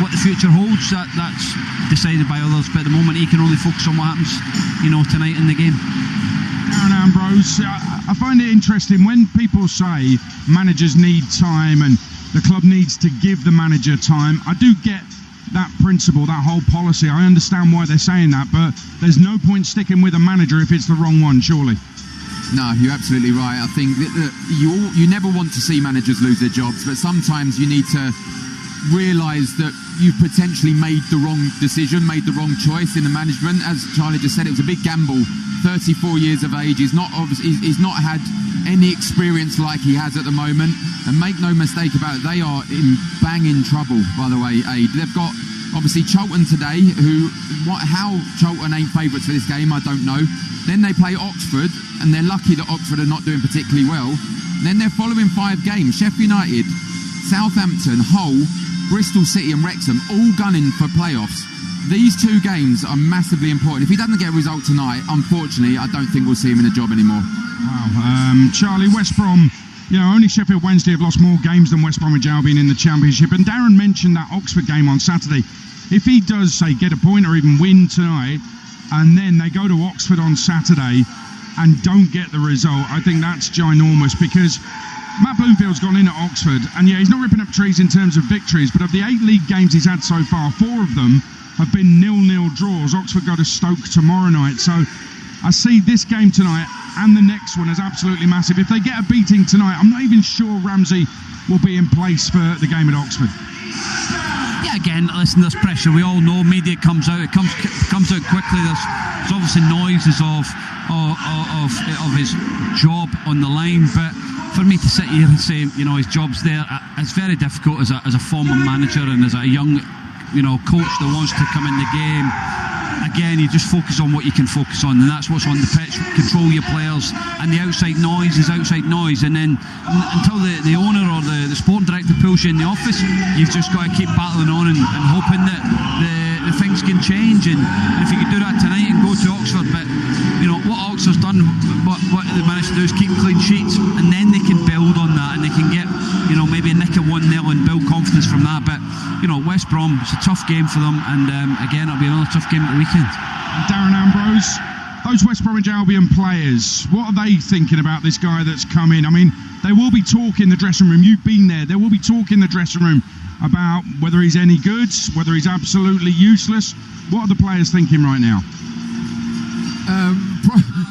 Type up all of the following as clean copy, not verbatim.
what the future holds, that's decided by others. But at the moment, he can only focus on what happens, tonight in the game. Darren Ambrose, I find it interesting when people say managers need time and the club needs to give the manager time. I do get that principle, that whole policy. I understand why they're saying that, but there's no point sticking with a manager if it's the wrong one, surely. No, you're absolutely right. I think that you never want to see managers lose their jobs, but sometimes you need to realise that you potentially made the wrong decision, made the wrong choice in the management. As Charlie just said, it was a big gamble. 34 years of age. He's not had any experience like he has at the moment. And make no mistake about it, they are in banging trouble, by the way, Aid. They've got, obviously, Charlton today, how Charlton ain't favourites for this game, I don't know. Then they play Oxford, and they're lucky that Oxford are not doing particularly well. And then they're following 5 games. Sheffield United, Southampton, Hull, Bristol City and Wrexham, all gunning for playoffs. These 2 games are massively important. If he doesn't get a result tonight, unfortunately, I don't think we'll see him in a job anymore. Wow. Charlie, West Brom, only Sheffield Wednesday have lost more games than West Bromwich Albion in the Championship. And Darren mentioned that Oxford game on Saturday. If he does, say, get a point or even win tonight, and then they go to Oxford on Saturday and don't get the result, I think that's ginormous, because Matt Bloomfield's gone in at Oxford, and he's not ripping up trees in terms of victories, but of the 8 league games he's had so far, 4 of them have been 0-0 draws. Oxford go to Stoke tomorrow night, so I see this game tonight and the next one as absolutely massive. If they get a beating tonight, I'm not even sure Ramsey will be in place for the game at Oxford. Yeah, again, listen, there's pressure. We all know media comes out. It comes out quickly. There's obviously noises of his job on the line, but for me to sit here and say, his job's there, it's very difficult as a former manager and as a young, coach that wants to come in the game. Again, you just focus on what you can focus on, and that's what's on the pitch. Control your players, and the outside noise is outside noise. And then until the owner or the sporting director pulls you in the office, you've just got to keep battling on and hoping that the things can change. And if you could do that tonight and go to Oxford, but what Oxford's done, what they managed to do is keep clean sheets, and then they can build on that, and they can get maybe a nick of 1-0 and build confidence from that. But West Brom, it's a tough game for them, and again, it'll be another tough game at the weekend. Darren Ambrose, those West Bromwich Albion players, what are they thinking about this guy that's come in? I mean, they will be talk in the dressing room. You've been there. There will be talk in the dressing room about whether he's any good, whether he's absolutely useless. What are the players thinking right now?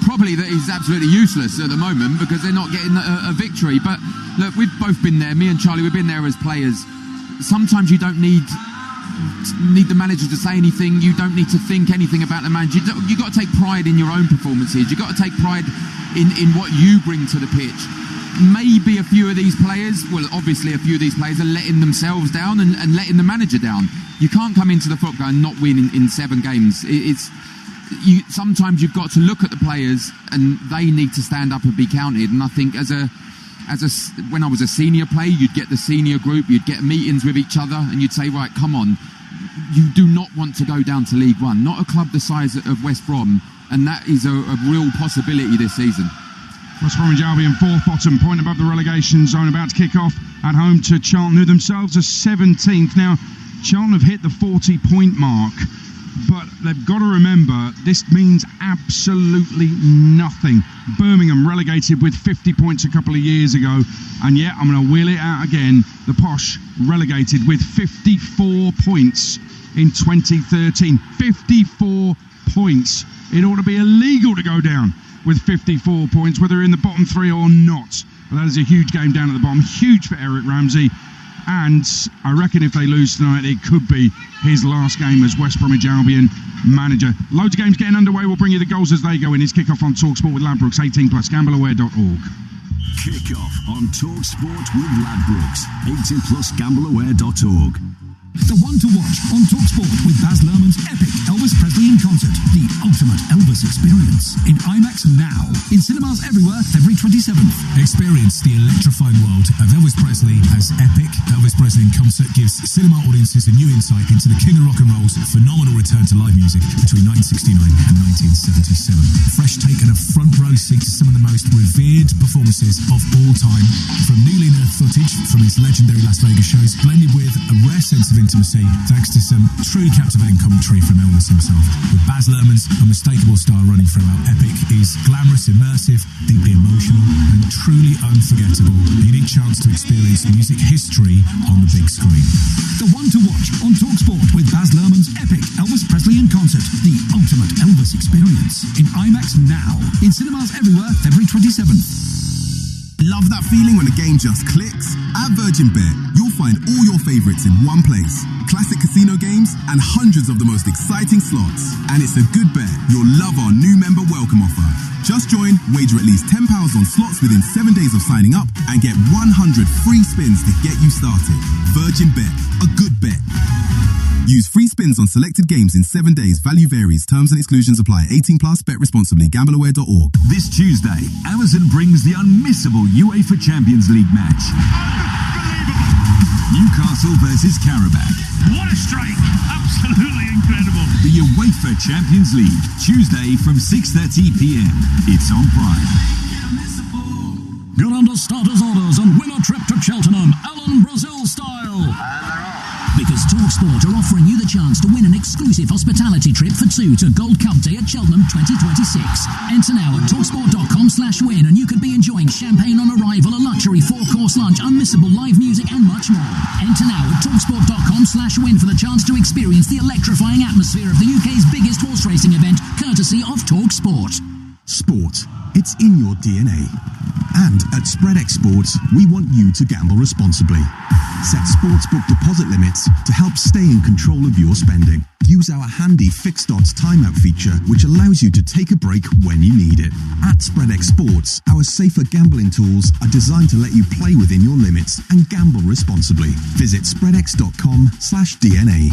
Probably that he's absolutely useless at the moment because they're not getting a victory. But look, we've both been there. Me and Charlie, we've been there as players. Sometimes you don't need the manager to say anything. You don't need to think anything about the manager. You've got to take pride in your own performances. You've got to take pride in what you bring to the pitch. Maybe a few of these players, well, obviously a few of these players are letting themselves down and letting the manager down. You can't come into the football and not win in 7 games. Sometimes you've got to look at the players and they need to stand up and be counted. And I think when I was a senior player, you'd get the senior group, you'd get meetings with each other, and you'd say, right, come on, you do not want to go down to League One, not a club the size of West Brom, and that is a real possibility this season. West Bromwich Albion 4th bottom, point above the relegation zone, about to kick off at home to Charlton, who themselves are 17th. Now, Charlton have hit the 40-point mark, but they've got to remember this means absolutely nothing. Birmingham relegated with 50 points a couple of years ago, and yet I'm going to wheel it out again. The Posh relegated with 54 points in 2013. 54 points. It ought to be illegal to go down with 54 points, whether in the bottom 3 or not. But that is a huge game down at the bottom. Huge for Eric Ramsey. And I reckon if they lose tonight, it could be his last game as West Bromwich Albion manager. Loads of games getting underway. We'll bring you the goals as they go in. It's Kick-Off on TalkSport with Ladbrokes. 18+, gambleaware.org. Kick-Off on TalkSport with Ladbrokes. 18+, gambleaware.org. The one to watch on TalkSport with Baz Luhrmann's epic Elvis Presley in concert, the ultimate Elvis experience, in IMAX now, in cinemas everywhere, February 27th. Experience the electrifying world of Elvis Presley as epic. Elvis Presley in concert gives cinema audiences a new insight into the king of rock and roll's phenomenal return to live music between 1969 and 1977. Fresh take and a front row seat to some of the most revered performances of all time, from newly unearthed footage from his legendary Las Vegas shows, blended with a rare sense of intimacy thanks to some truly captivating commentary from Elvis himself. With Baz Luhrmann's unmistakable style running throughout, Epic is glamorous, immersive, deeply emotional, and truly unforgettable. A unique chance to experience music history on the big screen. The one to watch on TalkSport with Baz Luhrmann's epic Elvis Presley in concert, the ultimate Elvis experience, in IMAX now, in cinemas everywhere, February 27th. Love that feeling when a game just clicks? At Virgin Bet, you'll find all your favourites in one place. Classic casino games and hundreds of the most exciting slots. And it's a good bet you'll love our new member welcome offer. Just join, wager at least £10 on slots within 7 days of signing up and get 100 free spins to get you started. Virgin Bet, a good bet. Use free spins on selected games in 7 days. Value varies. Terms and exclusions apply. 18 plus. Bet responsibly. Gambleaware.org. This Tuesday, Amazon brings the unmissable UEFA Champions League match. Newcastle versus Karabakh. What a strike! Absolutely incredible. The UEFA Champions League, Tuesday from 6:30 p.m. It's on Prime. Get under starters' orders and win a trip to Cheltenham, Alan Brazil style. Because TalkSport are offering you the chance to win an exclusive hospitality trip for two to Gold Cup Day at Cheltenham 2026. Enter now at talksport.com/win and you could be enjoying champagne on arrival, a luxury 4-course lunch, unmissable live music and much more. Enter now at talksport.com/win for the chance to experience the electrifying atmosphere of the UK's biggest horse racing event, courtesy of TalkSport. Sport. It's in your DNA. And at SpreadX Sports, we want you to gamble responsibly. Set sportsbook deposit limits to help stay in control of your spending. Use our handy fixed odds timeout feature, which allows you to take a break when you need it. At SpreadX Sports, our safer gambling tools are designed to let you play within your limits and gamble responsibly. Visit spreadx.com/DNA.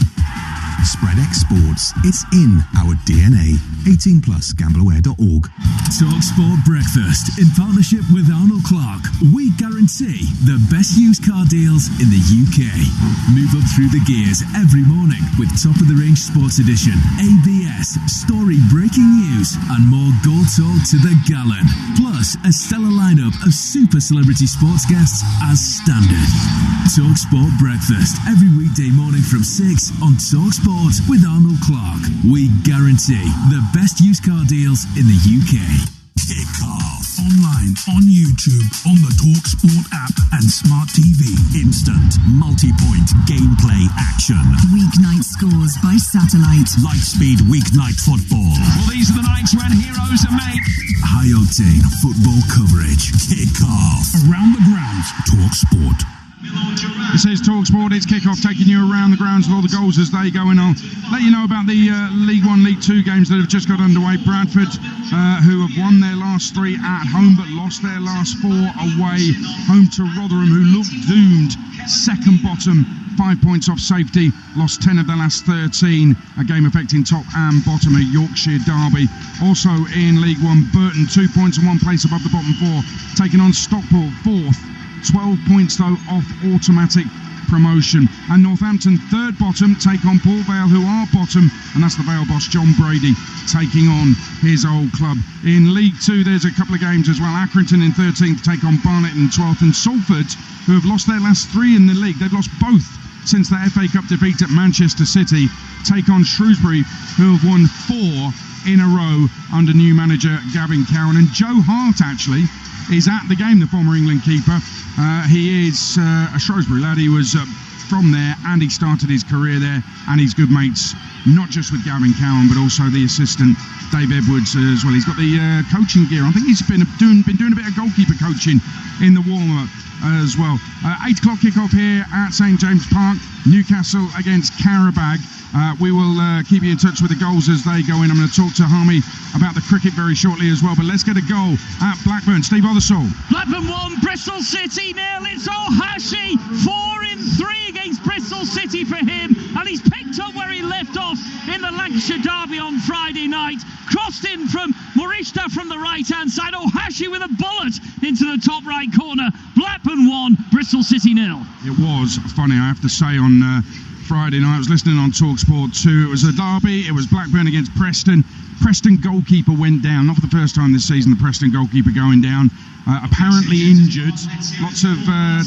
SpreadX Sports. It's in our DNA. 18 plus. Gambleaware.org. TalkSport Breakfast in partnership with Arnold Clark. We guarantee the best used car deals in the UK. Move up through the gears every morning with top of the range sports edition, ABS, story breaking news, and more gold talk to the gallon. Plus a stellar lineup of super celebrity sports guests as standard. TalkSport Breakfast every weekday morning from 6 on TalkSport with Arnold Clark. We guarantee the best used car deals in the UK. Kick off online, on YouTube, on the TalkSport app and smart TV. Instant, multi-point gameplay action. Weeknight scores by satellite. Light-speed weeknight football. Well, these are the nights when heroes are made. High-octane football coverage. Kick off. Around the grounds, TalkSport. It says TalkSport, it's Kickoff, taking you around the grounds with all the goals as they go in. I'll let you know about the League 1, League 2 games that have just got underway. Bradford, who have won their last 3 at home but lost their last 4 away. Home to Rotherham, who looked doomed. Second bottom, 5 points off safety. Lost 10 of their last 13. A game affecting top and bottom, a Yorkshire derby. Also in League 1, Burton, 2 points and 1 place above the bottom 4. Taking on Stockport, 4th. 12 points though off automatic promotion. And Northampton, 3rd bottom, take on Port Vale, who are bottom, and that's the Vale boss John Brady taking on his old club. In League 2 there's a couple of games as well. Accrington in 13th take on Barnet in 12th, and Salford, who have lost their last 3 in the league, they've lost both since their FA Cup defeat at Manchester City, take on Shrewsbury, who have won 4 in a row under new manager Gavin Cowan. And Joe Hart actually is at the game, the former England keeper. He is a Shrewsbury lad. He was from there and he started his career there, and he's good mates not just with Gavin Cowan but also the assistant Dave Edwards as well. He's got the coaching gear. I think he's been doing a bit of goalkeeper coaching in the warm-up as well. 8 o'clock kickoff here at St James Park. Newcastle against Karabakh. We will keep you in touch with the goals as they go in. I'm going to talk to Harmy about the cricket very shortly as well, but let's get a goal at Blackburn. Steve Othersall. Blackburn 1, Bristol City 0. It's Ohashi, 4 in 3 against Bristol City for him, and he's picked up where he left off in the Lancashire derby on Friday night. Crossed in from Morishta from the right-hand side. Ohashi with a bullet into the top right corner. Blackburn 1, Bristol City 0. It was funny, I have to say, on Friday night. I was listening on TalkSport 2. It was a derby. It was Blackburn against Preston. Preston goalkeeper went down. Not for the first time this season, the Preston goalkeeper going down. Apparently injured. Lots of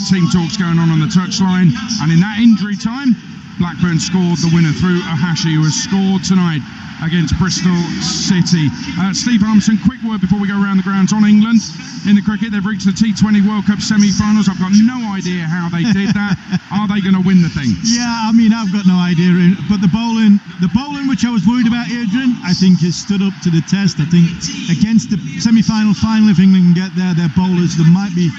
team talks going on the touchline. And in that injury time, Blackburn scored the winner through Ahashi, who has scored tonight against Bristol City. Steve Armstrong, quick word before we go around the grounds on England. In the cricket, they've reached the T20 World Cup semi-finals. I've got no idea how they did that. Are they going to win the thing? Yeah, I mean, I've got no idea. But the bowling, which I was worried about, Adrian, I think has stood up to the test. I think against the semi-final, if England can get there, their bowlers, they might be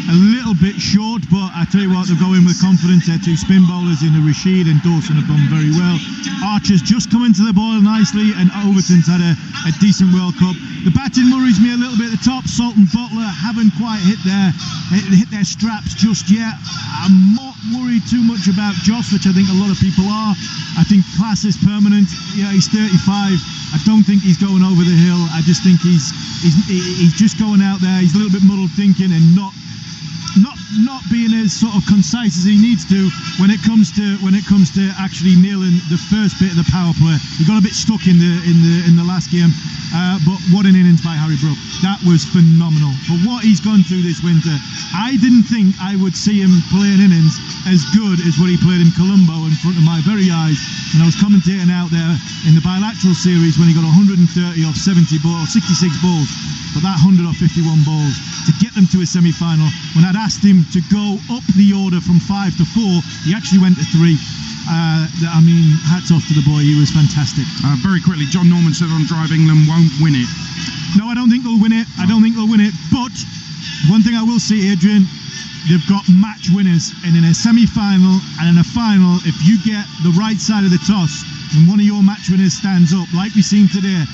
a little bit short, but I tell you what, they'll go in with confidence. Their two spin bowlers in the Rashid and Dawson have done very well. Archer's just come into the ball nicely, and Overton's had a decent World Cup. The batting worries me a little bit at the top. Salt and Butler haven't quite hit their straps just yet. I'm not worried too much about Joss, which I think a lot of people are. I think class is permanent. Yeah, he's 35. I don't think he's going over the hill. I just think he's just going out there. He's a little bit muddled thinking and not being as sort of concise as he needs to when it comes to actually nailing the first bit of the power play. He got a bit stuck in the last game, but what an innings by Harry Brook. That was phenomenal. For what he's gone through this winter, I didn't think I would see him play an innings as good as what he played in Colombo in front of my very eyes when I was commentating out there in the bilateral series when he got 130 off 70 balls, 66 balls, but that 100 off 51 balls to get them to a semi-final. When I'd asked him to go up the order from 5 to 4, he actually went to 3. I mean, hats off to the boy. He was fantastic. Very quickly, John Norman said on Drive England won't win it. No, I don't think they'll win it. But one thing I will say, Adrian, they've got match winners, and in a semi-final and in a final, if you get the right side of the toss and one of your match winners stands up, like we've seen today,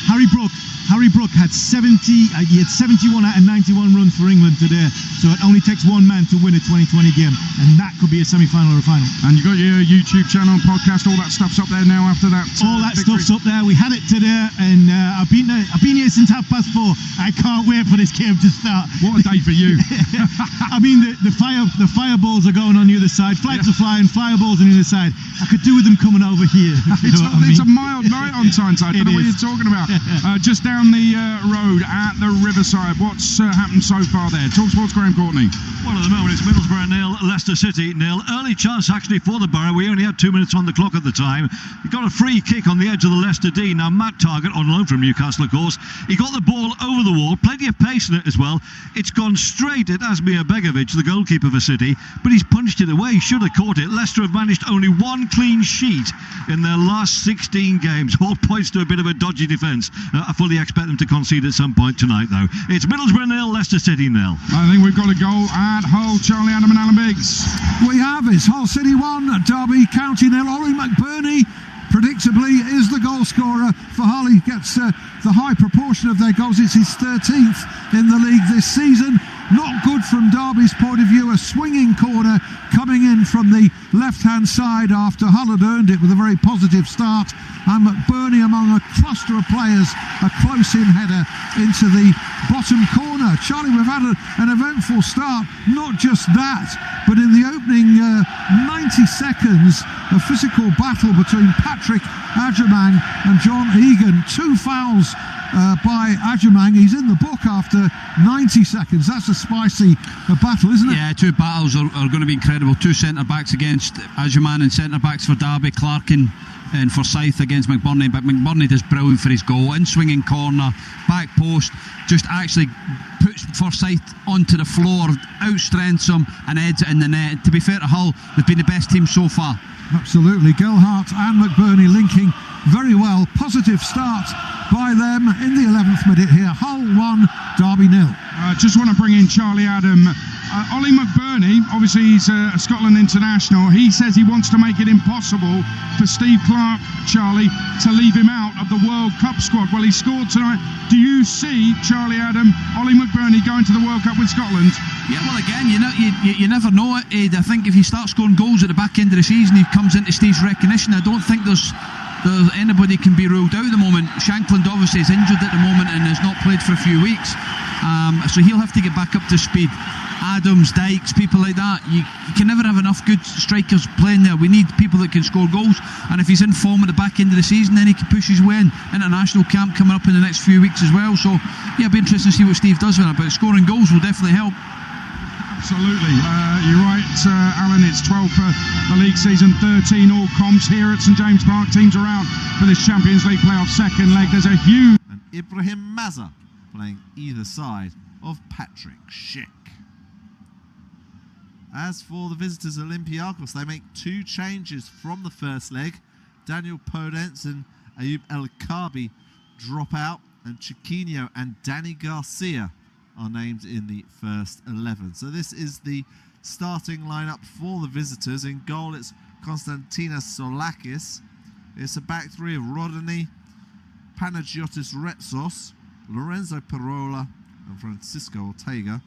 Harry Brook had 71 out of 91 runs for England today, so it only takes one man to win a 2020 game, and that could be a semi-final or a final. And you've got your YouTube channel, podcast, all that stuff's up there now after that. All that stuff's up there. We had it today, and I've been here since 4:30. I can't wait for this game to start. What a day for you! I mean, the fireballs are going on the other side. Flags are flying, fireballs on the other side. I could do with them coming over here. It's a mild night on Tyneside. I don't know what you're talking about. Just down the road at the Riverside, what's happened so far there? TalkSport's Graham Courtney. Well, at the moment it's Middlesbrough 0, Leicester City 0. Early chance actually for the Borough. We only had 2 minutes on the clock at the time. He got a free kick on the edge of the Leicester D. Now Matt Targett, on loan from Newcastle of course, he got the ball over the wall, plenty of pace in it as well. It's gone straight at Asmir Begovic, the goalkeeper for City, but he's punched it away. He should have caught it. Leicester have managed only 1 clean sheet in their last 16 games. All points to a bit of a dodgy defence. I fully expect them to concede at some point tonight though. It's Middlesbrough 0, Leicester City 0. I think we've got a goal at Hull. Charlie Adam and Alan Biggs. We have. It's Hull City 1, Derby County 0. Ollie McBurney predictably is the goal scorer for Hull. He gets the high proportion of their goals. It's his 13th in the league this season. Not good from Derby's point of view. A swinging corner coming in from the left-hand side after Hull had earned it with a very positive start. And McBurney, among a cluster of players, a close-in header into the bottom corner. Charlie, we've had an eventful start. Not just that, but in the opening 90 seconds, a physical battle between Patrick Agyemang and John Egan. 2 fouls by Agyemang. He's in the book after 90 seconds. That's a spicy battle, isn't it? Yeah, 2 battles are going to be incredible. 2 centre-backs against Agyemang and centre-backs for Derby, Clark and Forsyth against McBurney, but McBurney does brilliant for his goal. In swinging corner, back post, just actually puts Forsyth onto the floor, outstrengths him and heads it in the net. To be fair to Hull, they've been the best team so far. Absolutely. Gelhardt and McBurney linking very well. Positive start by them in the 11th minute here. Hull 1, Derby 0. Just want to bring in Charlie Adam. Ollie McBurney, obviously he's a Scotland international. He says he wants to make it impossible for Steve Clarke, Charlie, to leave him out of the World Cup squad. Well, he scored tonight. Do you see, Charlie Adam, Ollie McBurney going to the World Cup with Scotland? Yeah, well, again, you never know it, Ed. I think if he starts scoring goals at the back end of the season, he comes into stage recognition. I don't think there's anybody can be ruled out at the moment. Shankland obviously is injured at the moment and has not played for a few weeks, so he'll have to get back up to speed. Adams, Dykes, people like that, you can never have enough good strikers playing there. We need people that can score goals, and if he's in form at the back end of the season, then he can push his way in. International camp coming up in the next few weeks as well, so yeah, it'll be interesting to see what Steve does with that, but scoring goals will definitely help. Absolutely. You're right, Alan. It's 12 for the league season, 13 all comps here at St James Park. Teams are out for this Champions League playoff second leg. There's a huge... And Ibrahim Maza playing either side of Patrick Schick. As for the visitors, Olympiacos, they make 2 changes from the first leg. Daniel Podence and Ayub El Kabi drop out, and Chiquinho and Danny Garcia are named in the first 11. So this is the starting lineup for the visitors. In goal, it's Konstantinos Solakis. It's a back three of Rodney, Panagiotis Retsos, Lorenzo Perola, and Francisco Ortega.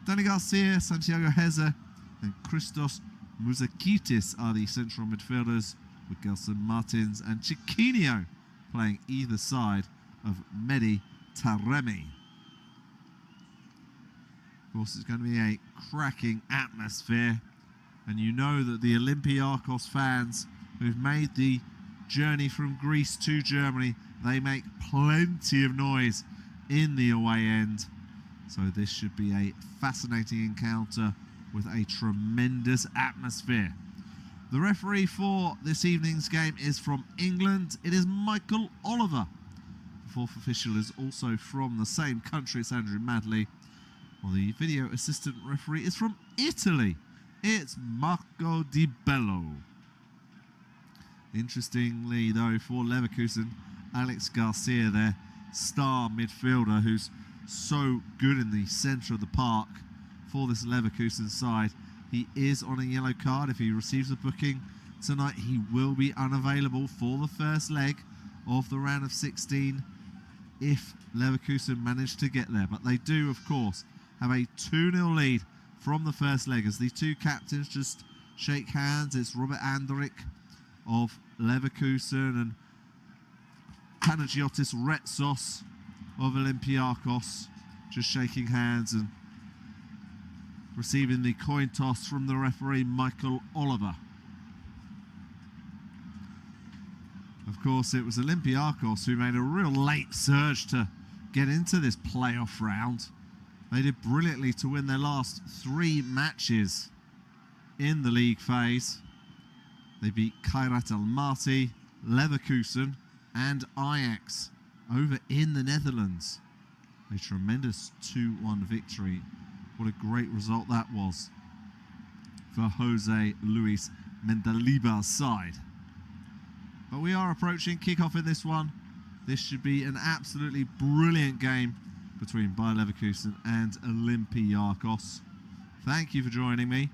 Danny Garcia, Santiago Heze, and Christos Mouzakitis are the central midfielders, with Gelson Martins and Chiquinho playing either side of Mehdi Taremi. Of course, it's going to be a cracking atmosphere, and you know that the Olympiacos fans who've made the journey from Greece to Germany, they make plenty of noise in the away end. So this should be a fascinating encounter with a tremendous atmosphere. The referee for this evening's game is from England. It is Michael Oliver. The fourth official is also from the same country. It's Andrew Madley. Well, the video assistant referee is from Italy. It's Marco Di Bello. Interestingly, though, for Leverkusen, Alex Garcia, their star midfielder, who's so good in the centre of the park for this Leverkusen side, he is on a yellow card. If he receives a booking tonight, he will be unavailable for the first leg of the round of 16 if Leverkusen manage to get there. But they do, of course, have a 2-0 lead from the first leg as the two captains just shake hands. It's Robert Andrich of Leverkusen and Panagiotis Retsos of Olympiacos just shaking hands and receiving the coin toss from the referee, Michael Oliver. Of course, it was Olympiacos who made a real late surge to get into this playoff round. They did brilliantly to win their last 3 matches in the league phase. They beat Kairat Almaty, Leverkusen, and Ajax over in the Netherlands. A tremendous 2-1 victory. What a great result that was for Jose Luis Mendilibar's side. But we are approaching kickoff in this one. This should be an absolutely brilliant game between Bayer Leverkusen and Olympiacos. Thank you for joining me.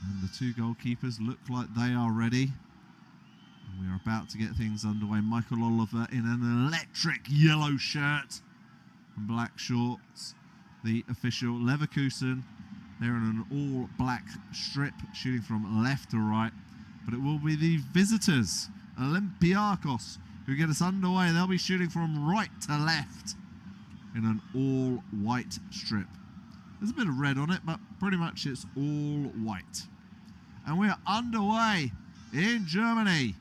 And the 2 goalkeepers look like they are ready. And we are about to get things underway. Michael Oliver in an electric yellow shirt and black shorts. The official Leverkusen, they're in an all-black strip, shooting from left to right. But it will be the visitors, Olympiacos, who get us underway. They'll be shooting from right to left in an all-white strip. There's a bit of red on it, but pretty much it's all white. And we are underway in Germany.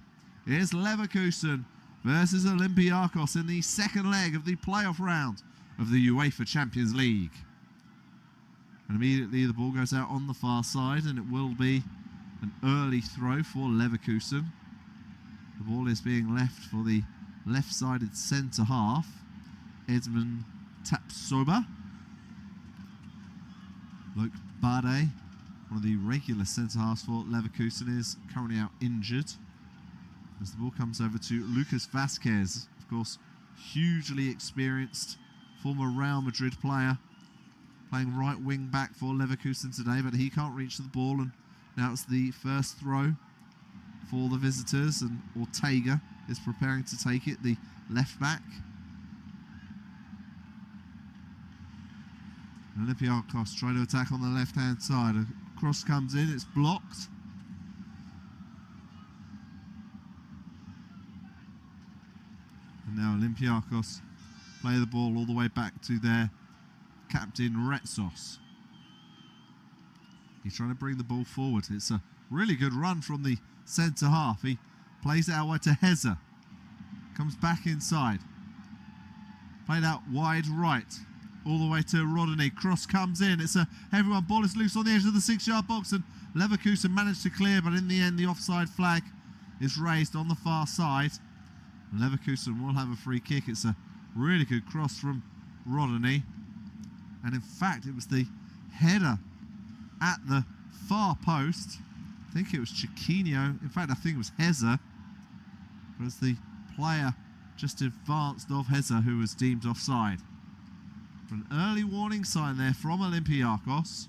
It's Leverkusen versus Olympiacos in the second leg of the playoff round of the UEFA Champions League. And immediately the ball goes out on the far side, and it will be an early throw for Leverkusen. The ball is being left for the left-sided centre half, Edmund Tapsoba. Luke Bade, one of the regular centre halves for Leverkusen, is currently out injured. As the ball comes over to Lucas Vasquez, of course, hugely experienced former Real Madrid player, playing right wing back for Leverkusen today, but he can't reach the ball, and now it's the first throw for the visitors, and Ortega is preparing to take it, the left back. Olympiacos try to attack on the left-hand side. A cross comes in, it's blocked. And now Olympiacos play the ball all the way back to their captain, Retsos. He's trying to bring the ball forward. It's a really good run from the centre half. He plays it out wide to Heze. Comes back inside. Played out wide right. all the way to Rodney. Cross comes in. It's a heavy one. Ball is loose on the edge of the 6-yard box, and Leverkusen managed to clear, but in the end, the offside flag is raised on the far side. And Leverkusen will have a free kick. It's a really good cross from Rodney. And in fact, it was the header at the far post. I think it was Chiquinho. In fact, I think it was Heza. But it was the player just advanced of Heza who was deemed offside. An early warning sign there from Olympiacos.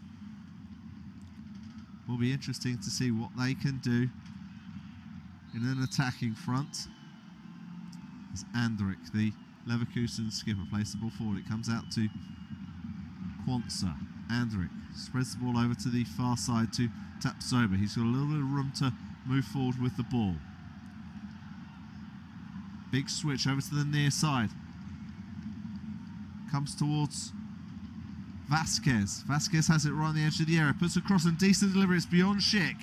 Will be interesting to see what they can do in an attacking front. As Andrik, the Leverkusen skipper, plays the ball forward. It comes out to Quantza. Andrik spreads the ball over to the far side to Tapsoba. He's got a little bit of room to move forward with the ball. Big switch over to the near side. Comes towards Vasquez. Vasquez has it right on the edge of the area. Puts across a decent delivery. It's beyond Schick.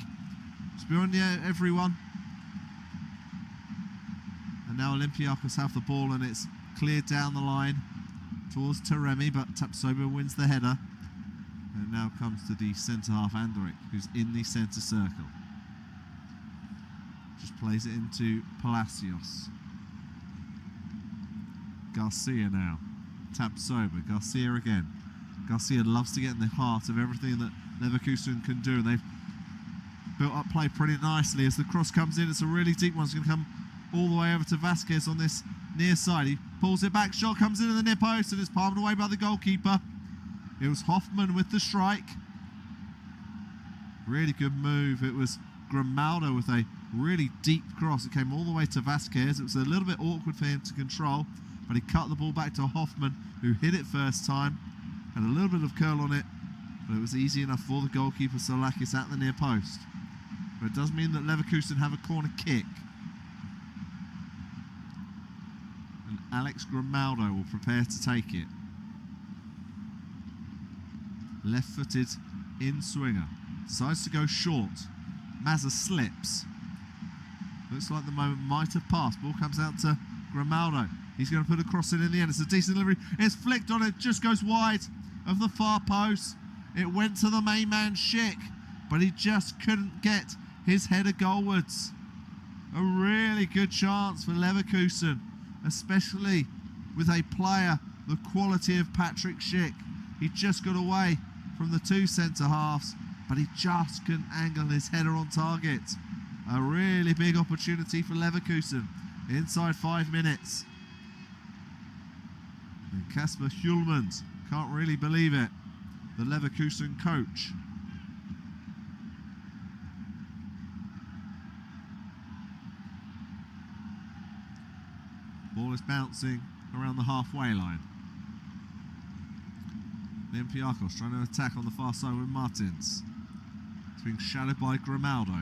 It's beyond everyone. And now Olympiacos have the ball, and it's cleared down the line towards Taremi, but Tapsoba wins the header. And it now comes to the centre-half Andrik, who's in the centre circle. Just plays it into Palacios. Garcia now. Tapsoba. Garcia again. Garcia loves to get in the heart of everything that Leverkusen can do, and they've built up play pretty nicely. As the cross comes in, it's a really deep one. It's going to come all the way over to Vasquez on this near side. He pulls it back, shot comes in the near post, and it's palmed away by the goalkeeper. It was Hoffman with the strike. Really good move. It was Grimaldo with a really deep cross. It came all the way to Vasquez. It was a little bit awkward for him to control, but he cut the ball back to Hoffman, who hit it first time. Had a little bit of curl on it, but it was easy enough for the goalkeeper Solakis at the near post. But it does mean that Leverkusen have a corner kick. And Alex Grimaldo will prepare to take it. Left-footed in-swinger. Decides to go short. Mazza slips. Looks like the moment might have passed. Ball comes out to Grimaldo. He's going to put a cross in the end. It's a decent delivery. It's flicked on it. Just goes wide of the far post. It went to the main man, Schick, but he just couldn't get his header goalwards. A really good chance for Leverkusen, especially with a player the quality of Patrick Schick. He just got away from the two centre-halves, but he just couldn't angle his header on target. A really big opportunity for Leverkusen inside 5 minutes. And Kasper Hjulmand can't really believe it, the Leverkusen coach. Ball is bouncing around the halfway line. Olympiacos trying to attack on the far side with Martins. It's being shadowed by Grimaldo.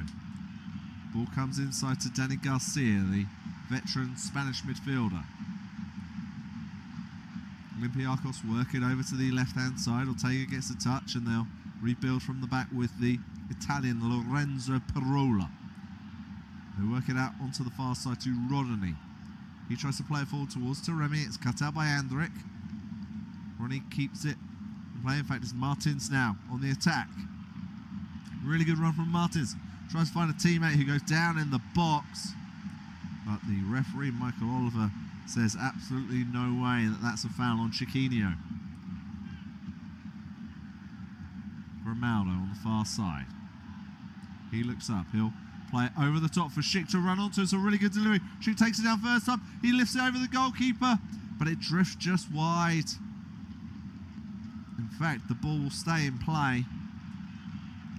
Ball comes inside to Danny Garcia, the veteran Spanish midfielder. Olympiacos work it over to the left-hand side. Ortega gets a touch, and they'll rebuild from the back with the Italian Lorenzo Parola. They work it out onto the far side to Rodney. He tries to play it forward towards Taremi. It's cut out by Andrik. Rodney keeps it in play. In fact, it's Martins now on the attack. Really good run from Martins. Tries to find a teammate who goes down in the box. But the referee, Michael Oliver, says absolutely no way that that's a foul on Chiquinho. Grimaldo on the far side. He looks up. He'll play it over the top for Schick to run onto. It's a really good delivery. Schick takes it down first time. He lifts it over the goalkeeper, but it drifts just wide. In fact, the ball will stay in play.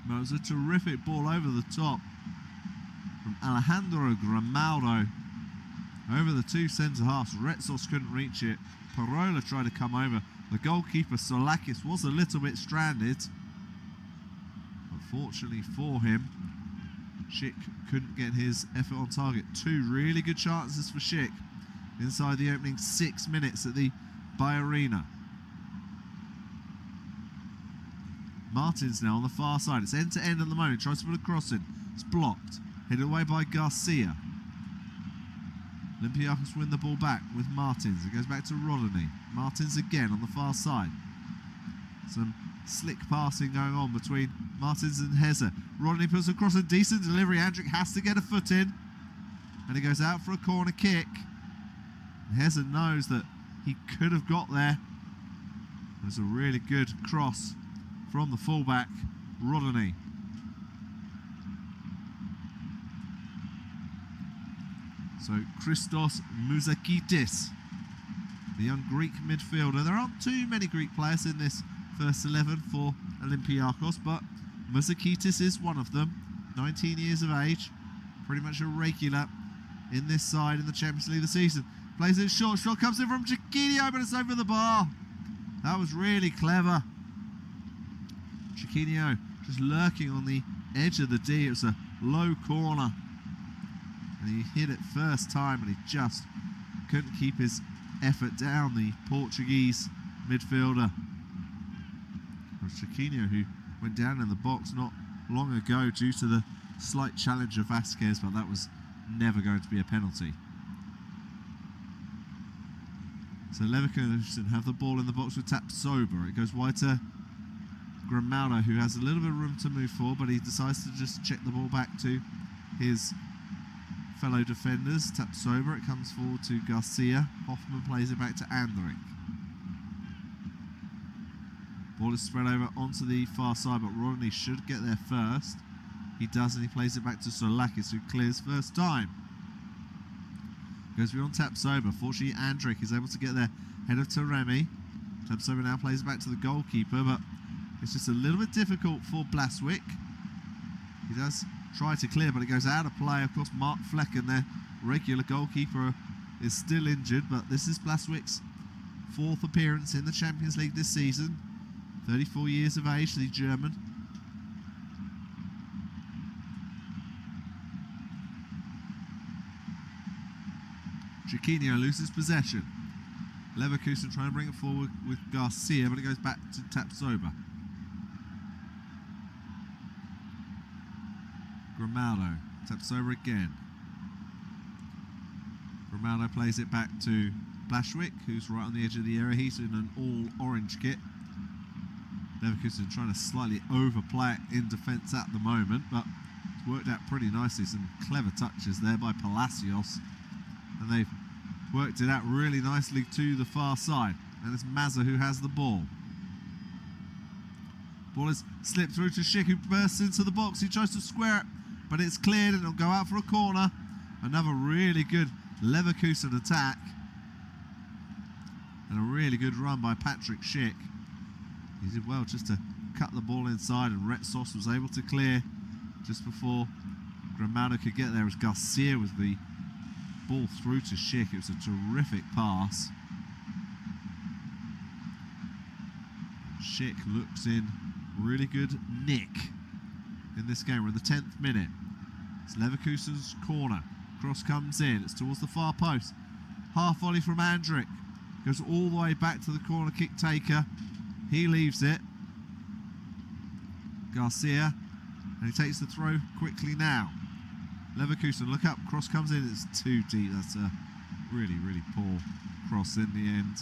But it was a terrific ball over the top from Alejandro Grimaldo. Over the two centre-halves. Retsos couldn't reach it. Parola tried to come over. The goalkeeper, Solakis, was a little bit stranded. Unfortunately for him, Schick couldn't get his effort on target. Two really good chances for Schick inside the opening 6 minutes at the Bay Arena. Martins now on the far side. It's end-to-end at the moment. Tries to put a cross in. It's blocked. Headed away by Garcia. Olympiacos win the ball back with Martins. It goes back to Rodney. Martins again on the far side. Some slick passing going on between Martins and Heze. Rodney puts across a decent delivery. Andrić has to get a foot in. And he goes out for a corner kick. And Heze knows that he could have got there. There's a really good cross from the fullback, Rodney. So Christos Mouzakidis, the young Greek midfielder. There aren't too many Greek players in this first 11 for Olympiacos, but Mouzakidis is one of them. 19 years of age, pretty much a regular in this side in the Champions League this season. Plays it short, shot comes in from Chiquinho, but it's over the bar. That was really clever. Chiquinho just lurking on the edge of the D. It was a low corner. And he hit it first time and he just couldn't keep his effort down, the Portuguese midfielder. It was Chiquinho who went down in the box not long ago due to the slight challenge of Vasquez, but that was never going to be a penalty. So Leverkusen have the ball in the box with Tapsoba. It goes wide to Grimaldo, who has a little bit of room to move forward, but he decides to just check the ball back to his fellow defenders. Tapsoba, it comes forward to Garcia. Hoffman plays it back to Andrić. Ball is spread over onto the far side, but Rodney should get there first. He does, and he plays it back to Solakis, who clears first time. Goes beyond Tapsoba. Fortunately, Andrić is able to get there ahead of Taremi. Tapsoba now plays it back to the goalkeeper, but it's just a little bit difficult for Blaswick. He does try to clear, but it goes out of play. Of course, Mark Flecken, their regular goalkeeper, is still injured, but this is Blaswick's fourth appearance in the Champions League this season. 34 years of age, the German. Chiquinho loses possession. Leverkusen trying to bring it forward with Garcia, but it goes back to Tapsoba. Grimaldo, Tapsoba again. Grimaldo plays it back to Blaswick, who's right on the edge of the area. He's in an all-orange kit. Leverkusen trying to slightly overplay it in defence at the moment, but it's worked out pretty nicely. Some clever touches there by Palacios, and they've worked it out really nicely to the far side. And it's Mazza who has the ball. Ball is slipped through to Schick, who bursts into the box. He tries to square it, but it's cleared and it'll go out for a corner. Another really good Leverkusen attack. And a really good run by Patrick Schick. He did well just to cut the ball inside, and Retsos was able to clear just before Grimaldo could get there as Garcia was the ball through to Schick. It was a terrific pass. Schick looks in really good nick in this game. We're in the 10th minute. It's Leverkusen's corner. Cross comes in. It's towards the far post. Half volley from Andrić. Goes all the way back to the corner kick taker. He leaves it. Garcia. And he takes the throw quickly now. Leverkusen, look up. Cross comes in. It's too deep. That's a really, really poor cross in the end.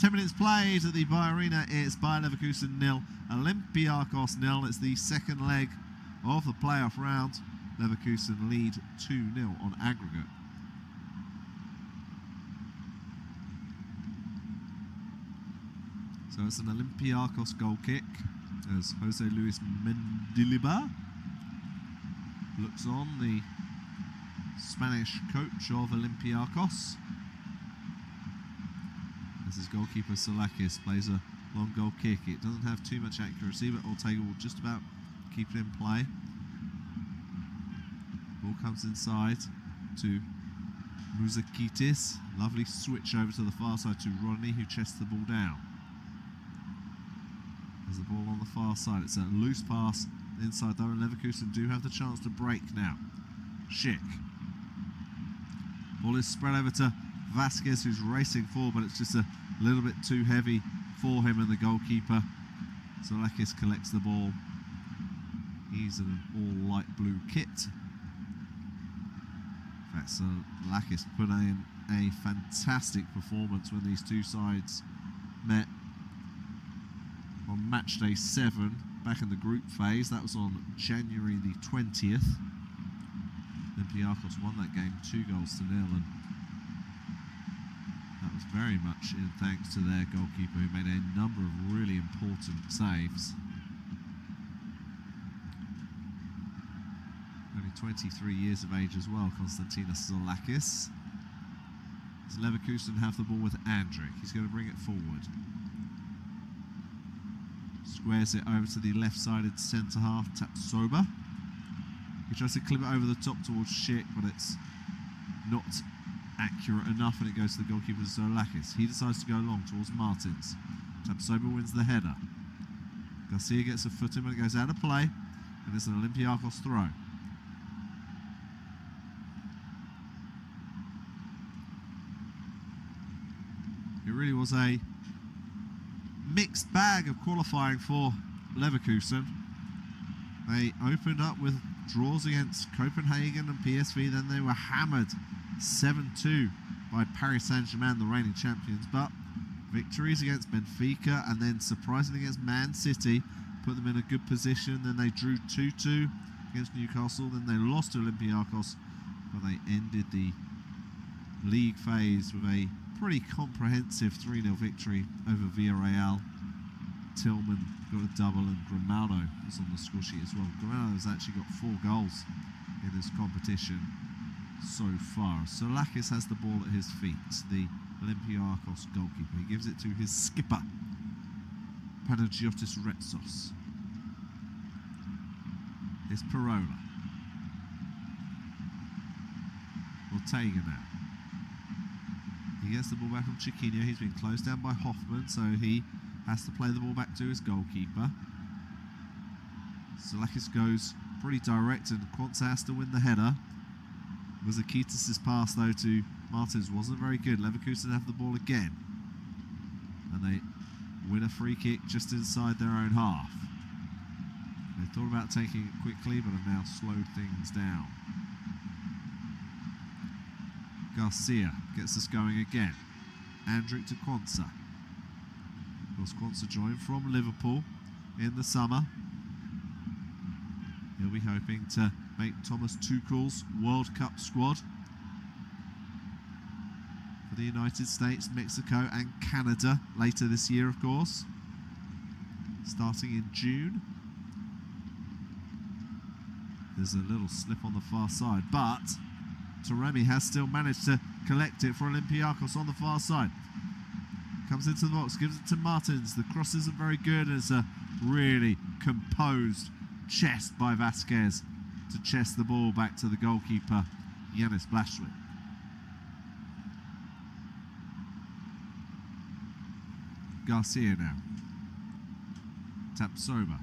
10 minutes played at the Bayer Arena. It's Bayer Leverkusen 0, Olympiacos 0. It's the second leg of the playoff round. Leverkusen lead 2-0 on aggregate. So it's an Olympiacos goal kick as Jose Luis Mendilibar looks on, the Spanish coach of Olympiacos. As his goalkeeper Solakis plays a long goal kick. It doesn't have too much accuracy, but Ortega will just about keep it in play. Ball comes inside to Mouzakidis. Lovely switch over to the far side to Rodney, who chests the ball down. There's the ball on the far side. It's a loose pass inside though, and Leverkusen do have the chance to break now. Schick. Ball is spread over to Vasquez, who's racing forward, but it's just a little bit too heavy for him and the goalkeeper. Solakis collects the ball. He's in an all light blue kit. Lakis put in a fantastic performance when these two sides met on match day 7 back in the group phase. That was on January the 20th. Olympiacos won that game 2-0, and that was very much in thanks to their goalkeeper, who made a number of really important saves. Only 23 years of age as well, Konstantinos Zoulakis. As Leverkusen have the ball with Andrić. He's going to bring it forward. Squares it over to the left-sided centre-half, Tapsoba. He tries to clip it over the top towards Schick, but it's not accurate enough, and it goes to the goalkeeper Zoulakis. He decides to go long towards Martins. Tapsoba wins the header. Garcia gets a foot in, but it goes out of play, and it's an Olympiacos throw. It really was a mixed bag of qualifying for Leverkusen. They opened up with draws against Copenhagen and PSV, then they were hammered 7-2 by Paris Saint-Germain, the reigning champions, but victories against Benfica and then surprisingly against Man City put them in a good position. Then they drew 2-2 against Newcastle, then they lost to Olympiacos, but they ended the league phase with a pretty comprehensive 3-0 victory over Villarreal. Tillman got a double, and Grimaldo was on the score sheet as well. Grimaldo has actually got 4 goals in this competition so far. Zoulakis has the ball at his feet, the Olympiacos goalkeeper. He gives it to his skipper, Panagiotis Retsos. It's Parola. Ortega now. He gets the ball back from Chiquinho. He's been closed down by Hoffman, so he has to play the ball back to his goalkeeper. Zoulakis goes pretty direct, and Quantza has to win the header. Vazakitis' pass, though, to Martins wasn't very good. Leverkusen have the ball again, and they win a free kick just inside their own half. They thought about taking it quickly, but have now slowed things down. Garcia gets us going again. Andrić to Quantza. Of course, Quantza joined from Liverpool in the summer. He'll be hoping to make Thomas Tuchel's World Cup squad for the United States, Mexico and Canada later this year, of course, starting in June. There's a little slip on the far side, but Taremi has still managed to collect it for Olympiacos on the far side. Comes into the box, gives it to Martins. The cross isn't very good, and it's a really composed chest by Vasquez to chest the ball back to the goalkeeper, Yanis Blashwick. Garcia now. Tapsoba.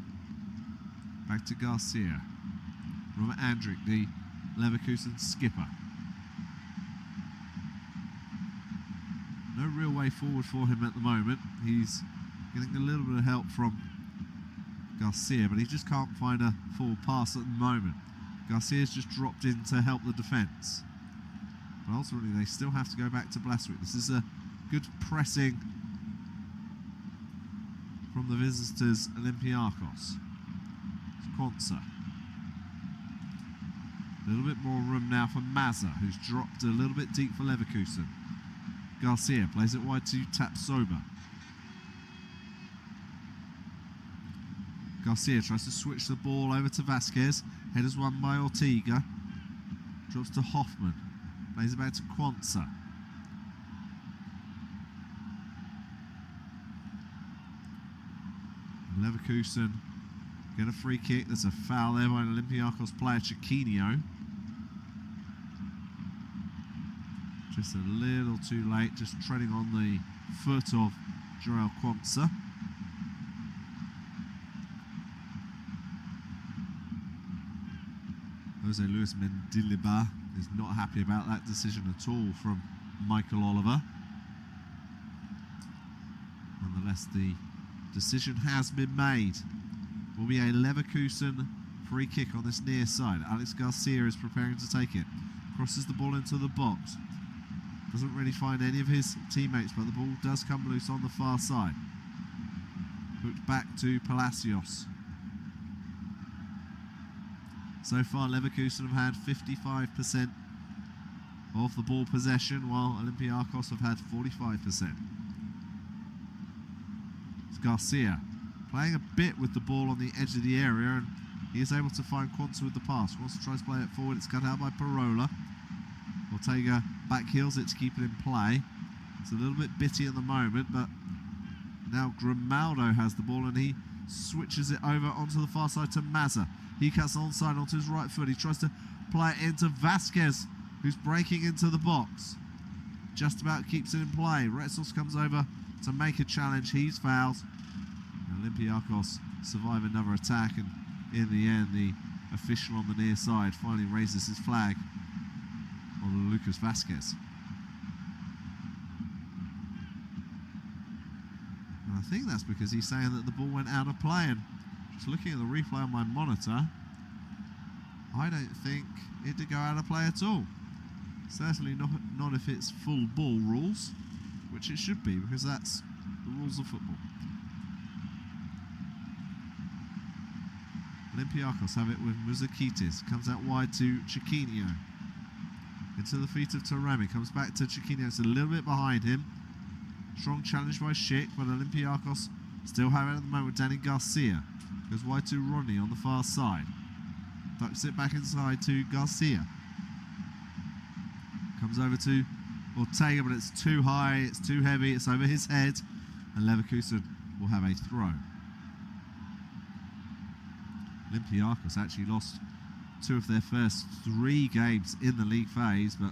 Back to Garcia. Robert Andrić, the Leverkusen skipper. No real way forward for him at the moment. He's getting a little bit of help from Garcia, but he just can't find a forward pass at the moment. Garcia's just dropped in to help the defence. But ultimately they still have to go back to Blashwick. This is a good pressing from the visitors, Olympiacos. It's Quantza. A little bit more room now for Mazza, who's dropped a little bit deep for Leverkusen. Garcia plays it wide to Tapsoba. Garcia tries to switch the ball over to Vasquez. Headers won by Ortega. Drops to Hoffman. Plays it back to Quantza. Leverkusen get a free kick. There's a foul there by an Olympiacos player, Chiquinho. Just a little too late, just treading on the foot of Joel Quantza. Jose Luis Mendilibar is not happy about that decision at all from Michael Oliver. Nonetheless, the decision has been made. Will be a Leverkusen free kick on this near side. Alex Garcia is preparing to take it. Crosses the ball into the box. Doesn't really find any of his teammates, but the ball does come loose on the far side. Hooked back to Palacios. So far, Leverkusen have had 55% of the ball possession, while Olympiacos have had 45%. It's Garcia playing a bit with the ball on the edge of the area, and he is able to find Quanta with the pass. Quanta tries to play it forward, it's cut out by Parola. Ortega back heels it to keep it in play. It's a little bit bitty at the moment, but now Grimaldo has the ball and he switches it over onto the far side to Mazza. He cuts onside onto his right foot. He tries to play it into Vasquez, who's breaking into the box. Just about keeps it in play. Retsos comes over to make a challenge. He's fouled. Olympiacos survive another attack, and in the end, the official on the near side finally raises his flag on Lucas Vasquez. And I think that's because he's saying that the ball went out of play, and just looking at the replay on my monitor, I don't think it did go out of play at all. Certainly not if it's full ball rules, which it should be, because that's the rules of football. Olympiacos have it with Muzakitis. Comes out wide to Chiquinho. Into the feet of Taremi. Comes back to Chiquinho. It's a little bit behind him. Strong challenge by Schick, but Olympiacos still have it at the moment with Danny Garcia. Goes wide to Rodney on the far side. Ducks it back inside to Garcia. Comes over to Ortega, but it's too high, it's too heavy, it's over his head, and Leverkusen will have a throw. Olympiacos actually lost 2 of their first 3 games in the league phase, but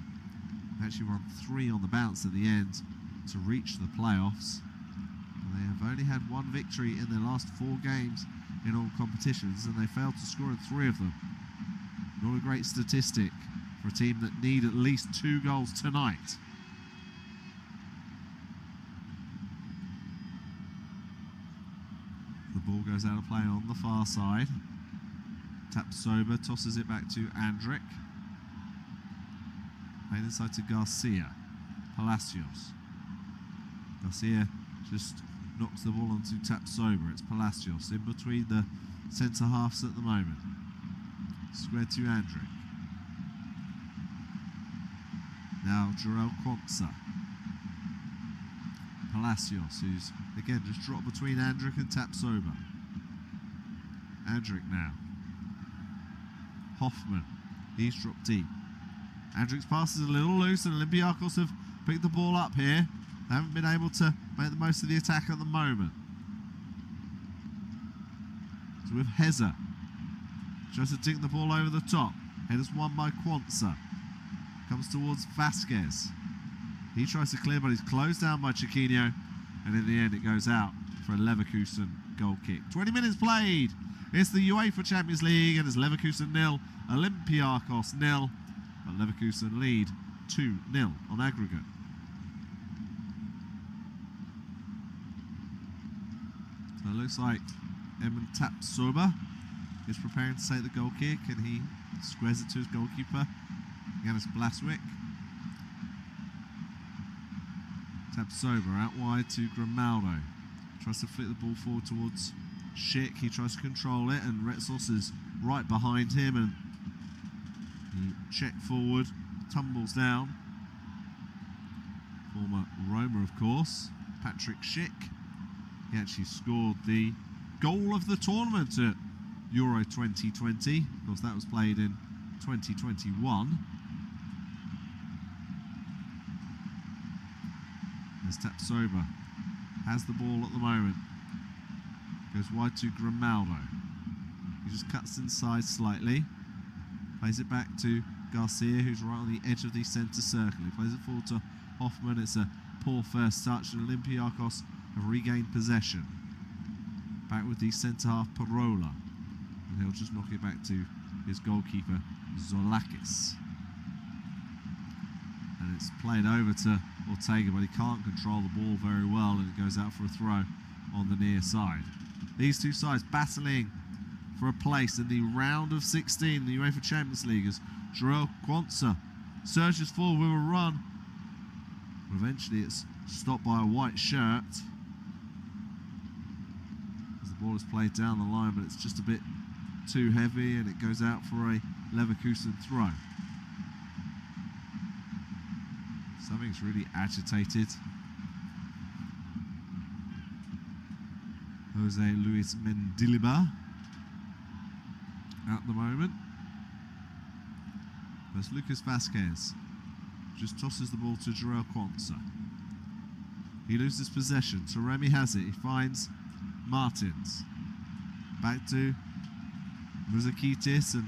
actually won 3 on the bounce at the end to reach the playoffs. And they have only had 1 victory in their last 4 games in all competitions, and they failed to score in 3 of them. Not a great statistic for a team that need at least 2 goals tonight. The ball goes out of play on the far side. Tapsoba tosses it back to Andric. Played inside to Garcia. Palacios. Garcia just knocks the ball onto Tapsoba. It's Palacios in between the centre halves at the moment. Square to Andric. Now Jarell Quantza. Palacios, who's again just dropped between Andric and Tapsoba. Andric now. Hoffman, he's dropped deep. Andric's pass is a little loose, and Olympiacos have picked the ball up here. They haven't been able to make the most of the attack at the moment. So with Heza, tries to dink the ball over the top. Header's won by Quantza. Comes towards Vasquez. He tries to clear, but he's closed down by Chiquinho, and in the end it goes out for a Leverkusen goal kick. 20 minutes played. It's the UEFA Champions League, and it's Leverkusen 0, Olympiacos 0, but Leverkusen lead 2-0 on aggregate. So it looks like Edmund Tapsoba is preparing to take the goal kick, and he squares it to his goalkeeper, Yanis Blaswick. Tapsoba out wide to Grimaldo. Tries to flick the ball forward towards Schick. He tries to control it, and Retsos is right behind him, and he check forward, tumbles down. Former Roma, of course, Patrick Schick. He actually scored the goal of the tournament at Euro 2020. Of course, that was played in 2021. As Tapsoba has the ball at the moment. Goes wide to Grimaldo. He just cuts inside slightly. Plays it back to Garcia, who's right on the edge of the centre circle. He plays it forward to Hoffman. It's a poor first touch, and Olympiacos have regained possession. Back with the centre half Parola. And he'll just knock it back to his goalkeeper, Zolakis. And it's played over to Ortega, but he can't control the ball very well, and it goes out for a throw on the near side. These two sides battling for a place in the round of 16 in the UEFA Champions League, as Jarell Quantza surges forward with a run. But eventually it's stopped by a white shirt. As the ball is played down the line, but it's just a bit too heavy and it goes out for a Leverkusen throw. Something's really agitated Jose Luis Mendilibar at the moment. There's Lucas Vasquez. Just tosses the ball to Jarrell Quansah. He loses possession. Taremi has it. He finds Martins. Back to Muzakitis, and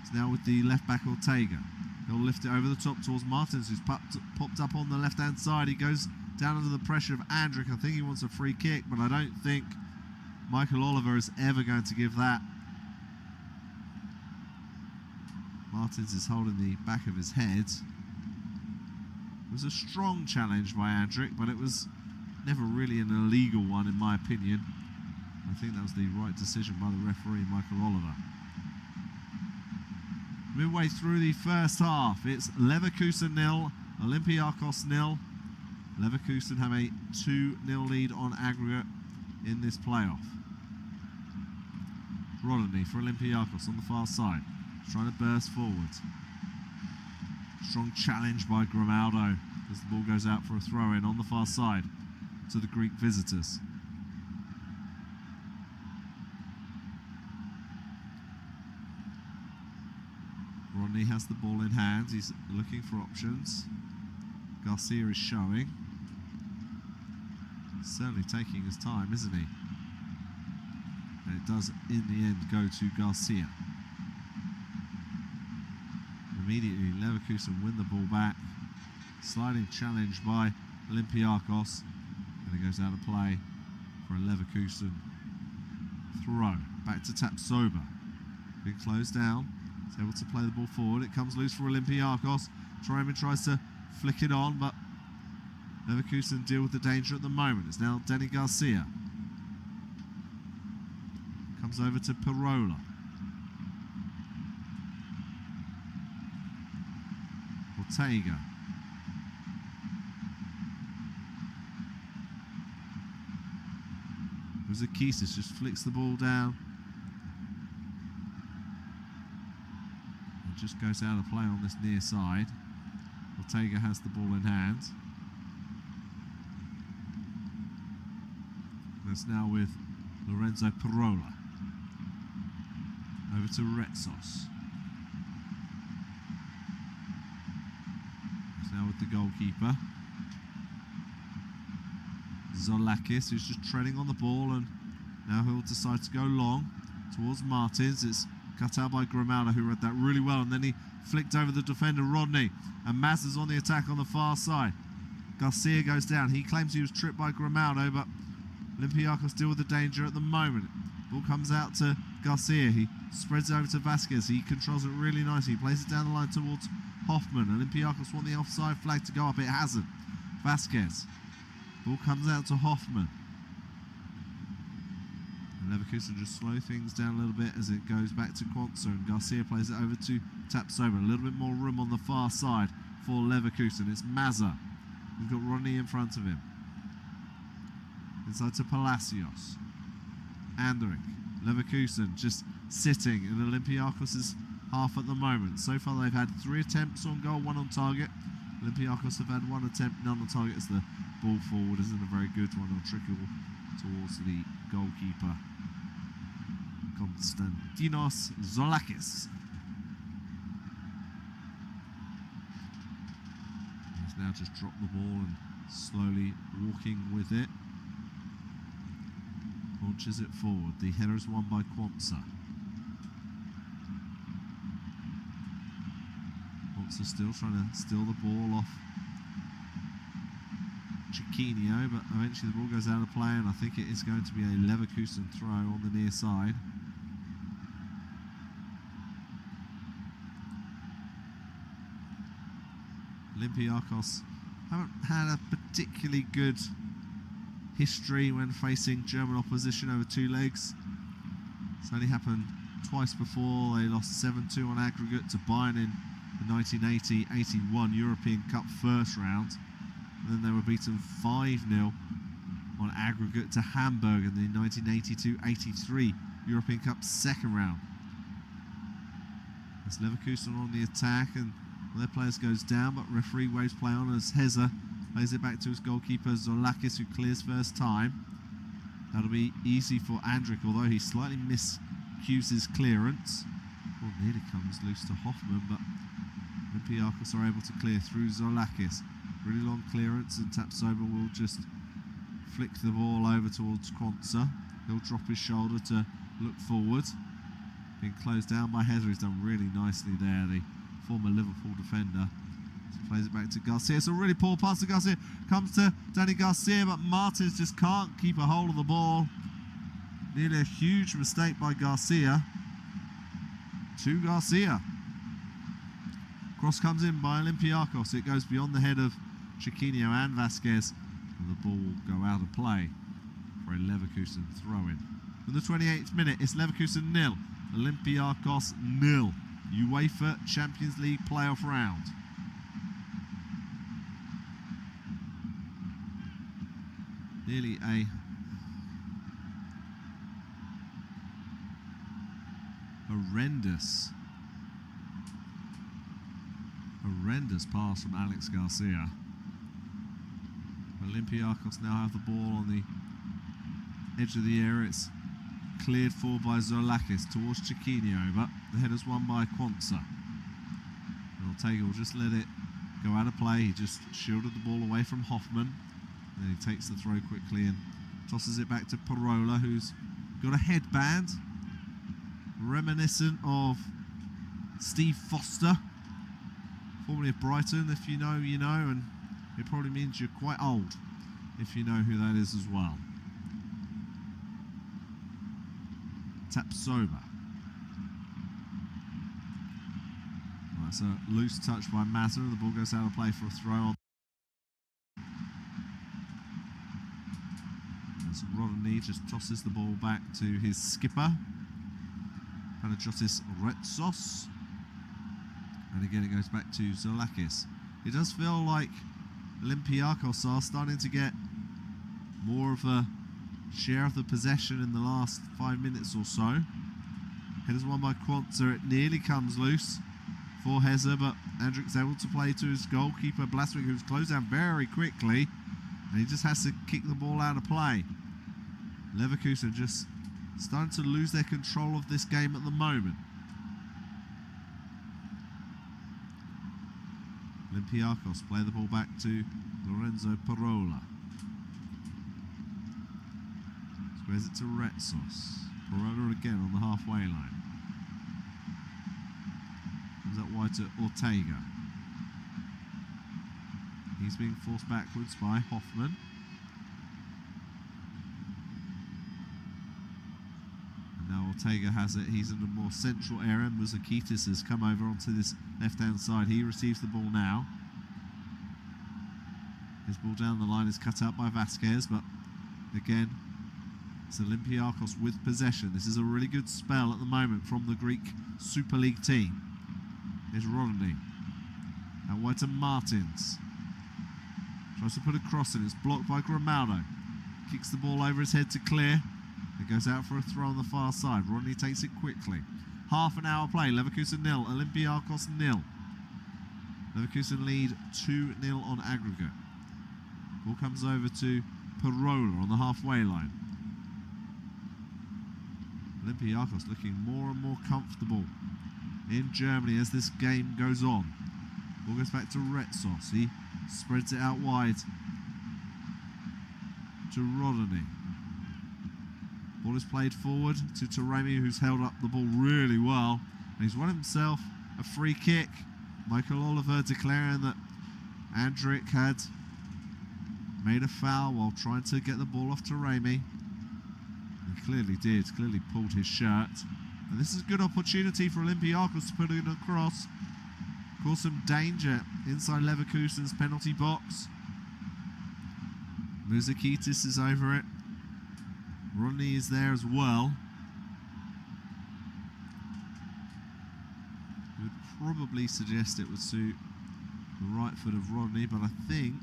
it's now with the left back Ortega. He'll lift it over the top towards Martins, who's popped up on the left-hand side. He goes down under the pressure of Andrick. I think he wants a free kick, but I don't think Michael Oliver is ever going to give that. Martins is holding the back of his head. It was a strong challenge by Andrick, but it was never really an illegal one in my opinion. I think that was the right decision by the referee, Michael Oliver. Midway through the first half, it's Leverkusen 0, Olympiacos 0. Leverkusen have a 2-0 lead on aggregate in this playoff. Rodney for Olympiacos on the far side, trying to burst forward. Strong challenge by Grimaldo as the ball goes out for a throw-in on the far side to the Greek visitors. Rodney has the ball in hand. He's looking for options. Garcia is showing. Certainly taking his time, isn't he? And it does, in the end, go to Garcia. Immediately, Leverkusen win the ball back. Sliding challenge by Olympiacos. And it goes out of play for a Leverkusen throw. Back to Tapsoba. Being closed down. He's able to play the ball forward. It comes loose for Olympiacos. Troyman tries to flick it on, but Leverkusen deal with the danger at the moment. It's now Denny Garcia. Comes over to Pirola. Ortega. Muzakitis just flicks the ball down. Just goes out of play on this near side. Ortega has the ball in hand. That's now with Lorenzo Pirola. Over to Retsos. It's now with the goalkeeper. Zolakis, who's just treading on the ball, and now he'll decide to go long towards Martins. It's cut out by Grimaldo, who read that really well, and then he flicked over the defender Rodney, and Mazza's on the attack on the far side. Garcia goes down. He claims he was tripped by Grimaldo, but Olympiacos deal with the danger at the moment. Ball comes out to Garcia. He spreads it over to Vasquez. He controls it really nicely. He plays it down the line towards Hoffman. Olympiacos want the offside flag to go up. It hasn't. Vasquez. Ball comes out to Hoffman. And Leverkusen just slow things down a little bit as it goes back to Quansah, and Garcia plays it over to Tapsoba. A little bit more room on the far side for Leverkusen. It's Mazza. We've got Rodney in front of him. Inside to Palacios. Andrick. Leverkusen just sitting in Olympiacos' half at the moment. So far they've had 3 attempts on goal, 1 on target. Olympiacos have had 1 attempt, none on target, as the ball forward isn't a very good one. Or trickle towards the goalkeeper, Konstantinos Zolakis. He's now just dropped the ball and slowly walking with it. Launches it forward. The header is won by Quansah. Quansah still trying to steal the ball off Chiquinho, but eventually the ball goes out of play, and I think it is going to be a Leverkusen throw on the near side. Olympiacos haven't had a particularly good history when facing German opposition over 2 legs. It's only happened twice before. They lost 7-2 on aggregate to Bayern in the 1980-81 European Cup first round. And then they were beaten 5-0 on aggregate to Hamburg in the 1982-83 European Cup second round. As Leverkusen on the attack and their players goes down, but referee waves play on as Heze plays it back to his goalkeeper Zoulakis, who clears first time. That'll be easy for Andrić, although he slightly miscues his clearance. Well, nearly comes loose to Hoffman, but Olympiacos are able to clear through Zoulakis. Really long clearance, and Tapsoba will just flick the ball over towards Contatc. He'll drop his shoulder to look forward. Being closed down by Heze, who's done really nicely there, the former Liverpool defender. So plays it back to Garcia. It's a really poor pass to Garcia. Comes to Danny Garcia, but Martins just can't keep a hold of the ball. Nearly a huge mistake by Garcia. To Garcia. Cross comes in by Olympiacos. It goes beyond the head of Chiquinho and Vasquez, and the ball will go out of play for a Leverkusen throw-in. In the 28th minute, it's Leverkusen 0, Olympiacos 0. UEFA Champions League playoff round. Nearly a horrendous pass from Alex Garcia. Olympiacos now have the ball on the edge of the area. It's cleared for by Zoulakis towards Chiquinho, but the header's won by Contatc. Ortega will just let it go out of play. He just shielded the ball away from Hoffman. Then he takes the throw quickly and tosses it back to Parola, who's got a headband reminiscent of Steve Foster, formerly of Brighton. If you know, you know, and it probably means you're quite old if you know who that is as well. Tapsoba. Well, that's a loose touch by Mazza. The ball goes out of play for a throw on. As Rodney just tosses the ball back to his skipper, Panagiotis Retsos. And again, it goes back to Zoulakis. It does feel like Olympiacos are starting to get more of a share of the possession in the last 5 minutes or so. Header's won by Contatc. It nearly comes loose for Heze, but Andrić's able to play to his goalkeeper Blaswick, who's closed down very quickly, and he just has to kick the ball out of play. Leverkusen just starting to lose their control of this game at the moment. Olympiacos play the ball back to Lorenzo Parola. Squares it to Retsos. Parola again on the halfway line. Comes out wide to Ortega. He's being forced backwards by Hoffman. And now Ortega has it. He's in a more central area. Muzakitis has come over onto this left-hand side. He receives the ball now. His ball down the line is cut out by Vasquez, but again, it's Olympiacos with possession. This is a really good spell at the moment from the Greek Super League team. Here's Rodney. Out wide to Martins. Tries to put a cross in. It's blocked by Grimaldo. Kicks the ball over his head to clear. It goes out for a throw on the far side. Rodney takes it quickly. Half an hour play. Leverkusen 0. Olympiacos 0. Leverkusen lead 2-0 on aggregate. Ball comes over to Parola on the halfway line. Olympiacos looking more and more comfortable in Germany as this game goes on. Ball goes back to Retsos. He spreads it out wide to Rodney. Ball is played forward to Taremi, who's held up the ball really well. And he's won himself a free kick. Michael Oliver declaring that Andrić had made a foul while trying to get the ball off Taremi. He clearly did, clearly pulled his shirt. And this is a good opportunity for Olympiacos to put it across. Cause some danger inside Leverkusen's penalty box. Muzakitis is over it. Rodney is there as well. Good probably suggest it would suit the right foot of Rodney, but I think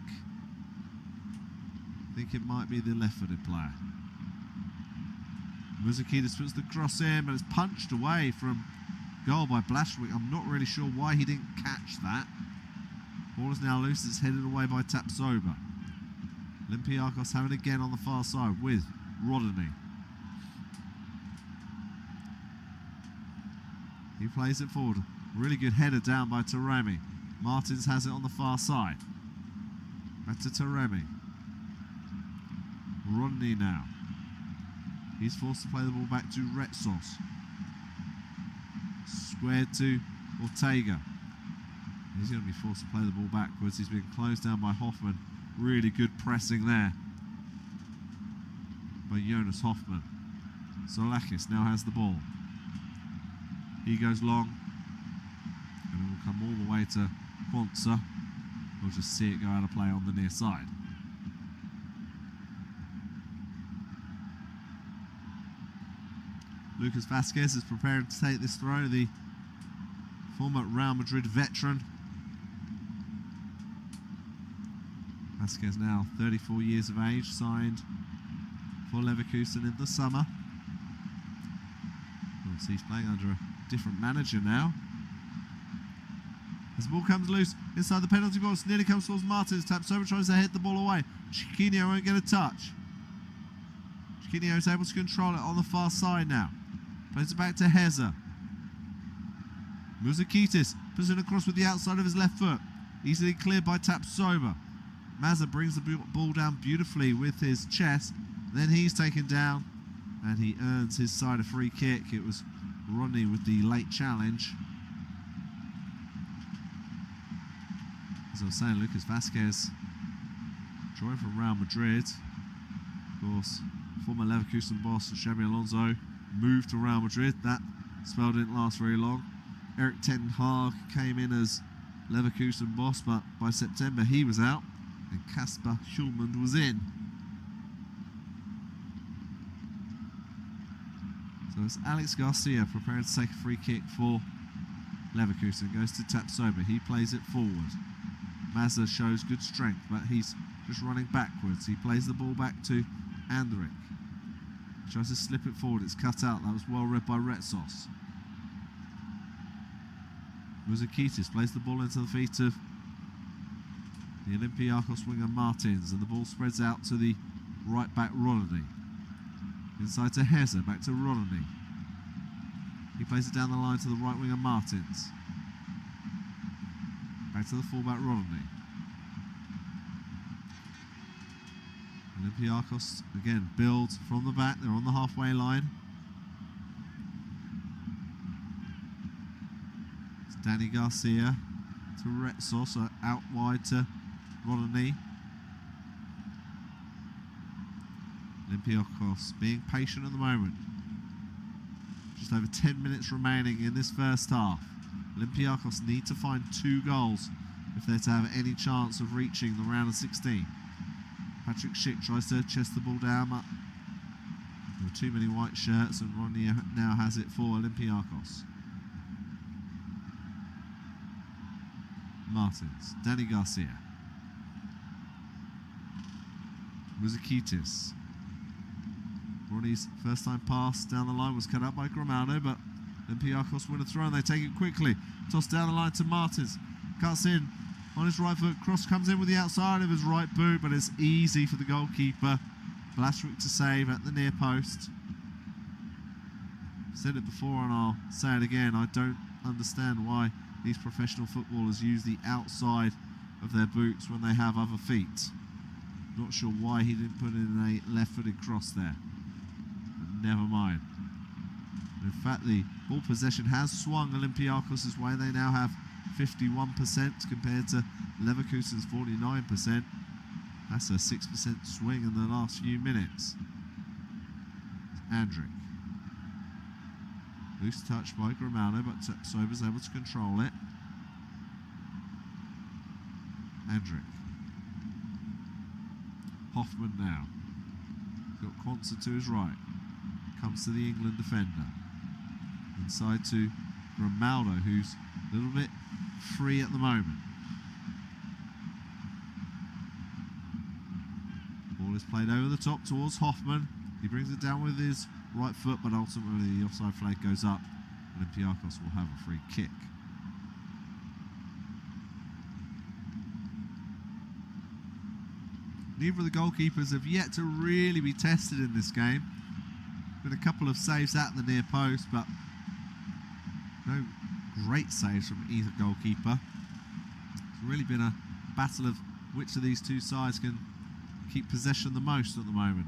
it might be the left-footed player. Muzakidis puts the cross in, but it's punched away from goal by Blashwick. I'm not really sure why he didn't catch that. Ball is now loose, it's headed away by Tapsoba. Olympiacos have it again on the far side with Rodney. He plays it forward. Really good header down by Taremi. Martins has it on the far side. Back to Taremi. Rodney now. He's forced to play the ball back to Retsos. Squared to Ortega. He's going to be forced to play the ball backwards. He's been closed down by Hoffman. Really good pressing there by Jonas Hoffman. Solakis now has the ball. He goes long. And it will come all the way to Quantza. We'll just see it go out of play on the near side. Lucas Vasquez is preparing to take this throw, the former Real Madrid veteran. Vasquez now 34 years of age, signed for Leverkusen in the summer. Of course, he's playing under a different manager now. As the ball comes loose inside the penalty box, nearly comes towards Martins. Tapsoba tries to hit the ball away. Chiquinho won't get a touch. Chiquinho is able to control it on the far side now. Plays it back to Heza. Muzakitis puts it across with the outside of his left foot. Easily cleared by Tapsoba. Mazza brings the ball down beautifully with his chest. Then he's taken down and he earns his side a free kick. It was Rodney with the late challenge. As I was saying, Lucas Vasquez drawing from Real Madrid. Of course, former Leverkusen boss Xabi Alonso moved to Real Madrid. That spell didn't last very long. Erik ten Hag came in as Leverkusen boss, but by September he was out and Kasper Schulman was in. So it's Alex Garcia preparing to take a free kick for Leverkusen. Goes to Tapsoba. He plays it forward. Mazza shows good strength, but he's just running backwards. He plays the ball back to Andrić. Tries to slip it forward. It's cut out. That was well read by Retsos. Muzakitis plays the ball into the feet of the Olympiacos winger Martins, and the ball spreads out to the right back Rodney. Inside to Heza, back to Rodney. He plays it down the line to the right winger Martins. Back to the fullback Rodney. Olympiacos again builds from the back. They're on the halfway line. It's Danny Garcia to Retsos, out wide to Rodney. Olympiacos being patient at the moment. Just over 10 minutes remaining in this first half. Olympiacos need to find 2 goals if they're to have any chance of reaching the round of 16. Patrick Schick tries to chest the ball down, but there were too many white shirts, and Rodney now has it for Olympiacos. Martins, Danny Garcia. Muzakitis. Rodney's first time pass down the line was cut out by Grimaldo, but Olympiacos win a throw and they take it quickly. Toss down the line to Martins. Cuts in on his right foot. Cross comes in with the outside of his right boot, but it's easy for the goalkeeper Blashwick to save at the near post. I've said it before and I'll say it again. I don't understand why these professional footballers use the outside of their boots when they have other feet. Not sure why he didn't put in a left-footed cross there. But never mind. In fact, the ball possession has swung Olympiacos' way. They now have 51% compared to Leverkusen's 49%. That's a 6% swing in the last few minutes. Andrić. Loose touch by Grimaldo, but Sober's able to control it. Andrić. Hoffman now. He's got Quantza to his right. Comes to the England defender. Inside to Grimaldo, who's A little bit free at the moment. Ball is played over the top towards Hoffman. He brings it down with his right foot, but ultimately the offside flag goes up. Olympiacos will have a free kick. Neither of the goalkeepers have yet to really be tested in this game. Been a couple of saves at the near post, but no great saves from either goalkeeper. It's really been a battle of which of these two sides can keep possession the most at the moment.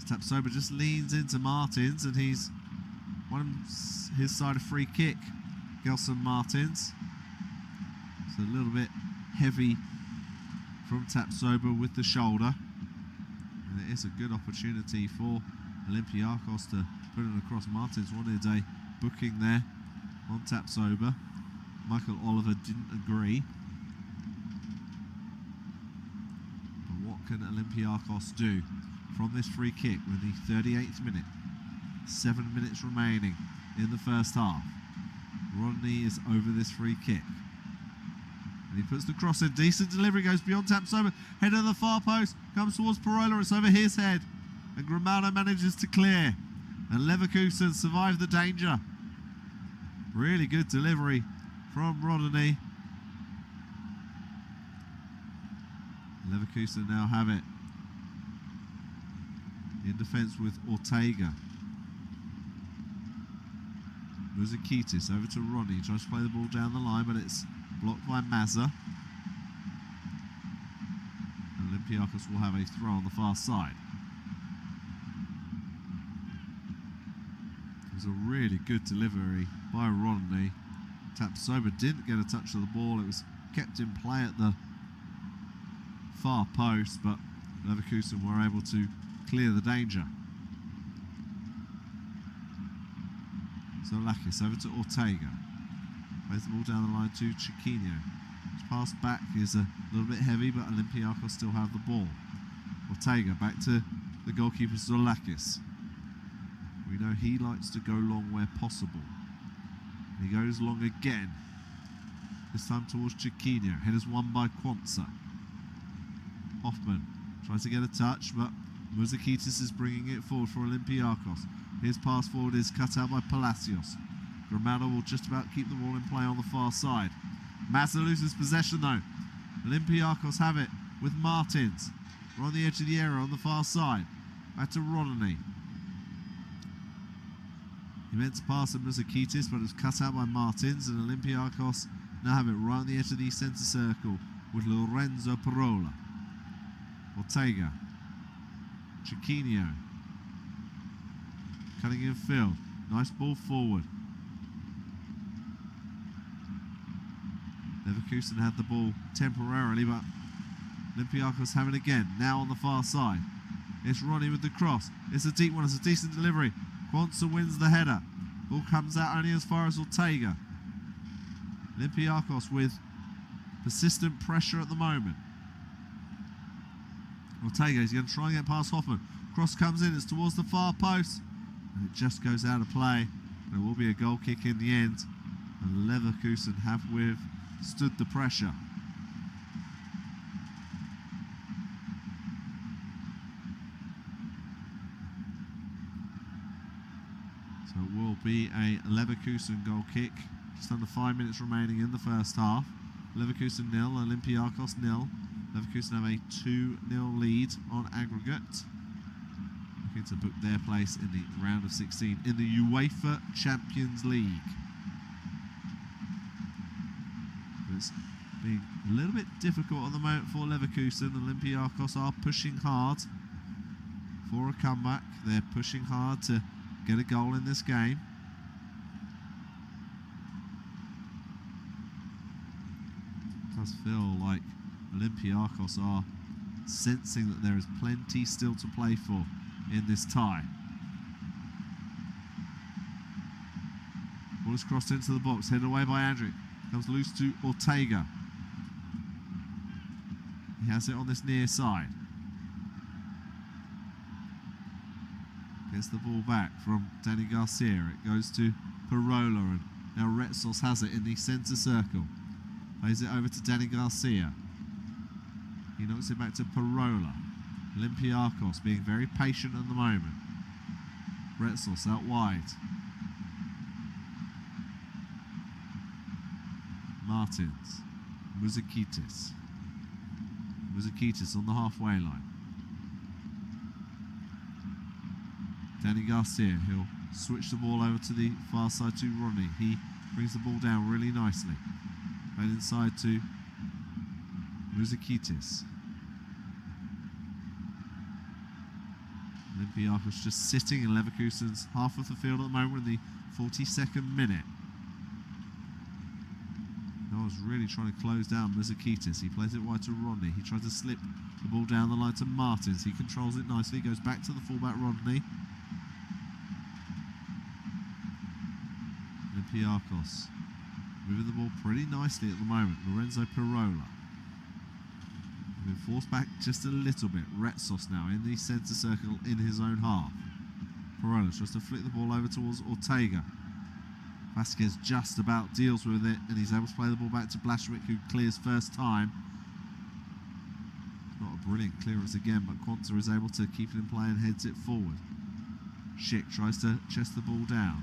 Tapsoba just leans into Martins, and he's won his side a free kick. Gelson Martins. It's a little bit heavy from Tapsoba with the shoulder, and it is a good opportunity for Olympiacos to put it across. Martins wanted a booking there on Tapsoba. Michael Oliver didn't agree. But what can Olympiacos do from this free kick with the 38th minute? 7 minutes remaining in the first half. Rodney is over this free kick. And he puts the cross in. Decent delivery, goes beyond Tapsoba. Head of the far post, comes towards Parola. It's over his head. And Grimaldo manages to clear. And Leverkusen survive the danger. Really good delivery from Rodney. Leverkusen now have it in defence with Ortega. Muzakitis over to Ronnie. Tries to play the ball down the line, but it's blocked by Mazza. Olympiacos will have a throw on the far side. It was a really good delivery by Rodney. Tapsoba didn't get a touch of the ball. It was kept in play at the far post, but Leverkusen were able to clear the danger. Zolakis over to Ortega. Plays the ball down the line to Chiquinho. His pass back is a little bit heavy, but Olympiacos still have the ball. Ortega back to the goalkeeper Zolakis. We know he likes to go long where possible. And he goes long again. This time towards Chiquinho. Headers won by Quanza. Hoffman tries to get a touch, but Muzakitis is bringing it forward for Olympiacos. His pass forward is cut out by Palacios. Grimaldo will just about keep the ball in play on the far side. Mazza loses possession though. Olympiacos have it with Martins. We're on the edge of the area on the far side. Back to Rodney. He meant to pass to Muzakitis, but it was cut out by Martins, and Olympiacos now have it right on the edge of the centre circle with Lorenzo Parola. Ortega. Chiquinho. Cutting in field. Nice ball forward. Leverkusen had the ball temporarily, but Olympiacos have it again. Now on the far side. It's Ronnie with the cross. It's a deep one. It's a decent delivery. Quanza wins the header. Ball comes out only as far as Ortega. Olympiacos with persistent pressure at the moment. Ortega is going to try and get past Hoffman. Cross comes in. It's towards the far post. And it just goes out of play. There will be a goal kick in the end. And Leverkusen have withstood the pressure. So it will be a Leverkusen goal kick. Just under 5 minutes remaining in the first half. Leverkusen 0, Olympiacos 0. Leverkusen have a 2-0 lead on aggregate. Looking to book their place in the round of 16 in the UEFA Champions League. But it's being a little bit difficult at the moment for Leverkusen. Olympiacos are pushing hard for a comeback. They're pushing hard to get a goal in this game. It does feel like Olympiacos are sensing that there is plenty still to play for in this tie. Ball is crossed into the box, headed away by Andrić. Comes loose to Ortega. He has it on this near side. Gets the ball back from Danny Garcia. It goes to Parola, and Now Retsos has it in the centre circle. Plays it over to Danny Garcia. He knocks it back to Parola. Olympiacos being very patient at the moment. Retsos out wide. Martins. Muzakitis. Muzakitis on the halfway line. Danny Garcia, he'll switch the ball over to the far side to Ronnie. He brings the ball down really nicely. Played inside to Muzakitis. Olympiacos just sitting in Leverkusen's half of the field at the moment in the 42nd minute. Noah's really trying to close down Muzakitis. He plays it wide to Rodney. He tries to slip the ball down the line to Martins. He controls it nicely. Goes back to the fullback Rodney. Olympiacos moving the ball pretty nicely at the moment. Lorenzo Pirola. Been forced back just a little bit. Retsos now in the centre circle in his own half. Pirola tries to flick the ball over towards Ortega. Vasquez just about deals with it, and he's able to play the ball back to Blashwick, who clears first time. Not a brilliant clearance again, but Quanta is able to keep it in play and heads it forward. Schick tries to chest the ball down.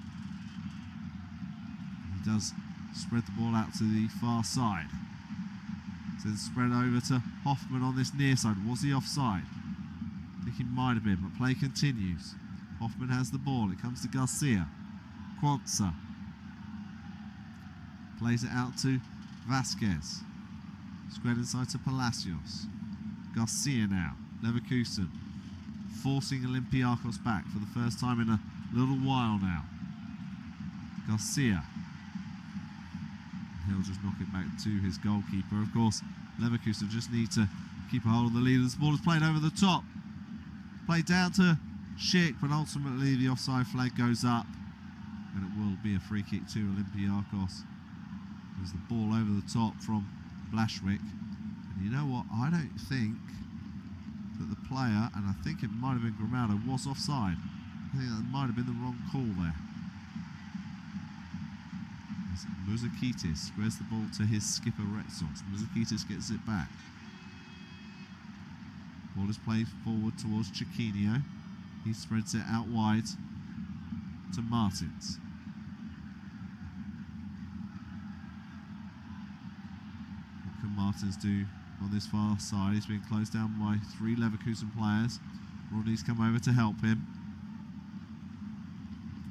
He does spread the ball out to the far side. Then spread over to Hoffman on this near side. Was he offside? I think he might have been, but play continues. Hoffman has the ball. It comes to Garcia. Quanta plays it out to Vasquez. Squared inside to Palacios. Garcia now. Leverkusen forcing Olympiacos back for the first time in a little while now. Garcia. He'll just knock it back to his goalkeeper. Of course, Leverkusen just need to keep a hold of the lead. This ball is played over the top. Played down to Schick, but ultimately the offside flag goes up. And it will be a free kick to Olympiacos. There's the ball over the top from Blashwick. And you know what? I don't think that the player, and I think it might have been Gramado, was offside. I think that might have been the wrong call there. Muzakitis squares the ball to his skipper Retsos. Muzakitis gets it back. Ball is played forward towards Chiquinho. He spreads it out wide to Martins. What can Martins do on this far side? He's been closed down by 3 Leverkusen players. Rodney's come over to help him.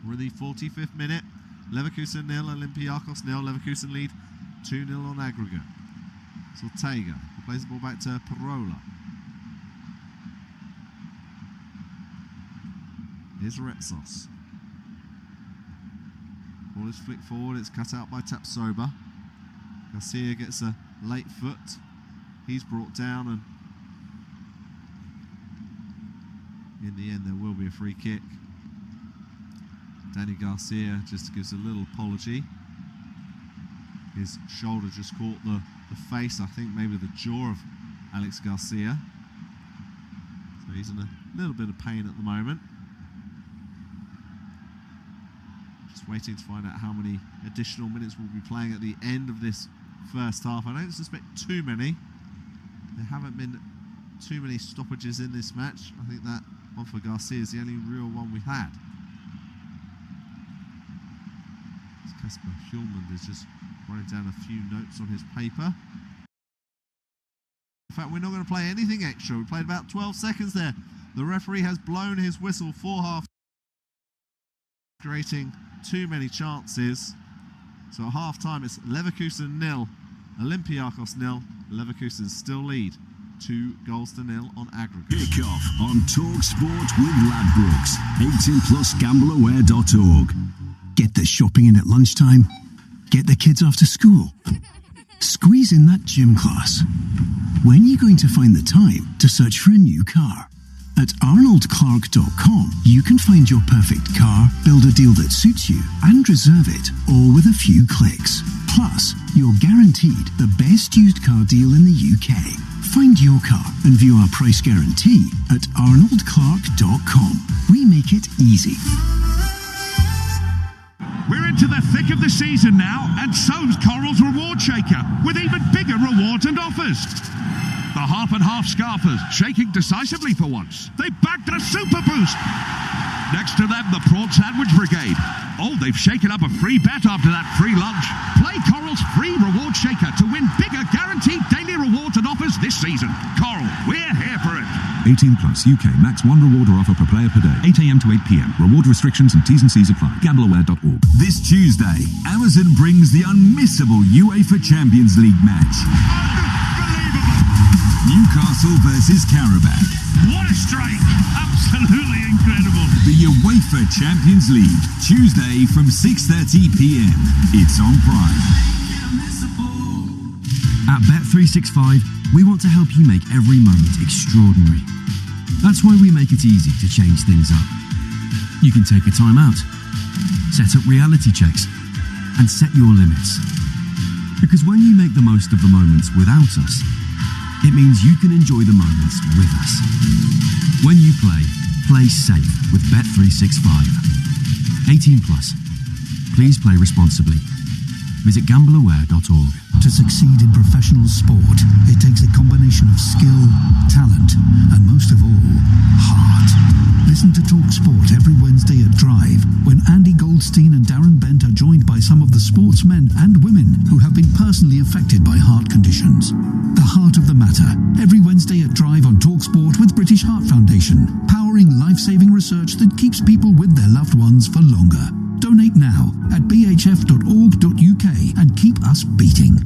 We're in the 45th minute. Leverkusen 0, Olympiacos 0. Leverkusen lead 2-0 on aggregate. It's Ortega. He plays the ball back to Parola. Here's Retsos. Ball is flicked forward. It's cut out by Tapsoba. Garcia gets a late foot. He's brought down, and in the end there will be a free kick. Danny Garcia just gives a little apology. His shoulder just caught the face, I think maybe the jaw of Alex Garcia. So he's in a little bit of pain at the moment. Just waiting to find out how many additional minutes we'll be playing at the end of this first half. I don't suspect too many. There haven't been too many stoppages in this match. I think that one for Garcia is the only real one we've had. Kasper Hjulmand is just writing down a few notes on his paper. In fact, we're not going to play anything extra. We played about 12 seconds there. The referee has blown his whistle for half, creating too many chances. So at half time, it's Leverkusen 0, Olympiacos 0. Leverkusen still lead 2-0 on aggregate. Kick-off on Talk Sport with Ladbrokes. 18+ gambleaware.org. Get the shopping in at lunchtime. Get the kids off to school. Squeeze in that gym class. When are you going to find the time to search for a new car? At arnoldclark.com, you can find your perfect car, build a deal that suits you, and reserve it, all with a few clicks. Plus, you're guaranteed the best used car deal in the UK. Find your car and view our price guarantee at arnoldclark.com. We make it easy. We're in into the thick of the season now, and so's Coral's Reward Shaker, with even bigger rewards and offers. The half and half scarfers, shaking decisively for once. They've backed a super boost. Next to them, the Prawn Sandwich Brigade. Oh, they've shaken up a free bet after that free lunch. Play Coral's free reward shaker to win bigger guaranteed daily rewards and offers this season. Coral, we're here for it. 18 plus UK max one reward or offer per player per day. 8 a.m. to 8 p.m. Reward restrictions and T's and C's apply. Gambleaware.org. This Tuesday, Amazon brings the unmissable UEFA Champions League match. Newcastle versus Karabakh. What a strike! Absolutely incredible. The UEFA Champions League, Tuesday from 6:30 p.m. It's on Prime. At Bet365, we want to help you make every moment extraordinary. That's why we make it easy to change things up. You can take a time out, set up reality checks, and set your limits. Because when you make the most of the moments without us, it means you can enjoy the moments with us. When you play safe with Bet365. 18 plus. Please play responsibly. Visit gambleaware.org. To succeed in professional sport, it takes a combination of skill, talent, and most of all, heart. Listen to Talk Sport every Wednesday at Drive, when Andy Goldstein and Darren Bent are joined by some of the sportsmen and women who have been personally affected by heart conditions. The Heart of the Matter, every Wednesday at Drive on Talk Sport with British Heart Foundation, powering life-saving research that keeps people with their loved ones for longer. Donate now at bhf.org.uk and keep us beating.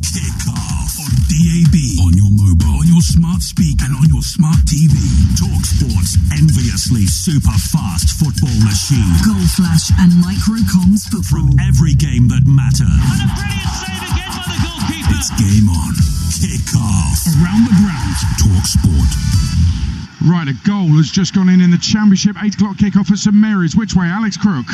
Kick off on DAB, on your mobile, on your smart speaker, and on your smart TV. Talk Sport's enviously super fast football machine. Goal flash and micro-comms football. From every game that matters. And a brilliant save again by the goalkeeper. It's game on. Kick off. Around the grounds. Talk Sport. Right, a goal has just gone in the Championship. 8 o'clock kick-off at St Mary's. Which way, Alex Crook?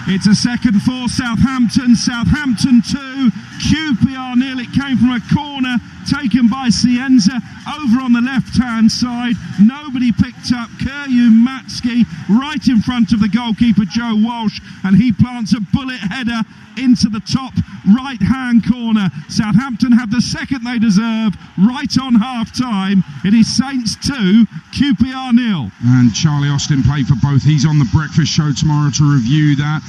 It's a second for Southampton. Southampton 2, QPR nil. It came from a corner taken by Cienza over on the left-hand side. Nobody picked up Kuryu Matsky right in front of the goalkeeper, Joe Walsh, and he plants a bullet header into the top right-hand corner. Southampton have the second they deserve right on half-time. It is Saints 2, QPR nil. And Charlie Austin played for both. He's on the breakfast show tomorrow to review that.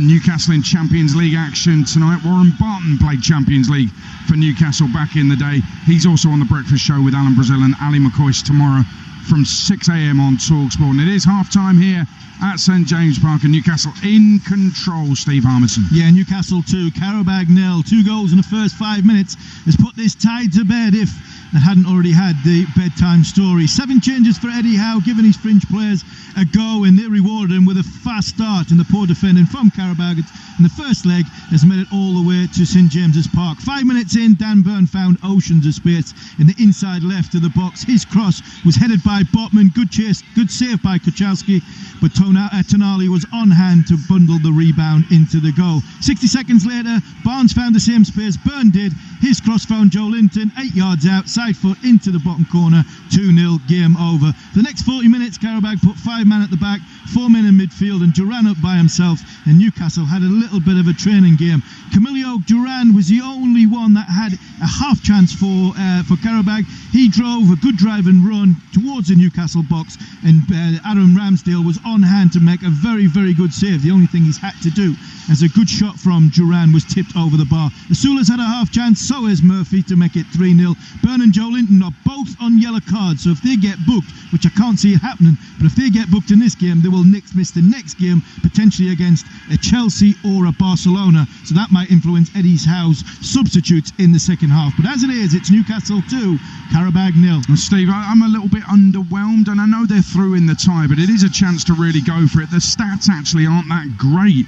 Newcastle in Champions League action tonight. Warren Barton played Champions League for Newcastle back in the day. He's also on the breakfast show with Alan Brazil and Ali McCoist tomorrow from 6 a.m. on TalkSport. And it is half-time here at St James Park, and Newcastle in control. Steve Harmison. Yeah, Newcastle 2, Karabakh nil. 2 goals in the first 5 minutes has put this tie to bed if they hadn't already had the bedtime story. 7 changes for Eddie Howe, giving his fringe players a go, and they rewarded him with a fast start. And the poor defending from Karabakh in the first leg has made it all the way to St James's Park. 5 minutes in, Dan Burn found oceans of space in the inside left of the box. His cross was headed by Botman. Good chase, good save by Kuchalski, but Tonali was on hand to bundle the rebound into the goal. 60 seconds later, Barnes found the same space Burn did. His cross found Joe Linton 8 yards out, side foot into the bottom corner. 2-0, game over. For the next 40 minutes, Karabakh put 5 men at the back, 4 men in midfield, and Duran up by himself, and Newcastle had a little bit of a training game. Camilio Duran was the only one that had a half chance for Karabakh. He drove a good drive and run towards the Newcastle box, and Aaron Ramsdale was on hand to make a very, very good save. The only thing he's had to do, as a good shot from Duran was tipped over the bar. The Sulas had a half chance, so is Murphy, to make it 3-0. Burn and Joe Linton are both on yellow cards, so if they get booked, which I can't see it happening, but if they get booked in this game, they will miss the next game, potentially against a Chelsea or a Barcelona, so that might influence Eddie Howe's substitutes in the second half. But as it is, it's Newcastle 2, Karabakh nil. Well, Steve, I'm a little bit underwhelmed, and I know they're through in the tie, but it is a chance to really go for it. The stats actually aren't that great,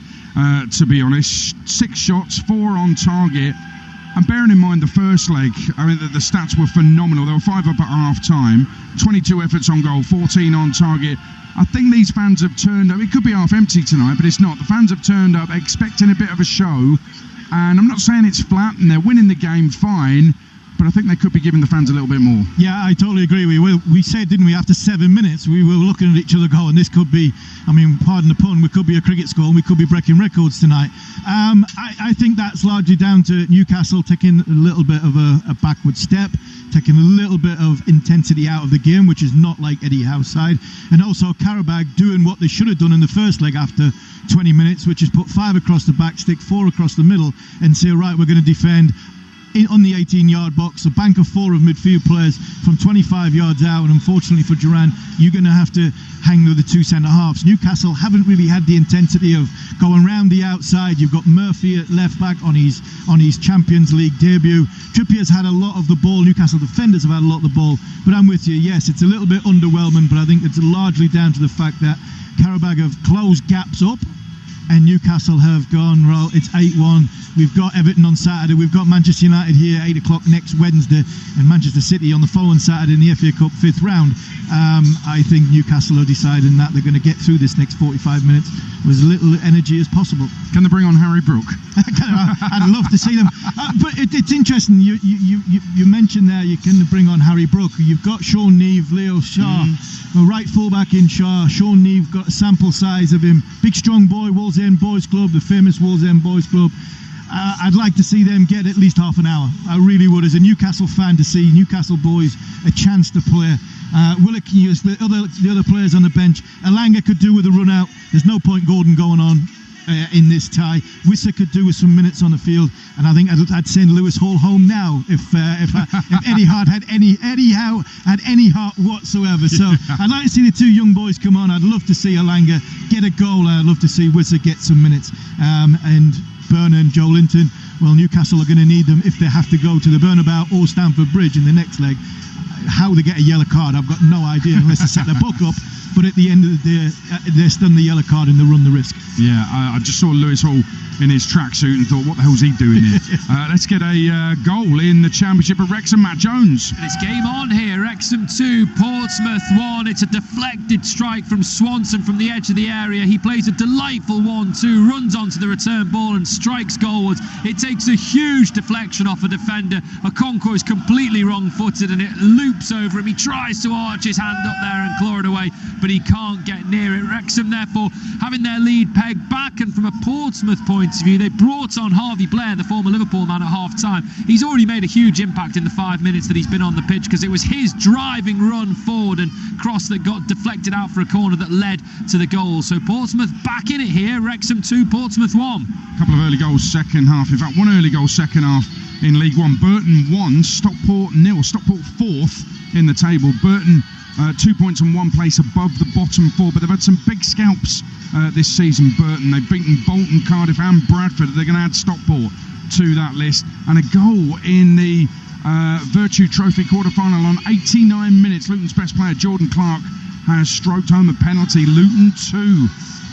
to be honest. 6 shots, 4 on target. And bearing in mind the first leg, I mean, the stats were phenomenal. There were 5 up at half-time, 22 efforts on goal, 14 on target. I think these fans have turned up. It could be half empty tonight, but it's not. The fans have turned up expecting a bit of a show. And I'm not saying it's flat and they're winning the game fine, but I think they could be giving the fans a little bit more. Yeah, I totally agree. We said, didn't we, after 7 minutes, we were looking at each other going, this could be, I mean, pardon the pun, we could be a cricket score and we could be breaking records tonight. I think that's largely down to Newcastle taking a little bit of a backward step, taking a little bit of intensity out of the game, which is not like Eddie Howe's side, and also Karabakh doing what they should have done in the first leg after 20 minutes, which is put 5 across the back stick, 4 across the middle, and say, right, we're going to defend on the 18-yard box, a bank of 4 of midfield players from 25 yards out, and unfortunately for Duran, you're going to have to hang with the 2 centre-halves. Newcastle haven't really had the intensity of going round the outside. You've got Murphy at left back on his Champions League debut. Trippier's had a lot of the ball. Newcastle defenders have had a lot of the ball, but I'm with you. Yes, it's a little bit underwhelming, but I think it's largely down to the fact that Karabakh have closed gaps up, and Newcastle have gone, well, it's 8-1. We've got Everton on Saturday. We've got Manchester United here 8 o'clock next Wednesday, and Manchester City on the following Saturday in the FA Cup 5th round. I think Newcastle are deciding that they're going to get through this next 45 minutes with as little energy as possible. Can they bring on Harry Brook? I'd love to see them. But it's interesting. You mentioned there you can bring on Harry Brook. You've got Sean Neve, Leo Shaw, a right fullback in Shaw. Sean Neve got a sample size of him. Big strong boy, Wolves End Boys Club, the famous Wolves End Boys Club. I'd like to see them get at least half an hour. I really would, as a Newcastle fan, to see Newcastle boys a chance to play. Willock can use the other players on the bench. Alanga could do with a run out. There's no point Gordon going on in this tie. Wissa could do with some minutes on the field, and I think I'd send Lewis Hall home now if Eddie Hart had any heart whatsoever. So I'd like to see the 2 young boys come on. I'd love to see Alanga get a goal. I'd love to see Wissa get some minutes. And Burner and Joe Linton, well, Newcastle are going to need them if they have to go to the Bernabeu or Stamford Bridge in the next leg. How they get a yellow card, I've got no idea unless they set their book up. But at the end of the day, they're stun the yellow card and they run the risk. Yeah, I just saw Lewis Hall in his tracksuit and thought, what the hell's he doing here? Let's get a goal in the Championship of Wrexham. Matt Jones. And it's game on here. Wrexham 2, Portsmouth 1. It's a deflected strike from Swanson from the edge of the area. He plays a delightful 1-2, runs onto the return ball and strikes goalwards. It takes a huge deflection off a defender. Okonkwo is completely wrong-footed and it loops over him. He tries to arch his hand up there and claw it away, but he can't get near it. Wrexham, therefore, having their lead pegged back, and from a Portsmouth point of view, they brought on Harvey Blair, the former Liverpool man, at half-time. He's already made a huge impact in the 5 minutes that he's been on the pitch, because it was his driving run forward and cross that got deflected out for a corner that led to the goal. So Portsmouth back in it here. Wrexham 2, Portsmouth 1. A couple of early goals second half. In fact, one early goal second half in League One. Burton 1, Stockport 0. Stockport 4th in the table. Burton 2 points and 1 place above the bottom 4, but they've had some big scalps this season. Burton, they've beaten Bolton, Cardiff and Bradford. They're going to add Stockport to that list. And a goal in the Virtue Trophy quarter-final on 89 minutes. Luton's best player Jordan Clark has stroked home a penalty. Luton 2,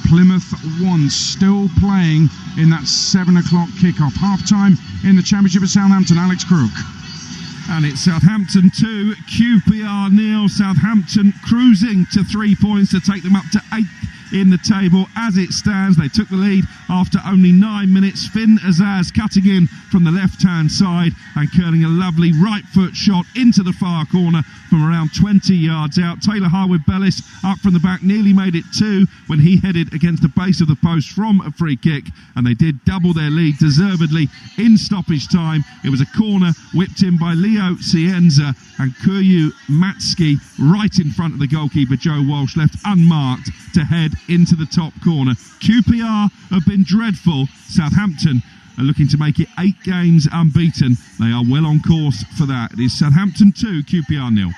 Plymouth 1, still playing in that 7 o'clock kickoff. Half-time in the Championship of Southampton. Alex Crook. And it's Southampton 2, QPR 0. Southampton cruising to 3 points to take them up to 8th in the table. As it stands, they took the lead after only 9 minutes. Finn Azaz cutting in from the left-hand side and curling a lovely right-foot shot into the far corner from around 20 yards out. Taylor Harwood-Bellis up from the back nearly made it 2 when he headed against the base of the post from a free kick, and they did double their lead deservedly in stoppage time. It was a corner whipped in by Leo Cienza, and Kuryu Matsky right in front of the goalkeeper Joe Walsh, left unmarked to head into the top corner. QPR have been dreadful. Southampton are looking to make it 8 games unbeaten. They are well on course for that. It is Southampton 2, QPR 0.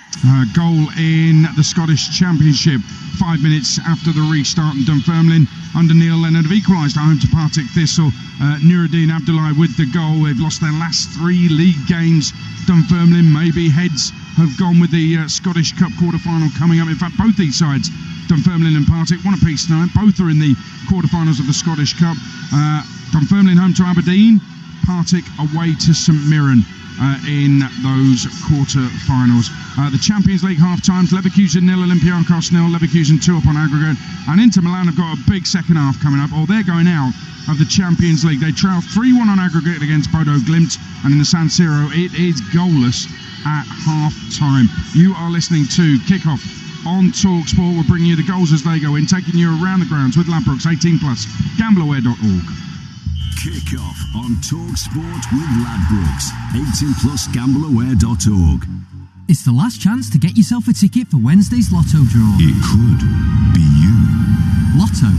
Goal in the Scottish Championship 5 minutes after the restart, and Dunfermline under Neil Leonard have equalised at home to Partick Thistle. Nuruddin Abdullahi with the goal. They've lost their last 3 league games. Dunfermline, maybe heads have gone with the Scottish Cup quarter-final coming up. In fact, both these sides, Dunfermline and Partick, one apiece tonight. Both are in the quarter-finals of the Scottish Cup. Dunfermline home to Aberdeen, Partick away to St Mirren. in those quarter-finals. The Champions League half-times, Leverkusen 0, Olympiacos 0, Leverkusen 2 up on aggregate, and Inter Milan have got a big second half coming up, or they're going out of the Champions League. They trail 3-1 on aggregate against Bodo Glimt, and in the San Siro it is goalless at half-time. You are listening to Kickoff on Talk Sport. We're bringing you the goals as they go in, taking you around the grounds with Ladbrokes 18+, gambleaware.org. Kick off on Talk Sport with Ladbrokes. 18+ gambleaware.org. It's the last chance to get yourself a ticket for Wednesday's Lotto draw. It could be you. Lotto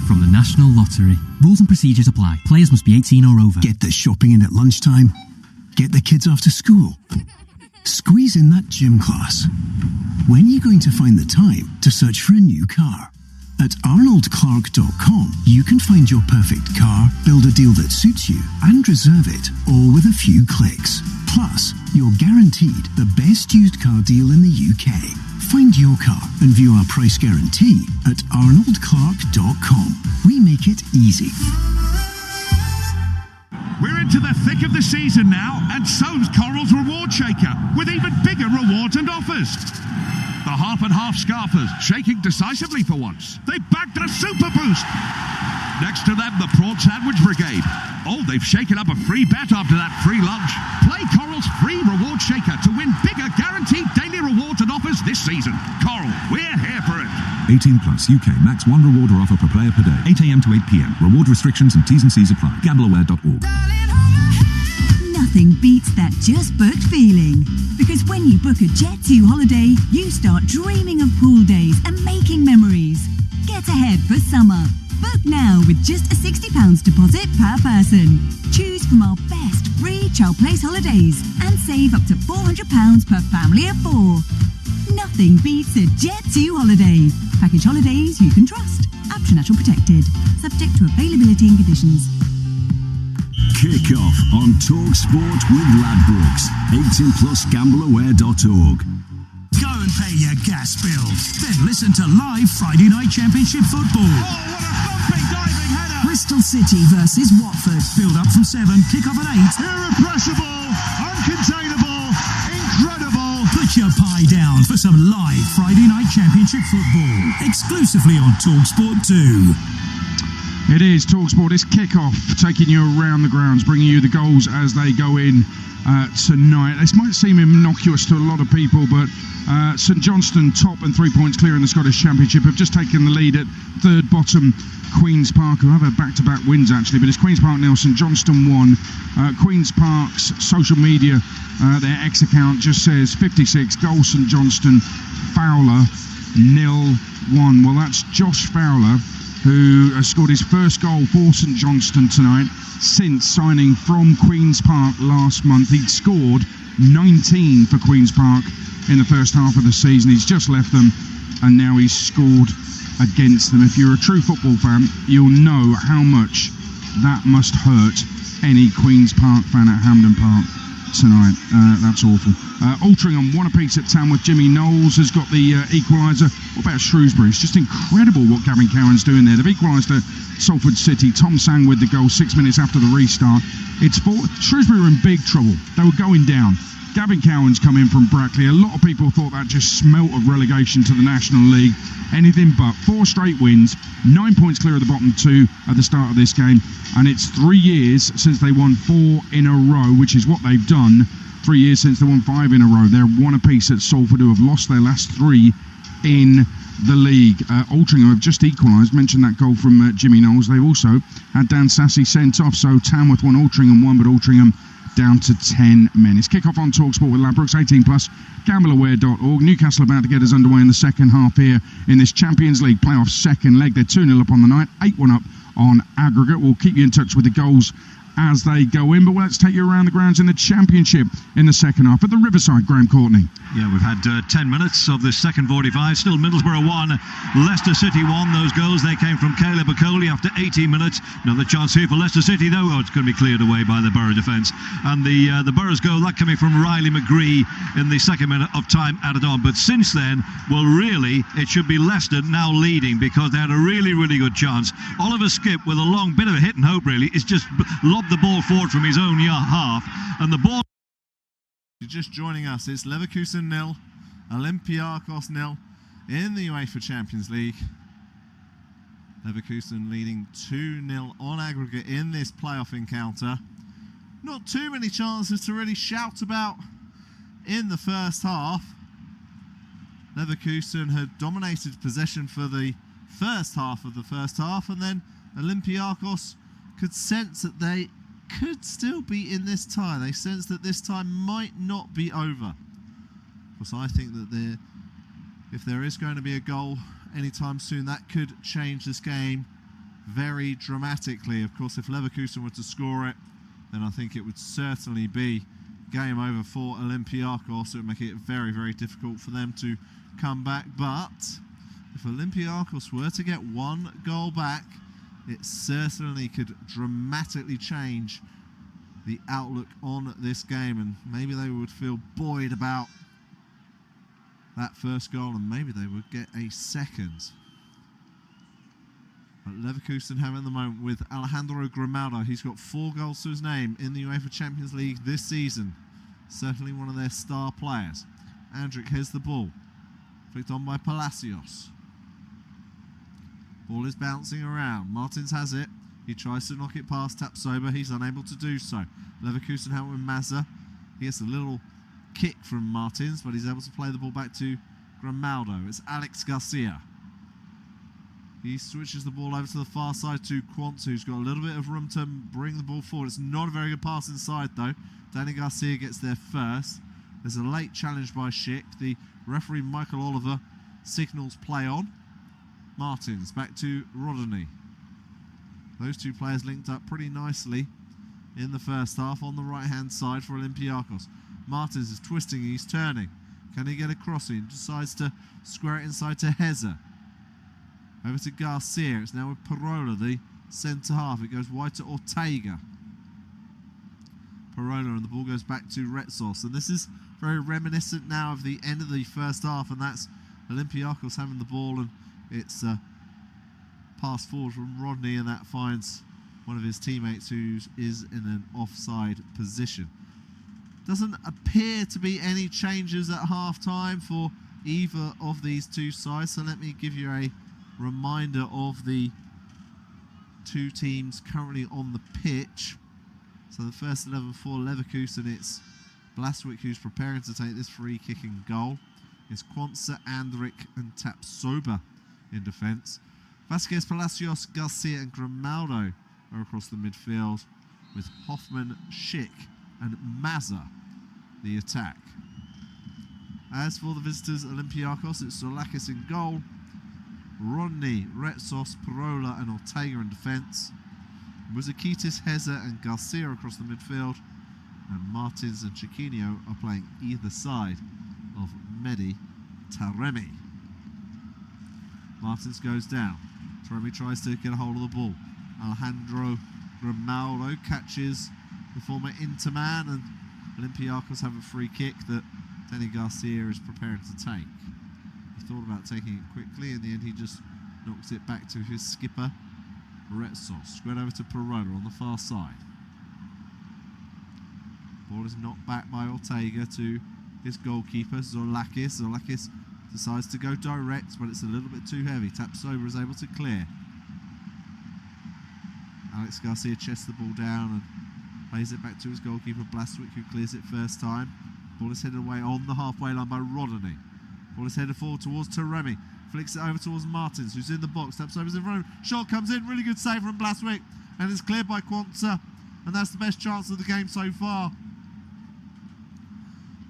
from the National Lottery. Rules and procedures apply. Players must be 18 or over. Get the shopping in at lunchtime. Get the kids off to school. Squeeze in that gym class. When are you going to find the time to search for a new car? At arnoldclark.com, you can find your perfect car, build a deal that suits you, and reserve it, all with a few clicks. Plus, you're guaranteed the best used car deal in the UK. Find your car and view our price guarantee at arnoldclark.com. We make it easy. We're into the thick of the season now, and so's Coral's Reward Shaker, with even bigger rewards and offers. The half and half scarfers, shaking decisively for once. They backed a super boost. Next to them, the Prawn Sandwich Brigade. Oh, they've shaken up a free bet after that free lunch. Play Coral's free reward shaker to win bigger guaranteed daily rewards and offers this season. Coral, we're here for it. 18+ UK. Max 1 reward or offer per player per day. 8 a.m. to 8 p.m. Reward restrictions and T's and C's apply. Gambleaware.org. Nothing beats that just booked feeling. Because when you book a Jet2 holiday, you start dreaming of pool days and making memories. Get ahead for summer. Book now with just a £60 deposit per person. Choose from our best free child place holidays and save up to £400 per family of 4. Nothing beats a Jet2 holiday. Package holidays you can trust. Option natural protected. Subject to availability and conditions. Kick off on Talk Sport with Ladbrokes. 18+ gambleaware.org. Go and pay your gas bill. Then listen to live Friday night Championship football. Oh, what a thumping diving header! Bristol City versus Watford. Build up from 7, kick off at 8. Irrepressible, uncontainable, incredible. Put your pie down for some live Friday night Championship football. Exclusively on Talk Sport 2. It is TalkSport. It's Kickoff, taking you around the grounds, bringing you the goals as they go in tonight. This might seem innocuous to a lot of people, but St Johnstone, top and 3 points clear in the Scottish Championship, have just taken the lead at third bottom Queen's Park, who have a back-to-back wins actually, but it's Queen's Park 0, St Johnstone 1. Queen's Park's social media, their X account just says 56 goals St Johnstone, Fowler 0-1. Well, that's Josh Fowler, who has scored his first goal for St Johnstone tonight since signing from Queen's Park last month. He'd scored 19 for Queen's Park in the first half of the season. He's just left them, and now he's scored against them. If you're a true football fan, you'll know how much that must hurt any Queen's Park fan at Hampden Park tonight. That's awful. Altrincham, one apiece at Tamworth. Jimmy Knowles has got the equaliser. What about Shrewsbury? It's just incredible what Gavin Cowan's doing there. They've equalised at Salford City. Tom Sang with the goal 6 minutes after the restart. Shrewsbury were in big trouble. They were going down. Gavin Cowan's come in from Brackley. A lot of people thought that just smelt of relegation to the National League. Anything but. 4 straight wins, 9 points clear of the bottom 2 at the start of this game, and it's 3 years since they won 4 in a row, which is what they've done. 3 years since they won 5 in a row. They're one apiece at Salford, who have lost their last 3 in the league. Altrincham have just equalised. Mentioned that goal from Jimmy Knowles. They've also had Dan Sassy sent off, so Tamworth 1, Altrincham 1, but Altrincham down to 10 men. It's Kick-Off on TalkSport with Ladbrokes, 18+, gambleaware.org. Newcastle about to get us underway in the second half here in this Champions League playoff second leg. They're 2-0 up on the night, 8-1 up on aggregate. We'll keep you in touch with the goals as they go in, but let's take you around the grounds in the Championship in the second half at the Riverside. Graham Courtney. Yeah, we've had 10 minutes of this second 45. Still Middlesbrough 1, Leicester City 1. Those goals, they came from Caleb Okoli after 18 minutes. Another chance here for Leicester City, though. Oh, it's going to be cleared away by the Borough defence. And the Borough's goal, that coming from Riley McGree in the second minute of time added on. But since then, well, really, it should be Leicester now leading, because they had a really, really good chance. Oliver Skipp, with a long bit of a hit and hope, really, is just lobbed the ball forward from his own half, and the ball you're just joining us, it's Leverkusen 0, Olympiacos 0 in the UEFA Champions League. Leverkusen leading 2-0 on aggregate in this playoff encounter. Not too many chances to really shout about in the first half. Leverkusen had dominated possession for the first half of the first half, and then Olympiacos could sense that they could still be in this tie. They sensed that this tie might not be over. Of course, I think that if there is going to be a goal anytime soon, that could change this game very dramatically. Of course, if Leverkusen were to score it, then I think it would certainly be game over for Olympiacos. It would make it very, very difficult for them to come back. But if Olympiacos were to get one goal back, it certainly could dramatically change the outlook on this game, and maybe they would feel buoyed about that first goal, and maybe they would get a second. But Leverkusen have at the moment with Alejandro Grimaldo. He's got 4 goals to his name in the UEFA Champions League this season. Certainly one of their star players. Andrić has the ball. Flicked on by Palacios. Ball is bouncing around. Martins has it. He tries to knock it past Tapsoba. He's unable to do so. Leverkusen have it with Mazza. He gets a little kick from Martins, but he's able to play the ball back to Grimaldo. It's Alex Garcia. He switches the ball over to the far side to Quantz, who's got a little bit of room to bring the ball forward. It's not a very good pass inside, though. Danny Garcia gets there first. There's a late challenge by Schick. The referee, Michael Oliver, signals play on. Martins back to Rodney. Those two players linked up pretty nicely in the first half on the right-hand side for Olympiacos. Martins is twisting, he's turning. Can he get a crossing? Decides to square it inside to Heza. Over to Garcia. It's now with Parola, the centre half. It goes wide to Ortega. Parola, and the ball goes back to Retsos. And this is very reminiscent now of the end of the first half, and that's Olympiacos having the ball, and it's passed forward from Rodney, and that finds one of his teammates who is in an offside position. Doesn't appear to be any changes at half-time for either of these two sides, so let me give you a reminder of the two teams currently on the pitch. So the first 11 for Leverkusen, it's Blaswick who's preparing to take this free-kicking goal. It's Quantza, Andrić and Tapsoba in defence. Vasquez, Palacios, Garcia and Grimaldo are across the midfield, with Hoffman, Schick and Mazza the attack. As for the visitors, Olympiacos, it's Solakis in goal, Rodney, Retsos, Parola and Ortega in defence. Muzakitis, Heza and Garcia across the midfield, and Martins and Chiquinho are playing either side of Mehdi Taremi. Martins goes down. Taremi tries to get a hold of the ball. Alejandro Grimaldo catches the former Inter man, and Olympiacos have a free kick that Danny Garcia is preparing to take. He thought about taking it quickly. In the end, he just knocks it back to his skipper, Retsos. Squared over to Parola on the far side. Ball is knocked back by Ortega to his goalkeeper, Solakis. Solakis decides to go direct, but it's a little bit too heavy. Tapsoba is able to clear. Alex Garcia chests the ball down and plays it back to his goalkeeper, Blaswick, who clears it first time. Ball is headed away on the halfway line by Rodney. Ball is headed forward towards Taremi. Flicks it over towards Martins, who's in the box. Tapsoba's in front of him. Shot comes in. Really good save from Blaswick. And it's cleared by Quantza. And that's the best chance of the game so far.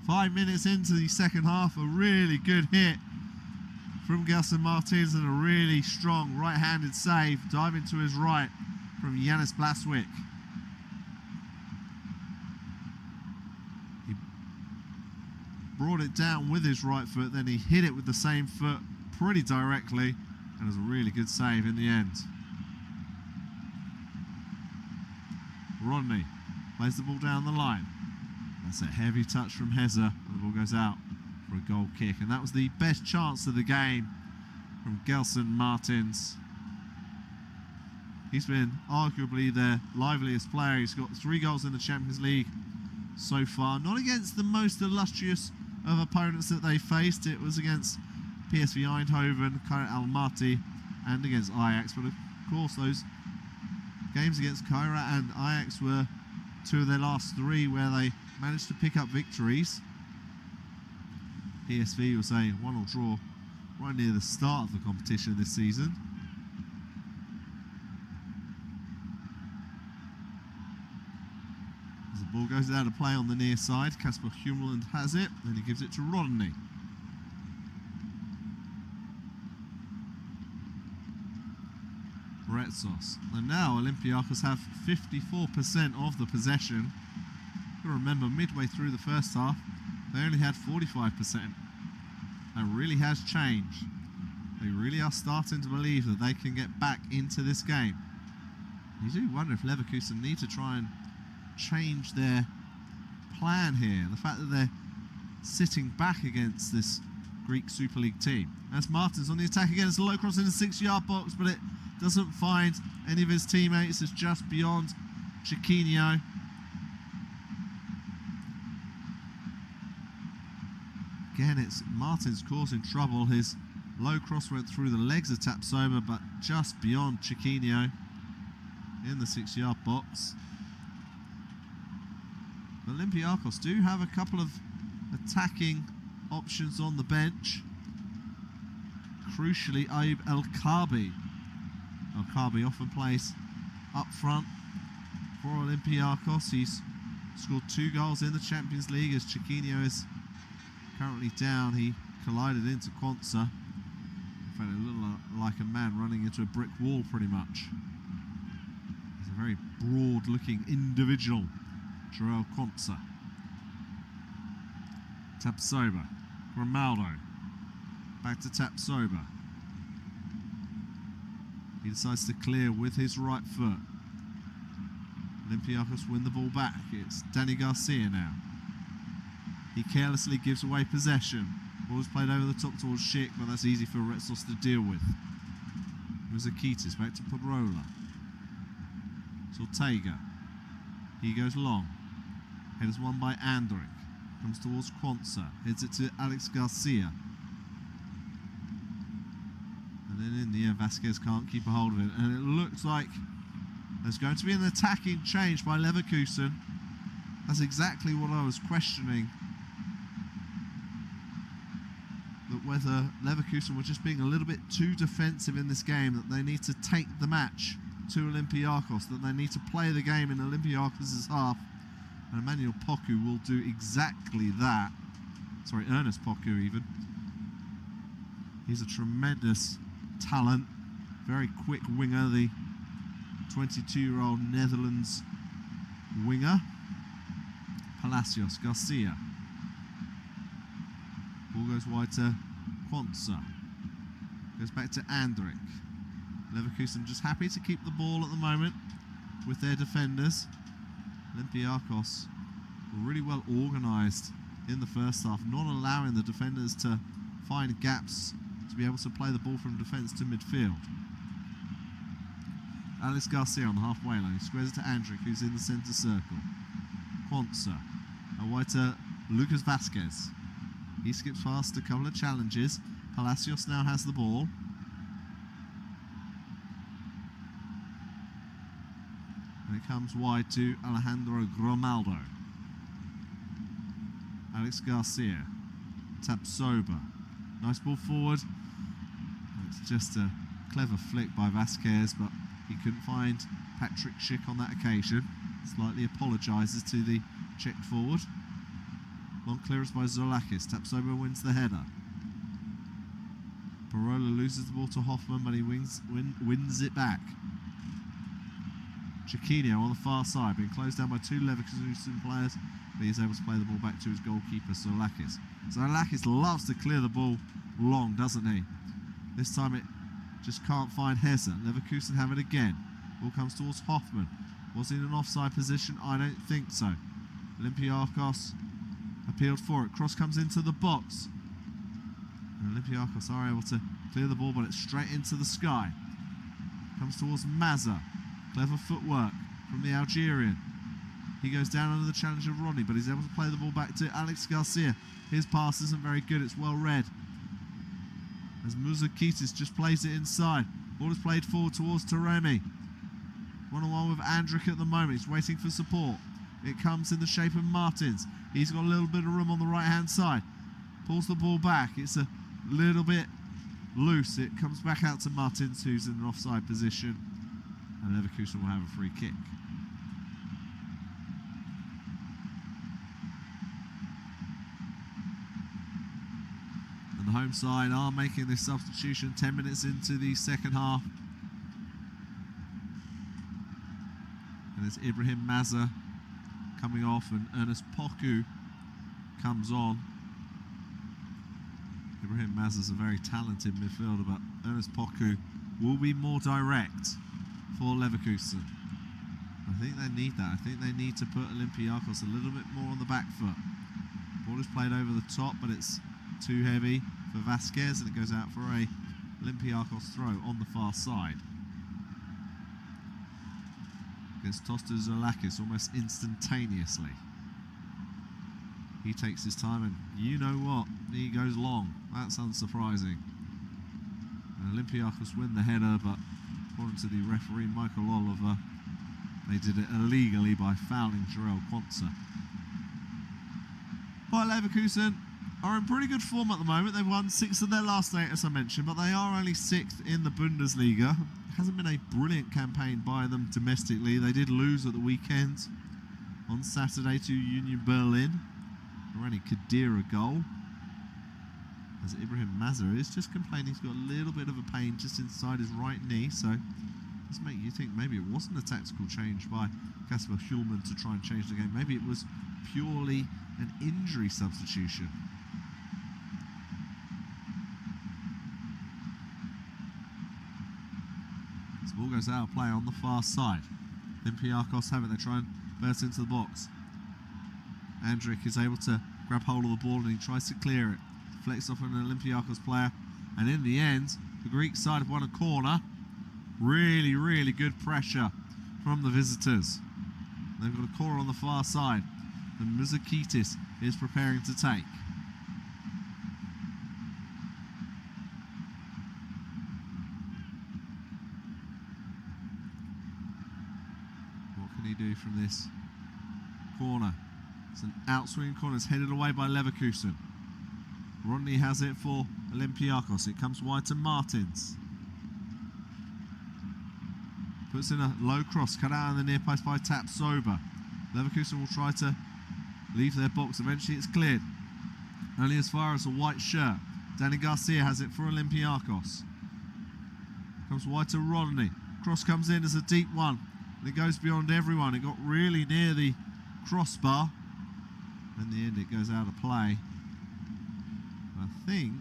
5 minutes into the second half. A really good hit from Gelson Martins and a really strong right-handed save. Diving to his right from Yanis Blaswick. He brought it down with his right foot, then he hit it with the same foot pretty directly, and it was a really good save in the end. Rodney plays the ball down the line. That's a heavy touch from Heza, and the ball goes out for a goal kick, and that was the best chance of the game from Gelson Martins. He's been arguably their liveliest player. He's got 3 goals in the Champions League so far. Not against the most illustrious of opponents that they faced. It was against PSV Eindhoven, Kairat Almaty, and against Ajax. But of course, those games against Kairat and Ajax were two of their last three where they managed to pick up victories. PSV was a 1-1 draw right near the start of the competition this season. As the ball goes out of play on the near side, Kasper Humeland has it, and he gives it to Rodney. Retsos. And now Olympiacos have 54% of the possession. You remember, midway through the first half, they only had 45%. That really has changed. They really are starting to believe that they can get back into this game. You do wonder if Leverkusen need to try and change their plan here. The fact that they're sitting back against this Greek Super League team. That's Martins on the attack again. It's a low cross in the 6-yard box, but it doesn't find any of his teammates. It's just beyond Chiquinho. Again, it's Martins causing trouble. His low cross went through the legs of Tapsoba, but just beyond Chiquinho in the 6-yard box. Olympiacos do have a couple of attacking options on the bench. Crucially, Ayub El-Kabi. El-Kabi often plays up front for Olympiacos. He's scored 2 goals in the Champions League as Chiquinho is currently down. He collided into Quanza. In fact, it looked like a man running into a brick wall pretty much. He's a very broad-looking individual, Joel Quanza. Tapsoba, Grimaldo, back to Tapsoba. He decides to clear with his right foot. Olympiacos win the ball back. It's Danny Garcia now. He carelessly gives away possession. Ball's played over the top towards Schick, but that's easy for Retsos to deal with. Muzakitis back to Podrola. It's Ortega. He goes long. Headers won by Andric. Comes towards Quanza. Heads it to Alex Garcia. And then in the end, Vasquez can't keep a hold of it. And it looks like there's going to be an attacking change by Leverkusen. That's exactly what I was questioning. That whether Leverkusen were just being a little bit too defensive in this game, that they need to take the match to Olympiacos, that they need to play the game in Olympiacos' half. And Emmanuel Poku will do exactly that. Sorry, Ernest Poku even. He's a tremendous talent, very quick winger, the 22-year-old Netherlands winger. Palacios, Garcia. Ball goes wide to Quanza. Goes back to Andric. Leverkusen just happy to keep the ball at the moment with their defenders. Olympiacos were really well organised in the first half, not allowing the defenders to find gaps to be able to play the ball from defence to midfield. Alex Garcia on the halfway line. He squares it to Andric, who's in the centre circle. Quanza. Away to Lucas Vasquez. He skips past a couple of challenges. Palacios now has the ball. And it comes wide to Alejandro Grimaldo. Alex Garcia. Tapsoba. Nice ball forward. It's just a clever flick by Vasquez, but he couldn't find Patrick Schick on that occasion. Slightly apologises to the Czech forward. Long clearance by Zolakis. Tapsoba wins the header. Parola loses the ball to Hoffman, but he wins it back. Chiquinho on the far side, being closed down by 2 Leverkusen players, but he's able to play the ball back to his goalkeeper, Zolakis. Zolakis loves to clear the ball long, doesn't he? This time it just can't find Hesse. Leverkusen have it again. Ball comes towards Hoffman. Was he in an offside position? I don't think so. Olympiacos appealed for it. Cross comes into the box. And Olympiacos are able to clear the ball, but it's straight into the sky. Comes towards Mazza. Clever footwork from the Algerian. He goes down under the challenge of Rodney, but he's able to play the ball back to Alex Garcia. His pass isn't very good, it's well read. As Muzakitis just plays it inside. Ball is played forward towards Taremi. One-on-one with Andrick at the moment. He's waiting for support. It comes in the shape of Martins. He's got a little bit of room on the right-hand side. Pulls the ball back. It's a little bit loose. It comes back out to Martins, who's in an offside position. And Leverkusen will have a free kick. And the home side are making this substitution 10 minutes into the second half. And it's Ibrahim Mazza coming off, and Ernest Poku comes on. Ibrahim Mazza is a very talented midfielder, but Ernest Poku will be more direct for Leverkusen. I think they need that. I think they need to put Olympiacos a little bit more on the back foot. Ball is played over the top, but it's too heavy for Vasquez, and it goes out for a Olympiacos throw on the far side. Against Tosta Zolakis almost instantaneously. He takes his time, and you know what? He goes long. That's unsurprising. And Olympiacos win the header, but according to the referee Michael Oliver, they did it illegally by fouling Jarell Quansah. But Leverkusen are in pretty good form at the moment. They've won 6 of their last 8, as I mentioned, but they are only 6th in the Bundesliga. It hasn't been a brilliant campaign by them domestically. They did lose at the weekend on Saturday to Union Berlin. Rani Khedira goal. As Ibrahim Mazza is just complaining he's got a little bit of a pain just inside his right knee, so this makes you think maybe it wasn't a tactical change by Kasper Hjulmand to try and change the game. Maybe it was purely an injury substitution. This ball goes out of play on the far side. Olympiacos have it, they try and burst into the box. Andrick is able to grab hold of the ball and he tries to clear it. Deflects off an Olympiacos player, and in the end, the Greek side have won a corner. Really, really good pressure from the visitors. They've got a corner on the far side, and Muzakitis is preparing to take. What can he do from this corner? It's an outswing corner. It's headed away by Leverkusen. Rodney has it for Olympiacos. It comes wide to Martins. Puts in a low cross, cut out in the near post by Tapsoba. Leverkusen will try to leave their box. Eventually it's cleared. Only as far as a white shirt. Danny Garcia has it for Olympiacos. Comes wide to Rodney. Cross comes in as a deep one. And it goes beyond everyone. It got really near the crossbar. In the end it goes out of play. I think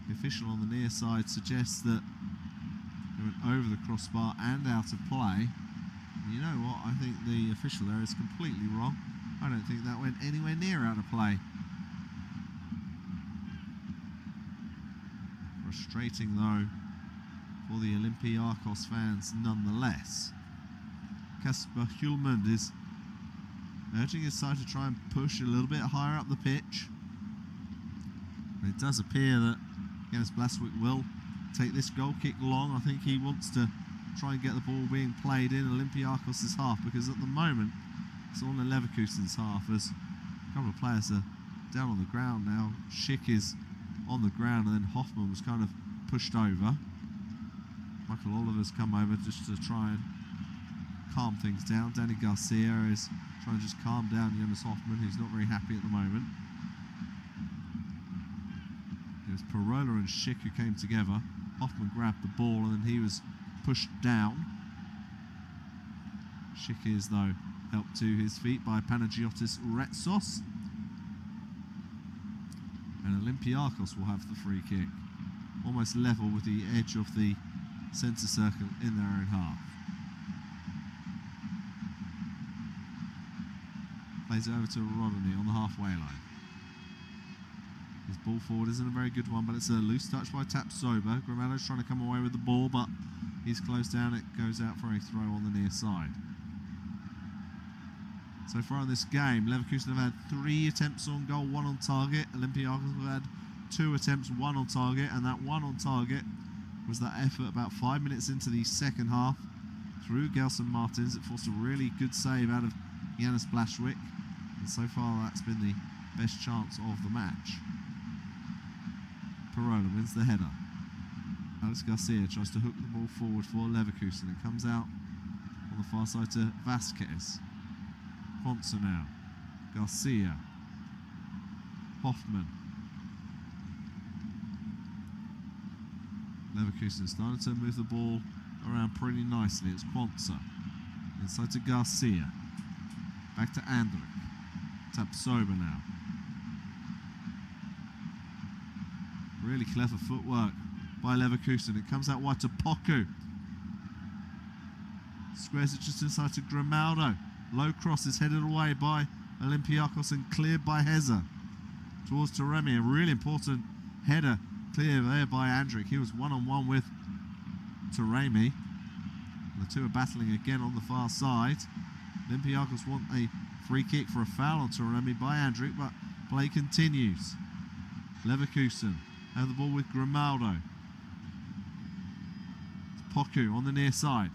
the official on the near side suggests that it went over the crossbar and out of play. And you know what? I think the official there is completely wrong. I don't think that went anywhere near out of play. Frustrating though for the Olympiacos fans nonetheless. Kasper Hjulmand is urging his side to try and push a little bit higher up the pitch. And it does appear that Jens Blaswick will take this goal kick long. I think he wants to try and get the ball being played in Olympiacos' half, because at the moment it's all in Leverkusen's half as a couple of players are down on the ground now. Schick is on the ground and then Hoffman was kind of pushed over. Michael Oliver's come over just to try and calm things down. Danny Garcia is trying to just calm down Jonas Hoffman, who's not very happy at the moment. It was Parola and Schick who came together. Hoffman grabbed the ball and then he was pushed down. Schick is though helped to his feet by Panagiotis Retsos. And Olympiacos will have the free kick. Almost level with the edge of the centre circle in their own half. Plays it over to Rodney on the halfway line. His ball forward isn't a very good one, but it's a loose touch by Tapsoba. Gramado's trying to come away with the ball, but he's closed down. It goes out for a throw on the near side. So far in this game, Leverkusen have had 3 attempts on goal, 1 on target. Olympiacos have had 2 attempts, 1 on target, and that 1 on target was that effort about 5 minutes into the second half through Gelson Martins. It forced a really good save out of Janis Blaszczyk, and so far that's been the best chance of the match. Parola wins the header. Alex Garcia tries to hook the ball forward for Leverkusen. It comes out on the far side to Vasquez. Ponce now. Garcia. Hoffman. Leverkusen starting to move the ball around pretty nicely. It's Quanza. Inside to Garcia. Back to Andrić. Tapsoba now. Really clever footwork by Leverkusen. It comes out wide to Poku. Squares it just inside to Grimaldo. Low cross is headed away by Olympiacos and cleared by Heza. Towards Taremi. A really important header clear there by Andrić. He was one-on-one with Taremi. The two are battling again on the far side. Olympiacos want a free kick for a foul on Taremi by Andrić, but play continues. Leverkusen have the ball with Grimaldo. It's Poku on the near side.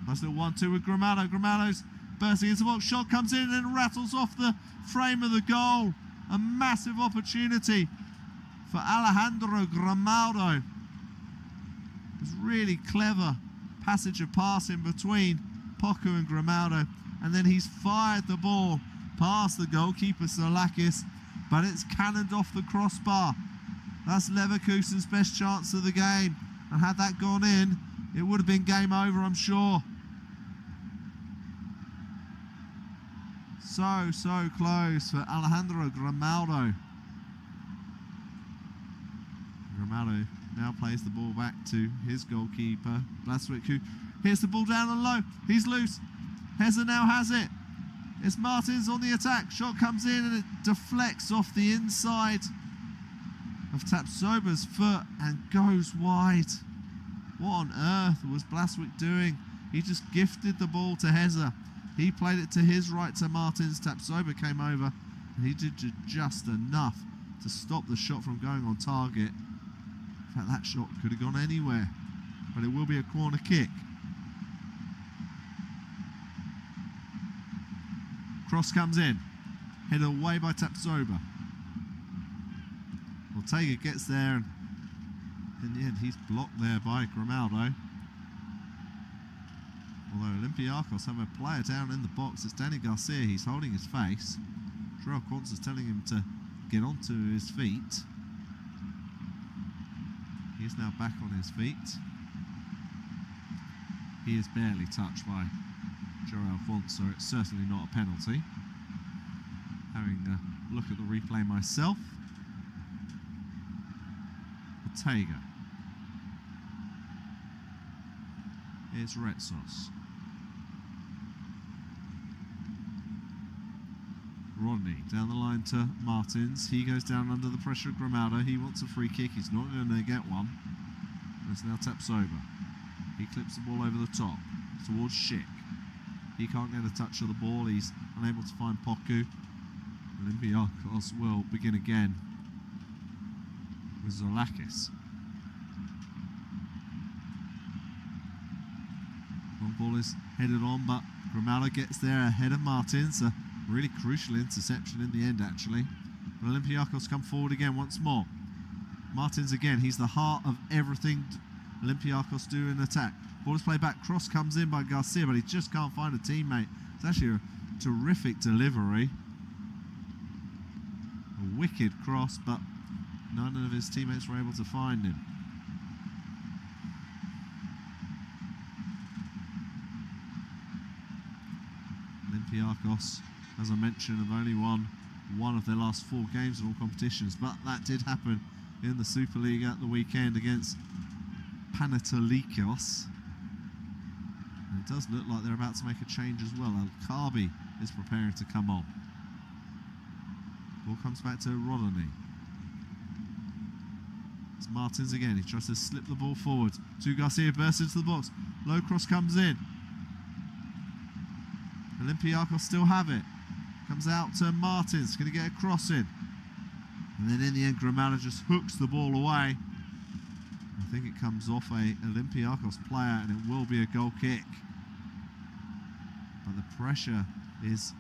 Nice little 1-2 with Grimaldo. Grimaldo's bursting into the box. Shot comes in and rattles off the frame of the goal. A massive opportunity for Alejandro Grimaldo. It was really clever passage of passing between Poku and Grimaldo, and then he's fired the ball past the goalkeeper Solakis, but it's cannoned off the crossbar. That's Leverkusen's best chance of the game, and had that gone in, it would have been game over, I'm sure. So close for Alejandro Grimaldo. Grimaldo now plays the ball back to his goalkeeper, Blaszczyk, who hits the ball down and low. He's loose. Heza now has it. It's Martins on the attack. Shot comes in and it deflects off the inside of Tapsoba's foot and goes wide. What on earth was Blaszczyk doing? He just gifted the ball to Heza. He played it to his right to Martins. Tapsoba came over and he did just enough to stop the shot from going on target. In fact, that shot could have gone anywhere, but it will be a corner kick. Cross comes in, headed away by Tapsoba. Ortega gets there, and in the end he's blocked there by Grimaldo. Although Olympiacos have a player down in the box, it's Danny Garcia. He's holding his face. Joao Quanza is telling him to get onto his feet. He is now back on his feet. He is barely touched by Joao Quanza. It's certainly not a penalty. Having a look at the replay myself. Ortega. It's Retsos. Rodney down the line to Martins. He goes down under the pressure of Grimaldo. He wants a free kick. He's not going to get one. And it's now Tapsoba. He clips the ball over the top towards Schick. He can't get a touch of the ball. He's unable to find Poku. Olympiacos will begin again with Solakis. Long ball is headed on, but Grimaldo gets there ahead of Martins. A really crucial interception in the end, actually. But Olympiacos come forward again once more. Martins again, he's the heart of everything Olympiacos do in attack. Ball is played back, cross comes in by Garcia, but he just can't find a teammate. It's actually a terrific delivery. A wicked cross, but none of his teammates were able to find him. Olympiacos, as I mentioned, have only won one of their last 4 games in all competitions, but that did happen in the Super League at the weekend against Panathinaikos. And it does look like they're about to make a change as well. Al-Kabi is preparing to come on. Ball comes back to Rodney. It's Martins again. He tries to slip the ball forward. To Garcia, bursts into the box. Low cross comes in. Olympiacos still have it. Comes out to Martins, going to get a cross in. And then in the end, Gramado just hooks the ball away. I think it comes off a Olympiacos player and it will be a goal kick. But the pressure is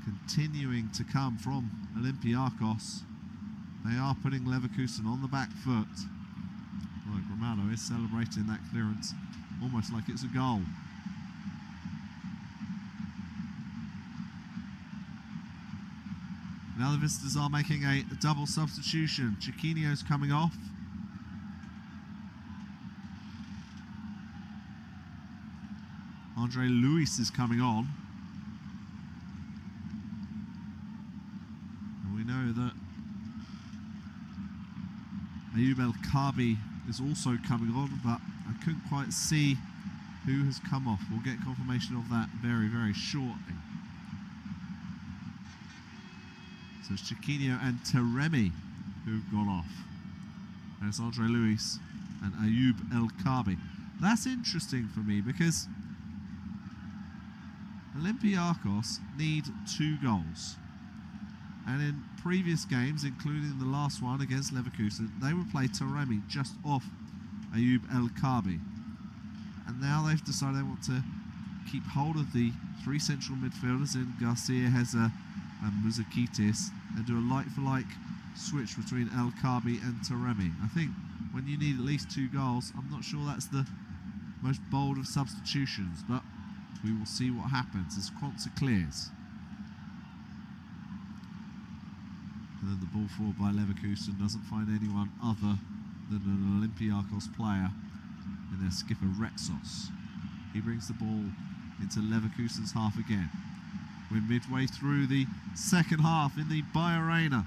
continuing to come from Olympiacos. They are putting Leverkusen on the back foot. Well, Gramado is celebrating that clearance almost like it's a goal. Now the visitors are making a double substitution. Chiquinho's coming off. Andre Luis is coming on. And we know that Ayoub El Kabi is also coming on, but I couldn't quite see who has come off. We'll get confirmation of that very, very shortly. So it's Chiquinho and Taremi who've gone off. And it's Andre Luis and Ayoub El Kabi. That's interesting for me because Olympiacos need 2 goals. And in previous games, including the last one against Leverkusen, they would play Taremi just off Ayoub El Kabi. And now they've decided they want to keep hold of the 3 central midfielders in Garcia, Heza and Muzakitis and do a like-for-like switch between El Kabi and Taremi. I think when you need at least 2 goals, I'm not sure that's the most bold of substitutions, but we will see what happens as Contatc clears. And then the ball forward by Leverkusen doesn't find anyone other than an Olympiacos player in their skipper Rexos. He brings the ball into Leverkusen's half again. We're midway through the second half in the Bayer Arena.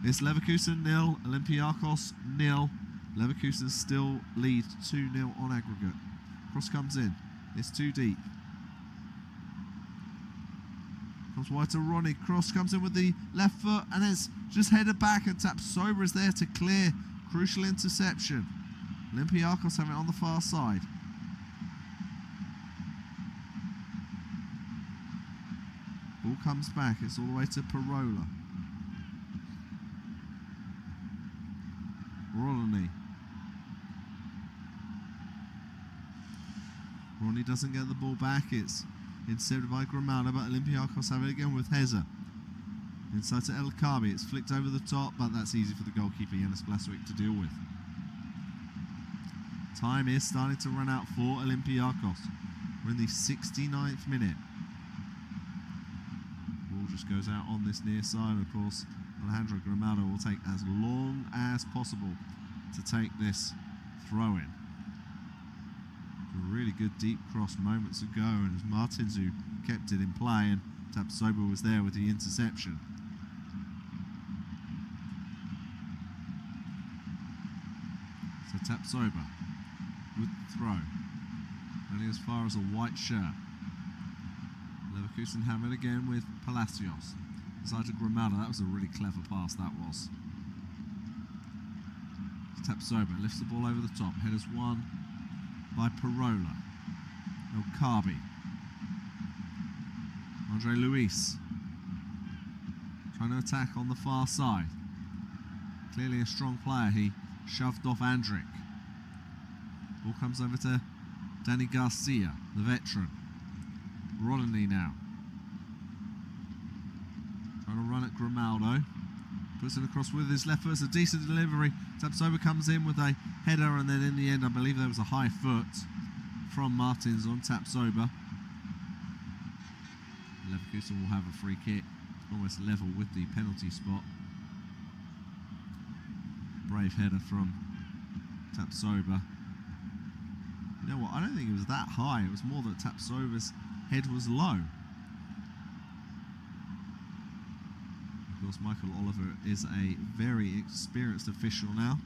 It's Leverkusen 0, Olympiacos 0. Leverkusen still lead 2-0 on aggregate. Cross comes in. It's too deep. Comes wide to Ronnie. Cross comes in with the left foot and it's just headed back, and Tapsoba is there to clear. Crucial interception. Olympiacos have it on the far side. Ball comes back. It's all the way to Parola. Ronnie doesn't get the ball back. It's intercepted by Gramado, but Olympiacos have it again with Heza. Inside to El Kabi. It's flicked over the top, but that's easy for the goalkeeper Janis Blaswick to deal with. Time is starting to run out for Olympiacos. We're in the 69th minute. Ball just goes out on this near side. Of course, Alejandro Gramado will take as long as possible to take this throw-in. A really good deep cross moments ago, and it was Martins who kept it in play, and Tapsoba was there with the interception. So Tapsoba with the throw, only as far as a white shirt. Leverkusen have it again with Palacios. Inside to Gramado. That was a really clever pass, that was. Tapsoba lifts the ball over the top. Headers won by Parola. El Kabi. Andre Luis trying to attack on the far side. Clearly a strong player. He shoved off Andric. Ball comes over to Danny Garcia, the veteran. Rodney now. Trying to run at Gramado. Puts it across with his left foot. It's a decent delivery. Tapsoba comes in with a header, and then in the end, I believe there was a high foot from Martins on Tapsoba. Leverkusen will have a free kick, almost level with the penalty spot. Brave header from Tapsoba. You know what? I don't think it was that high. It was more that Tapsoba's head was low. Of course, Michael Oliver is a very experienced official now.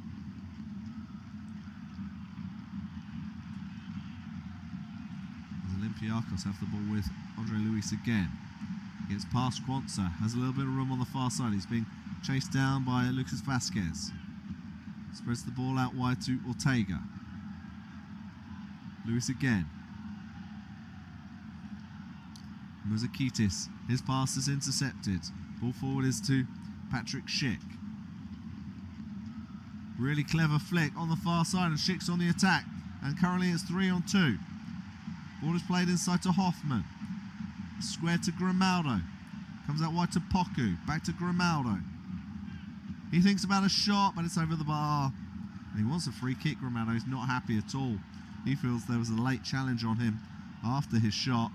As Olympiacos have the ball with Andre Luis again. Gets past Quanza, has a little bit of room on the far side. He's being chased down by Lucas Vasquez. Spreads the ball out wide to Ortega. Luis again. Muzakitis, his pass is intercepted. Ball forward is to Patrick Schick. Really clever flick on the far side, and Schick's on the attack. And currently it's 3-on-2. Ball is played inside to Hoffman. Square to Grimaldo. Comes out wide to Poku. Back to Grimaldo. He thinks about a shot, but it's over the bar. And he wants a free kick. Grimaldo is not happy at all. He feels there was a late challenge on him after his shot.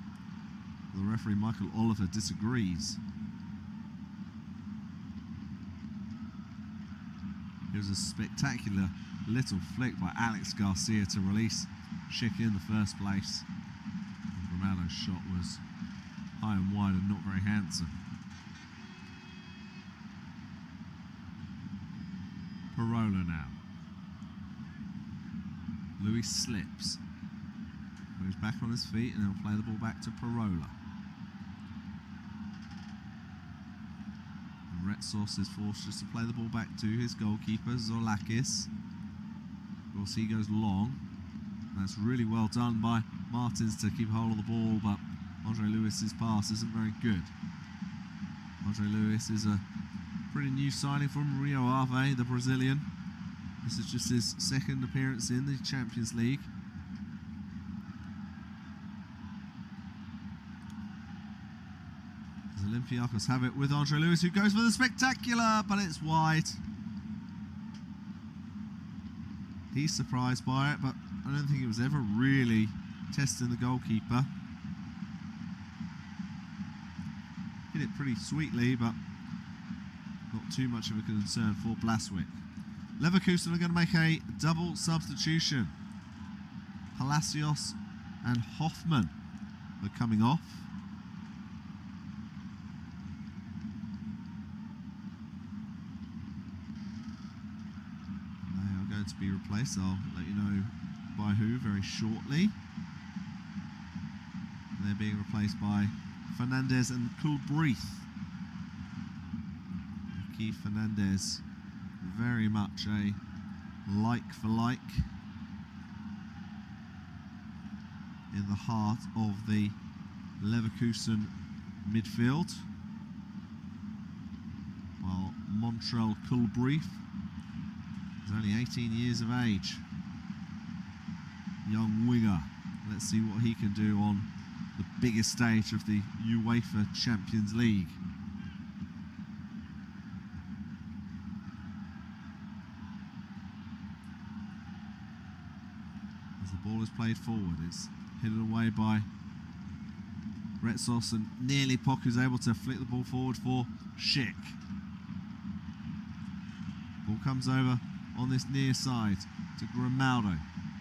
The referee, Michael Oliver, disagrees. Here's a spectacular little flick by Alex Garcia to release Schick in the first place. And Grimaldo's shot was high and wide and not very handsome. Parola now. Luis slips. Goes back on his feet and he'll play the ball back to Parola. And Retsos is forced just to play the ball back to his goalkeeper, Zolakis. Of course, he goes long. That's really well done by Martins to keep hold of the ball, but Andre Luis's pass isn't very good. Andre Luis is a pretty new signing from Rio Ave, the Brazilian. This is just his second appearance in the Champions League. As Olympiacos have it with Andre Luis, who goes for the spectacular, but it's wide. He's surprised by it, but I don't think it was ever really testing the goalkeeper. Hit it pretty sweetly, but not too much of a concern for Blaswick. Leverkusen are going to make a double substitution. Palacios and Hoffman are coming off. They are going to be replaced. I'll let you know by who very shortly. They're being replaced by Fernandez and Kulbrith. Keith Fernandez, very much a like for like in the heart of the Leverkusen midfield, while Montrell Kulbrith is only 18 years of age. Young winger. Let's see what he can do on the biggest stage of the UEFA Champions League. As the ball is played forward, it's headed away by Retsos, and nearly Poku's able to flick the ball forward for Schick. Ball comes over on this near side to Grimaldo.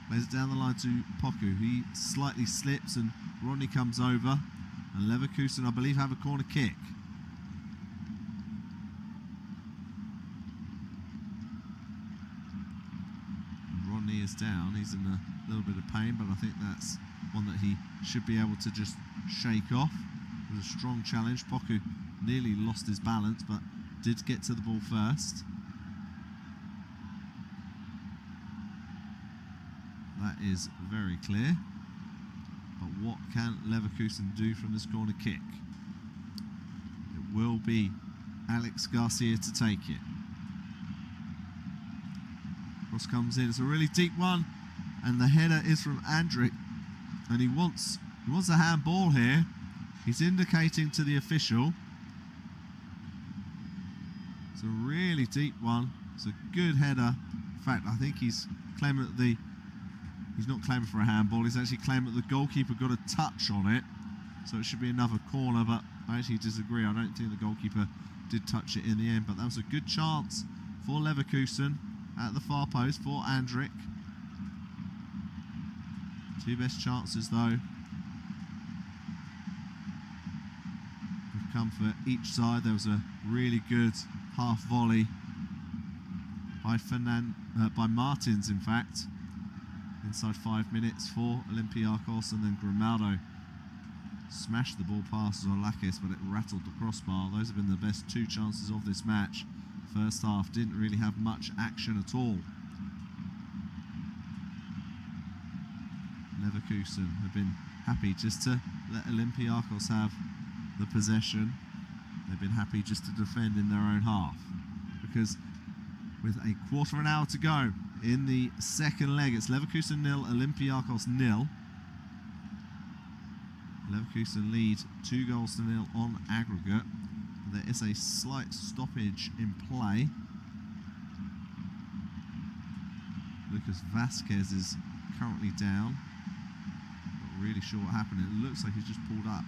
Plays it down the line to Poku. He slightly slips and Rodney comes over. And Leverkusen, I believe, have a corner kick. And Rodney is down. He's in a little bit of pain, but I think that's one that he should be able to just shake off. It was a strong challenge. Poku nearly lost his balance, but did get to the ball first. That is very clear. But what can Leverkusen do from this corner kick? It will be Alex Garcia to take it. Cross comes in. It's a really deep one, and the header is from Andrić, and he wants a handball here. He's indicating to the official. It's a really deep one. It's a good header. In fact, I think he's claiming that he's not claiming for a handball, he's actually claiming that the goalkeeper got a touch on it. So it should be another corner, but I actually disagree. I don't think the goalkeeper did touch it in the end, but that was a good chance for Leverkusen at the far post for Andrić. Two best chances though have come for each side. There was a really good half volley by Martins, in fact, inside 5 minutes for Olympiacos, and then Grimaldo smashed the ball past Zolakis, but it rattled the crossbar. Those have been the best two chances of this match. First half didn't really have much action at all. Leverkusen have been happy just to let Olympiacos have the possession. They've been happy just to defend in their own half, because with a quarter of an hour to go in the second leg, it's Leverkusen 0, Olympiacos 0. Leverkusen lead 2-0 on aggregate. There is a slight stoppage in play. Lucas Vasquez is currently down. Not really sure what happened. It looks like he's just pulled up.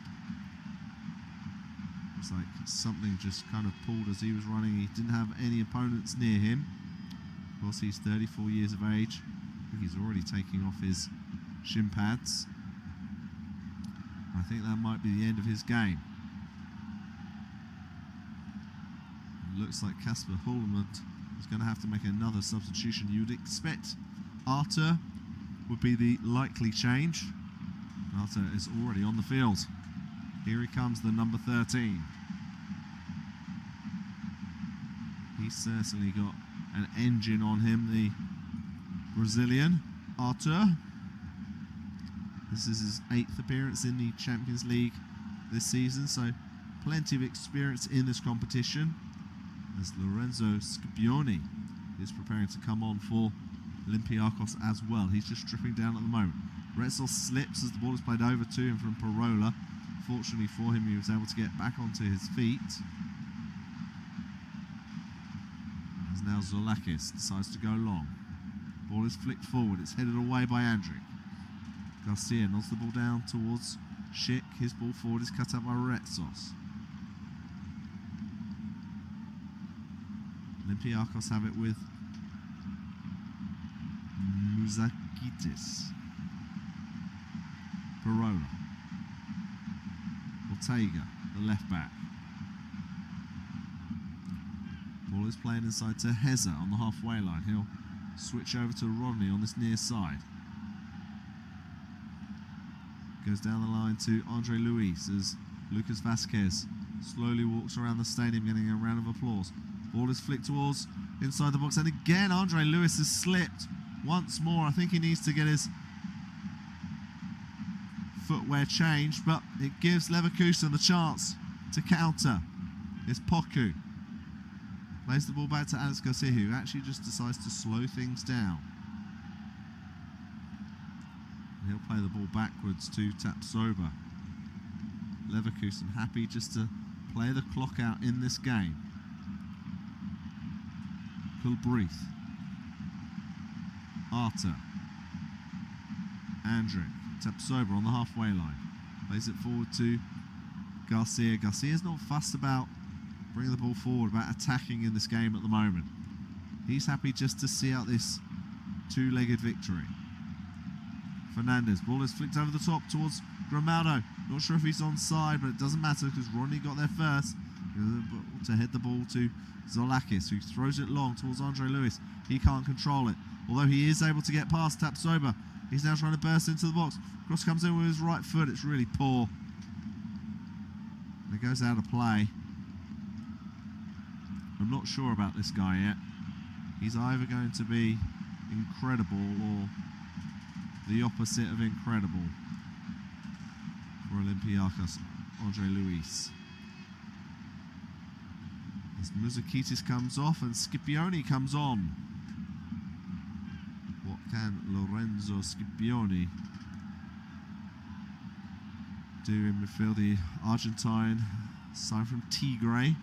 It's like something just kind of pulled as he was running. He didn't have any opponents near him. Of course, he's 34 years of age. I think he's already taking off his shin pads. I think that might be the end of his game. It looks like Kasper Hullemund is going to have to make another substitution. You'd expect Arthur would be the likely change. Arthur is already on the field. Here he comes, the number 13. He's certainly got an engine on him, the Brazilian, Arthur. This is his 8th appearance in the Champions League this season, so plenty of experience in this competition. As Lorenzo Scipioni is preparing to come on for Olympiacos as well. He's just stripping down at the moment. Retzel slips as the ball is played over to him from Parola. Fortunately for him, he was able to get back onto his feet. As now Zolakis decides to go long. Ball is flicked forward. It's headed away by Andrić. Garcia nods the ball down towards Schick. His ball forward is cut out by Retsos. Olympiacos have it with Muzakitis. Parola. Ortega, the left back. Ball is played inside to Heza on the halfway line. He'll switch over to Rodney on this near side. Goes down the line to Andre Luis as Lucas Vasquez slowly walks around the stadium getting a round of applause. Ball is flicked towards inside the box, and again Andre Luis has slipped once more. I think he needs to get his footwear changed, but it gives Leverkusen the chance to counter. It's Poku. Plays the ball back to Alex Garcia, who actually just decides to slow things down. He'll play the ball backwards to Tapsoba. Leverkusen happy just to play the clock out in this game. Kulbrith. Arthur. Andrić. Tapsoba on the halfway line. Plays it forward to Garcia. Garcia's not fussed about bringing the ball forward, about attacking in this game at the moment. He's happy just to see out this two-legged victory. Fernandez, ball is flicked over the top towards Grimaldo. Not sure if he's onside, but it doesn't matter because Rodney got there first to head the ball to Zolakis, who throws it long towards Andre Luis. He can't control it, although he is able to get past Tapsoba. He's now trying to burst into the box. Cross comes in with his right foot. It's really poor. And it goes out of play. I'm not sure about this guy yet. He's either going to be incredible or the opposite of incredible for Olympiacos. Andre Luis. As Muzakitis comes off and Scipioni comes on. What can Lorenzo Scipioni do in midfield? The Argentine, signed from Tigre.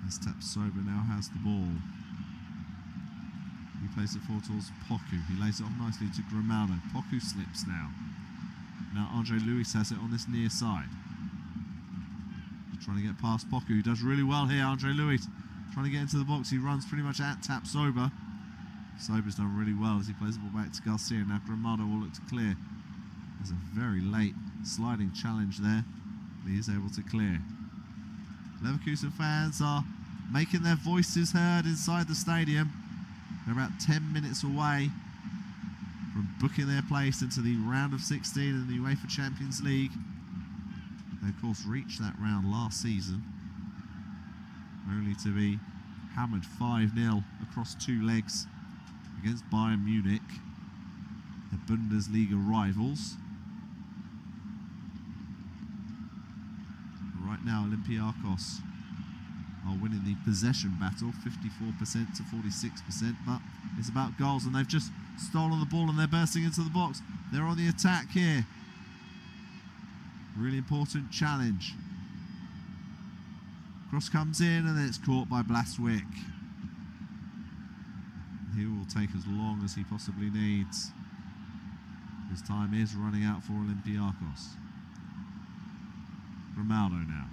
As Tapsoba now has the ball. He plays it forward towards Poku. He lays it off nicely to Grimaldo. Poku slips now. Now Andre Luis has it on this near side. Trying to get past Poku, who does really well here. Andre Luis trying to get into the box. He runs pretty much at Tapsoba. Soba's done really well as he plays the ball back to Garcia. Now Grimaldo will look to clear. There's a very late sliding challenge there, but he is able to clear. Leverkusen fans are making their voices heard inside the stadium. They're about 10 minutes away from booking their place into the round of 16 in the UEFA Champions League. They of course reached that round last season, only to be hammered 5-0 across two legs against Bayern Munich. the Bundesliga rivals. Right now, Olympiacos are winning the possession battle, 54% to 46%, but it's about goals, and they've just stolen the ball and they're bursting into the box. They're on the attack here. Really important challenge. Cross comes in and then it's caught by Blaswick. He will take as long as he possibly needs. His time is running out for Olympiacos. Grimaldo now.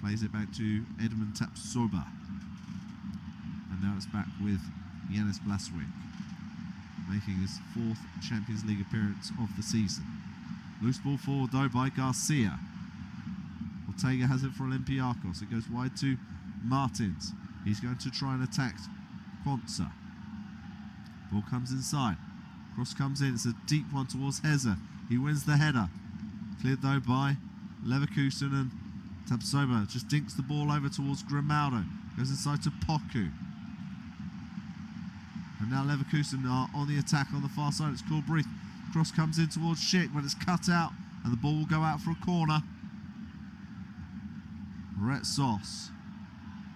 Plays it back to Edmund Tapsoba. And now it's back with Yanis Blaswick, making his 4th Champions League appearance of the season. Loose ball forward though by Garcia. Ortega has it for Olympiacos. It goes wide to Martins. He's going to try and attack Quanza. Ball comes inside. Cross comes in. It's a deep one towards Heza. He wins the header. Cleared though by Leverkusen, and Tapsoba just dinks the ball over towards Grimaldo. Goes inside to Poku. And now Leverkusen are on the attack on the far side. It's called Breath. Cross comes in towards Schick, but it's cut out and the ball will go out for a corner. Retsos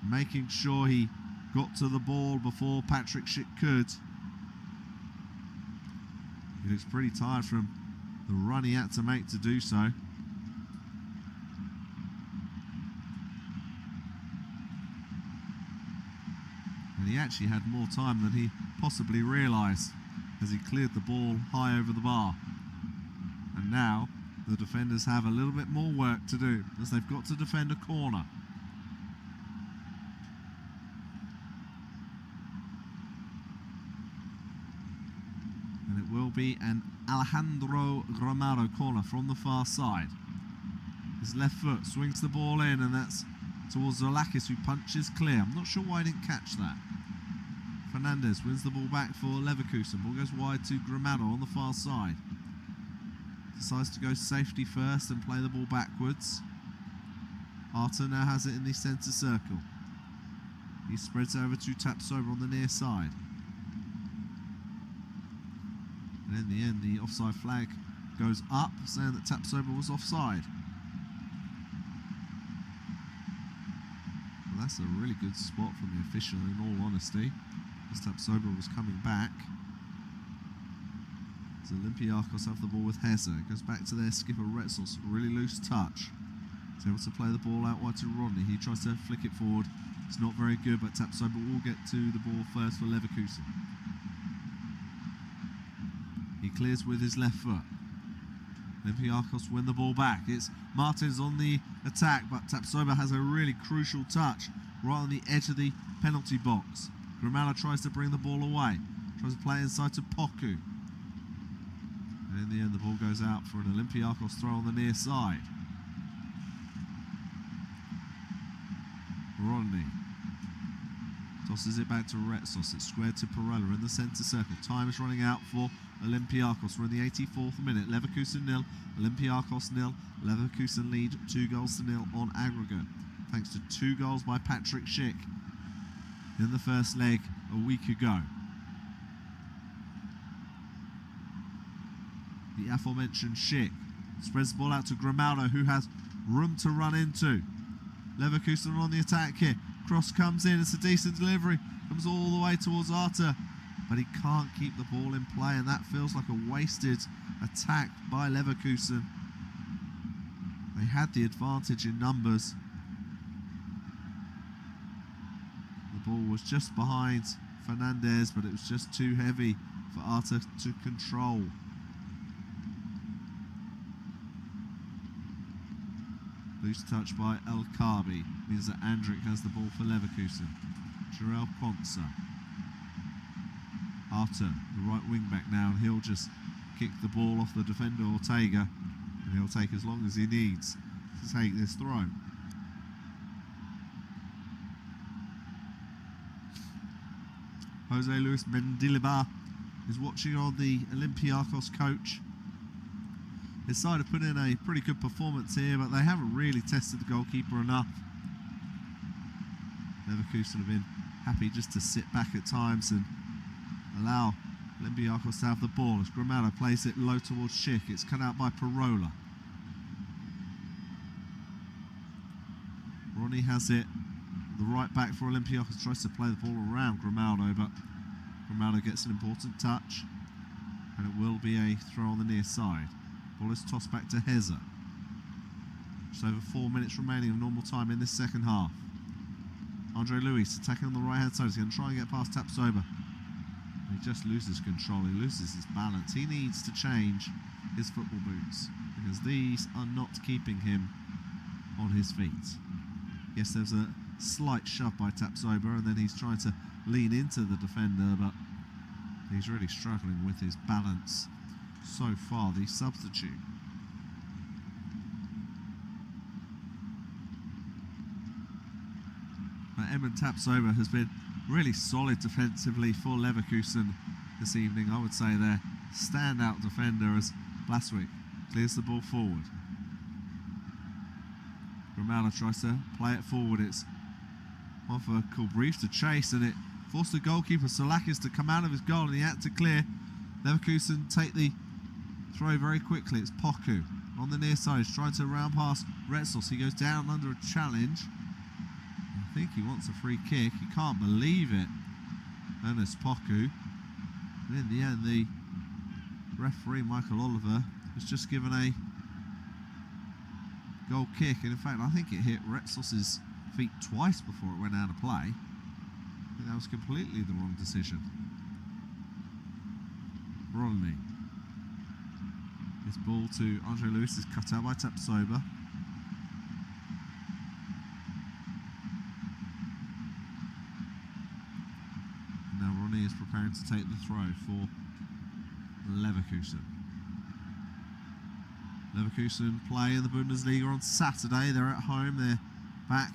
making sure he got to the ball before Patrick Schick could. He looks pretty tired from the run he had to make to do so. And he actually had more time than he possibly realised as he cleared the ball high over the bar. And now the defenders have a little bit more work to do as they've got to defend a corner. And it will be an Alejandro Grimaldo corner from the far side. His left foot swings the ball in, and that's towards Zolakis, who punches clear. I'm not sure why I didn't catch that. Fernandez wins the ball back for Leverkusen. Ball goes wide to Grimaldo on the far side. Decides to go safety first and play the ball backwards. Arta now has it in the centre circle. He spreads over to Tapsoba on the near side. And in the end, the offside flag goes up, saying that Tapsoba was offside. Well, that's a really good spot from the official, in all honesty, as Tapsoba was coming back. As Olympiacos have the ball with Heza. It goes back to their skipper Retsos. Really loose touch. He's able to play the ball out wide to Rodney. He tries to flick it forward. It's not very good, but Tapsoba will get to the ball first for Leverkusen. He clears with his left foot. Olympiacos win the ball back. It's Martins on the attack, but Tapsoba has a really crucial touch right on the edge of the penalty box. Grimaldo tries to bring the ball away. Tries to play inside to Poku. And in the end, the ball goes out for an Olympiacos throw on the near side. Rodney tosses it back to Retsos. It's squared to Perella in the centre circle. Time is running out for Olympiacos. We're in the 84th minute. Leverkusen 0, Olympiacos 0. Leverkusen lead 2-0 on aggregate, thanks to 2 goals by Patrick Schick in the first leg a week ago. The aforementioned Schick spreads the ball out to Grimaldo, who has room to run into. Leverkusen on the attack here. Cross comes in, it's a decent delivery. Comes all the way towards Arta, but he can't keep the ball in play, and that feels like a wasted attack by Leverkusen. They had the advantage in numbers. The ball was just behind Fernandez, but it was just too heavy for Arta to control. Loose touch by El Kabi means that Andrik has the ball for Leverkusen. Jarell Quanza. Arta, the right wing back now, and he'll just kick the ball off the defender Ortega, and he'll take as long as he needs to take this throw. Jose Luis Mendilibar is watching on the Olympiacos coach. His side have put in a pretty good performance here, but they haven't really tested the goalkeeper enough. Leverkusen have been happy just to sit back at times and allow Olympiacos to have the ball as Gramado plays it low towards Schick. It's cut out by Parola. Ronnie has it, the right back for Olympiacos, tries to play the ball around Gramado, but Gramado gets an important touch, and it will be a throw on the near side. Ball is tossed back to Heza. Just over 4 minutes remaining of normal time in this second half. Andre Luis attacking on the right hand side. He's going to try and get past Tapsoba. He just loses control, he loses his balance. He needs to change his football boots, because these are not keeping him on his feet. Yes, there's a slight shove by Tapsoba, and then he's trying to lean into the defender, but he's really struggling with his balance so far, the substitute. Emmen Tapsoba has been really solid defensively for Leverkusen this evening. I would say their standout defender as Blaswick clears the ball forward. Gramado tries to play it forward. It's one for Kulbrief to chase, and it forced the goalkeeper Solakis to come out of his goal, and he had to clear. Leverkusen take the throw very quickly. It's Poku on the near side. He's trying to round past Retzels. He goes down under a challenge. I think he wants a free kick. He can't believe it. And it's Poku. And in the end, the referee, Michael Oliver, was just given a goal kick. And in fact, I think it hit Retzels' feet twice before it went out of play. I think that was completely the wrong decision. Ronny. This ball to Andre Luis is cut out by Tapsoba. Now Ronny is preparing to take the throw for Leverkusen. Leverkusen play in the Bundesliga on Saturday. They're at home. They're back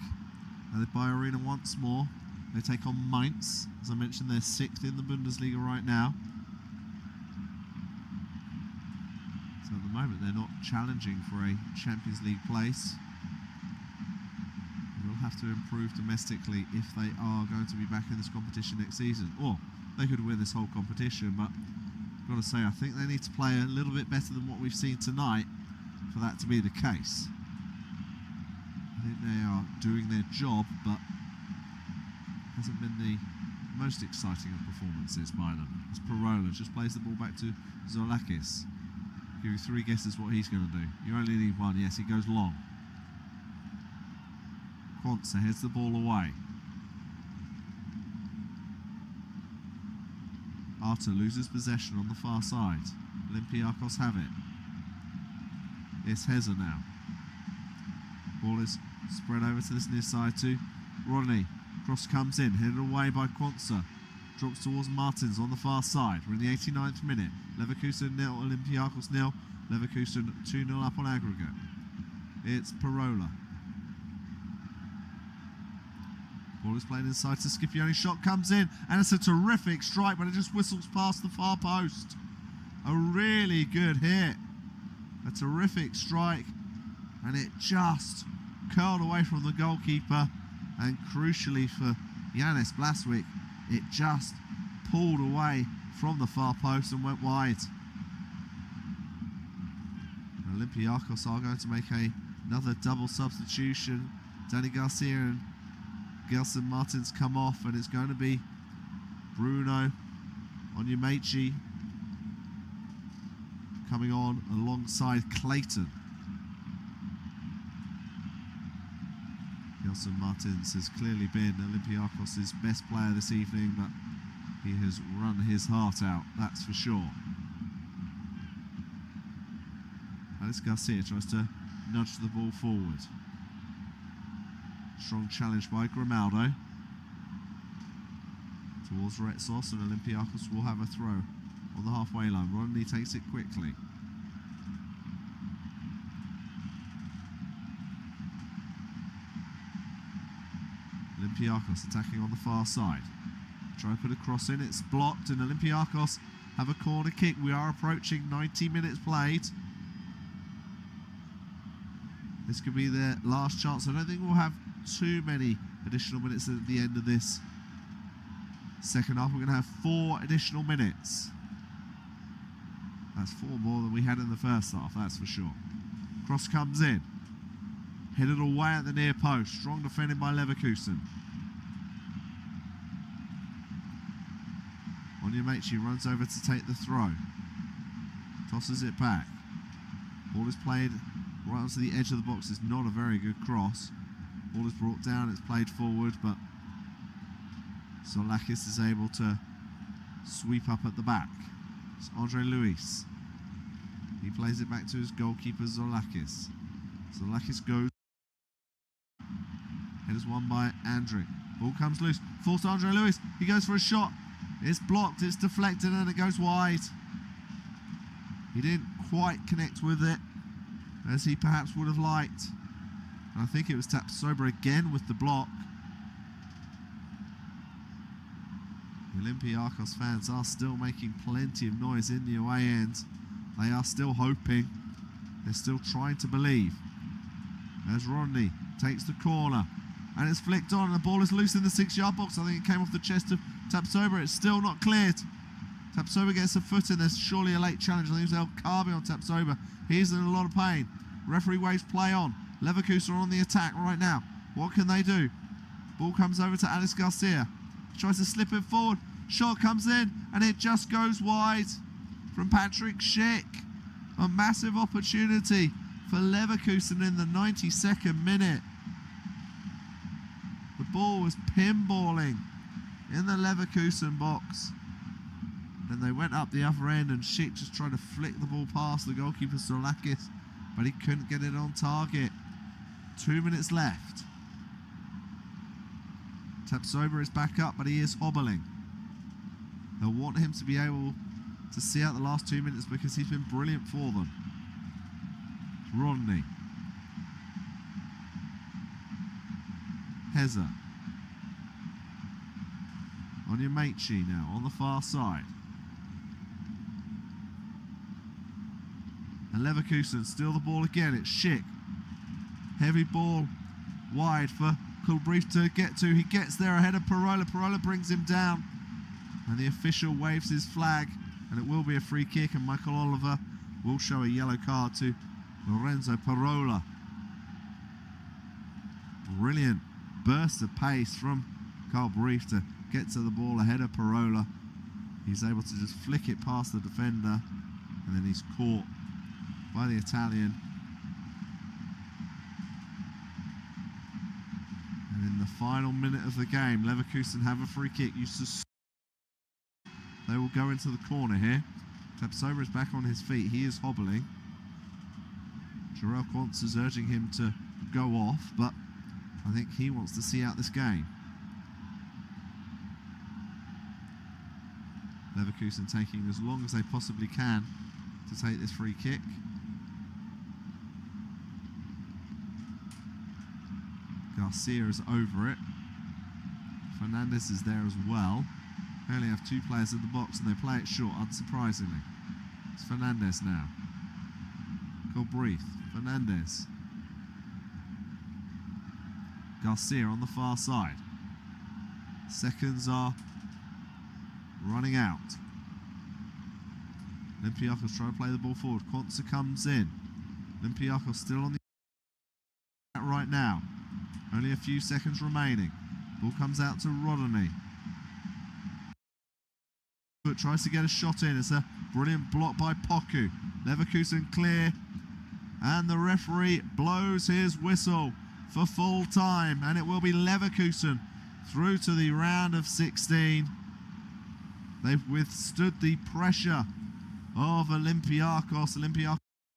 at the Bayer Arena once more. They take on Mainz. As I mentioned, they're 6th in the Bundesliga right now. So at the moment, they're not challenging for a Champions League place. They will have to improve domestically if they are going to be back in this competition next season. Or they could win this whole competition, but I've got to say, I think they need to play a little bit better than what we've seen tonight for that to be the case. I think they are doing their job, but hasn't been the most exciting of performances by them. As Parola just plays the ball back to Zolakis. Give you 3 guesses what he's going to do. You only need one. Yes, he goes long. Quantza heads the ball away. Arta loses possession on the far side. Olympiacos have it. It's Heza now. Ball is spread over to this near side to Rodney. Cross comes in, headed away by Quantza. Drops towards Martins on the far side. We're in the 89th minute. Leverkusen 0, Olympiacos 0. Leverkusen 2-0 up on aggregate. It's Parola. Ball is played inside to Scipione. Shot comes in, and it's a terrific strike, but it just whistles past the far post. A really good hit. A terrific strike, and it just curled away from the goalkeeper, and crucially for Yanis Blaswick, it just pulled away from the far post and went wide. Olympiacos are going to make another double substitution. Danny Garcia and Gelson Martins come off, and it's going to be Bruno Onyemaechi coming on alongside Clayton. Gelson Martins has clearly been Olympiacos' best player this evening, but he has run his heart out, that's for sure. Alex Garcia tries to nudge the ball forward. Strong challenge by Grimaldo towards Retsos, and Olympiacos will have a throw on the halfway line. Rodney takes it quickly. Olympiacos attacking on the far side. Try to put a cross in, it's blocked, and Olympiacos have a corner kick. We are approaching 90 minutes played. This could be their last chance. I don't think we'll have too many additional minutes at the end of this Second half, we're going to have 4 additional minutes. That's 4 more than we had in the first half, that's for sure. Cross comes in. Headed away at the near post. Strong defending by Leverkusen. Olympiacos runs over to take the throw. Tosses it back. Ball is played right onto the edge of the box. It's not a very good cross. Ball is brought down, it's played forward, but Zoulakis is able to sweep up at the back. It's Andre Luis. He plays it back to his goalkeeper, Zoulakis. Zoulakis goes. Headers won by Andrić. Ball comes loose. Falls to Andre Luis. He goes for a shot. It's blocked, it's deflected, and it goes wide. He didn't quite connect with it as he perhaps would have liked. And I think it was Tapsoba again with the block. The Olympiacos fans are still making plenty of noise in the away end. They are still hoping. They're still trying to believe. As Rodney takes the corner. And it's flicked on, and the ball is loose in the 6-yard box. I think it came off the chest of Tapsoba. It's still not cleared. Tapsoba gets a foot in. There's surely a late challenge. I think it was El Kaabi on Tapsoba. He's in a lot of pain. Referee waves play on. Leverkusen are on the attack right now. What can they do? Ball comes over to Alex Garcia. Tries to slip it forward. Shot comes in, and it just goes wide from Patrick Schick. A massive opportunity for Leverkusen in the 92nd minute. The ball was pinballing in the Leverkusen box. Then they went up the other end, and Schick just tried to flick the ball past the goalkeeper Zoulakis, but he couldn't get it on target. 2 minutes left. Tapsoba is back up, but he is hobbling. They'll want him to be able to see out the last 2 minutes because he's been brilliant for them. Rodney. Heza. Olympiacos now on the far side. And Leverkusen steal the ball again. It's Schick. Heavy ball wide for Kulbrief to get to. He gets there ahead of Parola. Parola brings him down. And the official waves his flag. And it will be a free kick. And Michael Oliver will show a yellow card to Lorenzo Parola. Brilliant burst of pace from Kulbrief to get to the ball ahead of Parola. He's able to just flick it past the defender. And then he's caught by the Italian. And in the final minute of the game, Leverkusen have a free kick. They will go into the corner here. Tapsoba is back on his feet. He is hobbling. Jarell Quantz is urging him to go off, but I think he wants to see out this game. Leverkusen taking as long as they possibly can to take this free kick. Garcia is over it. Fernandez is there as well. They only have 2 players in the box and they play it short, unsurprisingly. It's Fernandez now. Kulbrief. Fernandez. Garcia on the far side. Seconds are running out. Olympiacos trying to play the ball forward. Quantz comes in. Olympiacos still on the right now. Only a few seconds remaining. Ball comes out to Rodney. But tries to get a shot in. It's a brilliant block by Poku. Leverkusen clear. And the referee blows his whistle for full time. And it will be Leverkusen through to the round of 16. They've withstood the pressure of Olympiacos. Olympiacos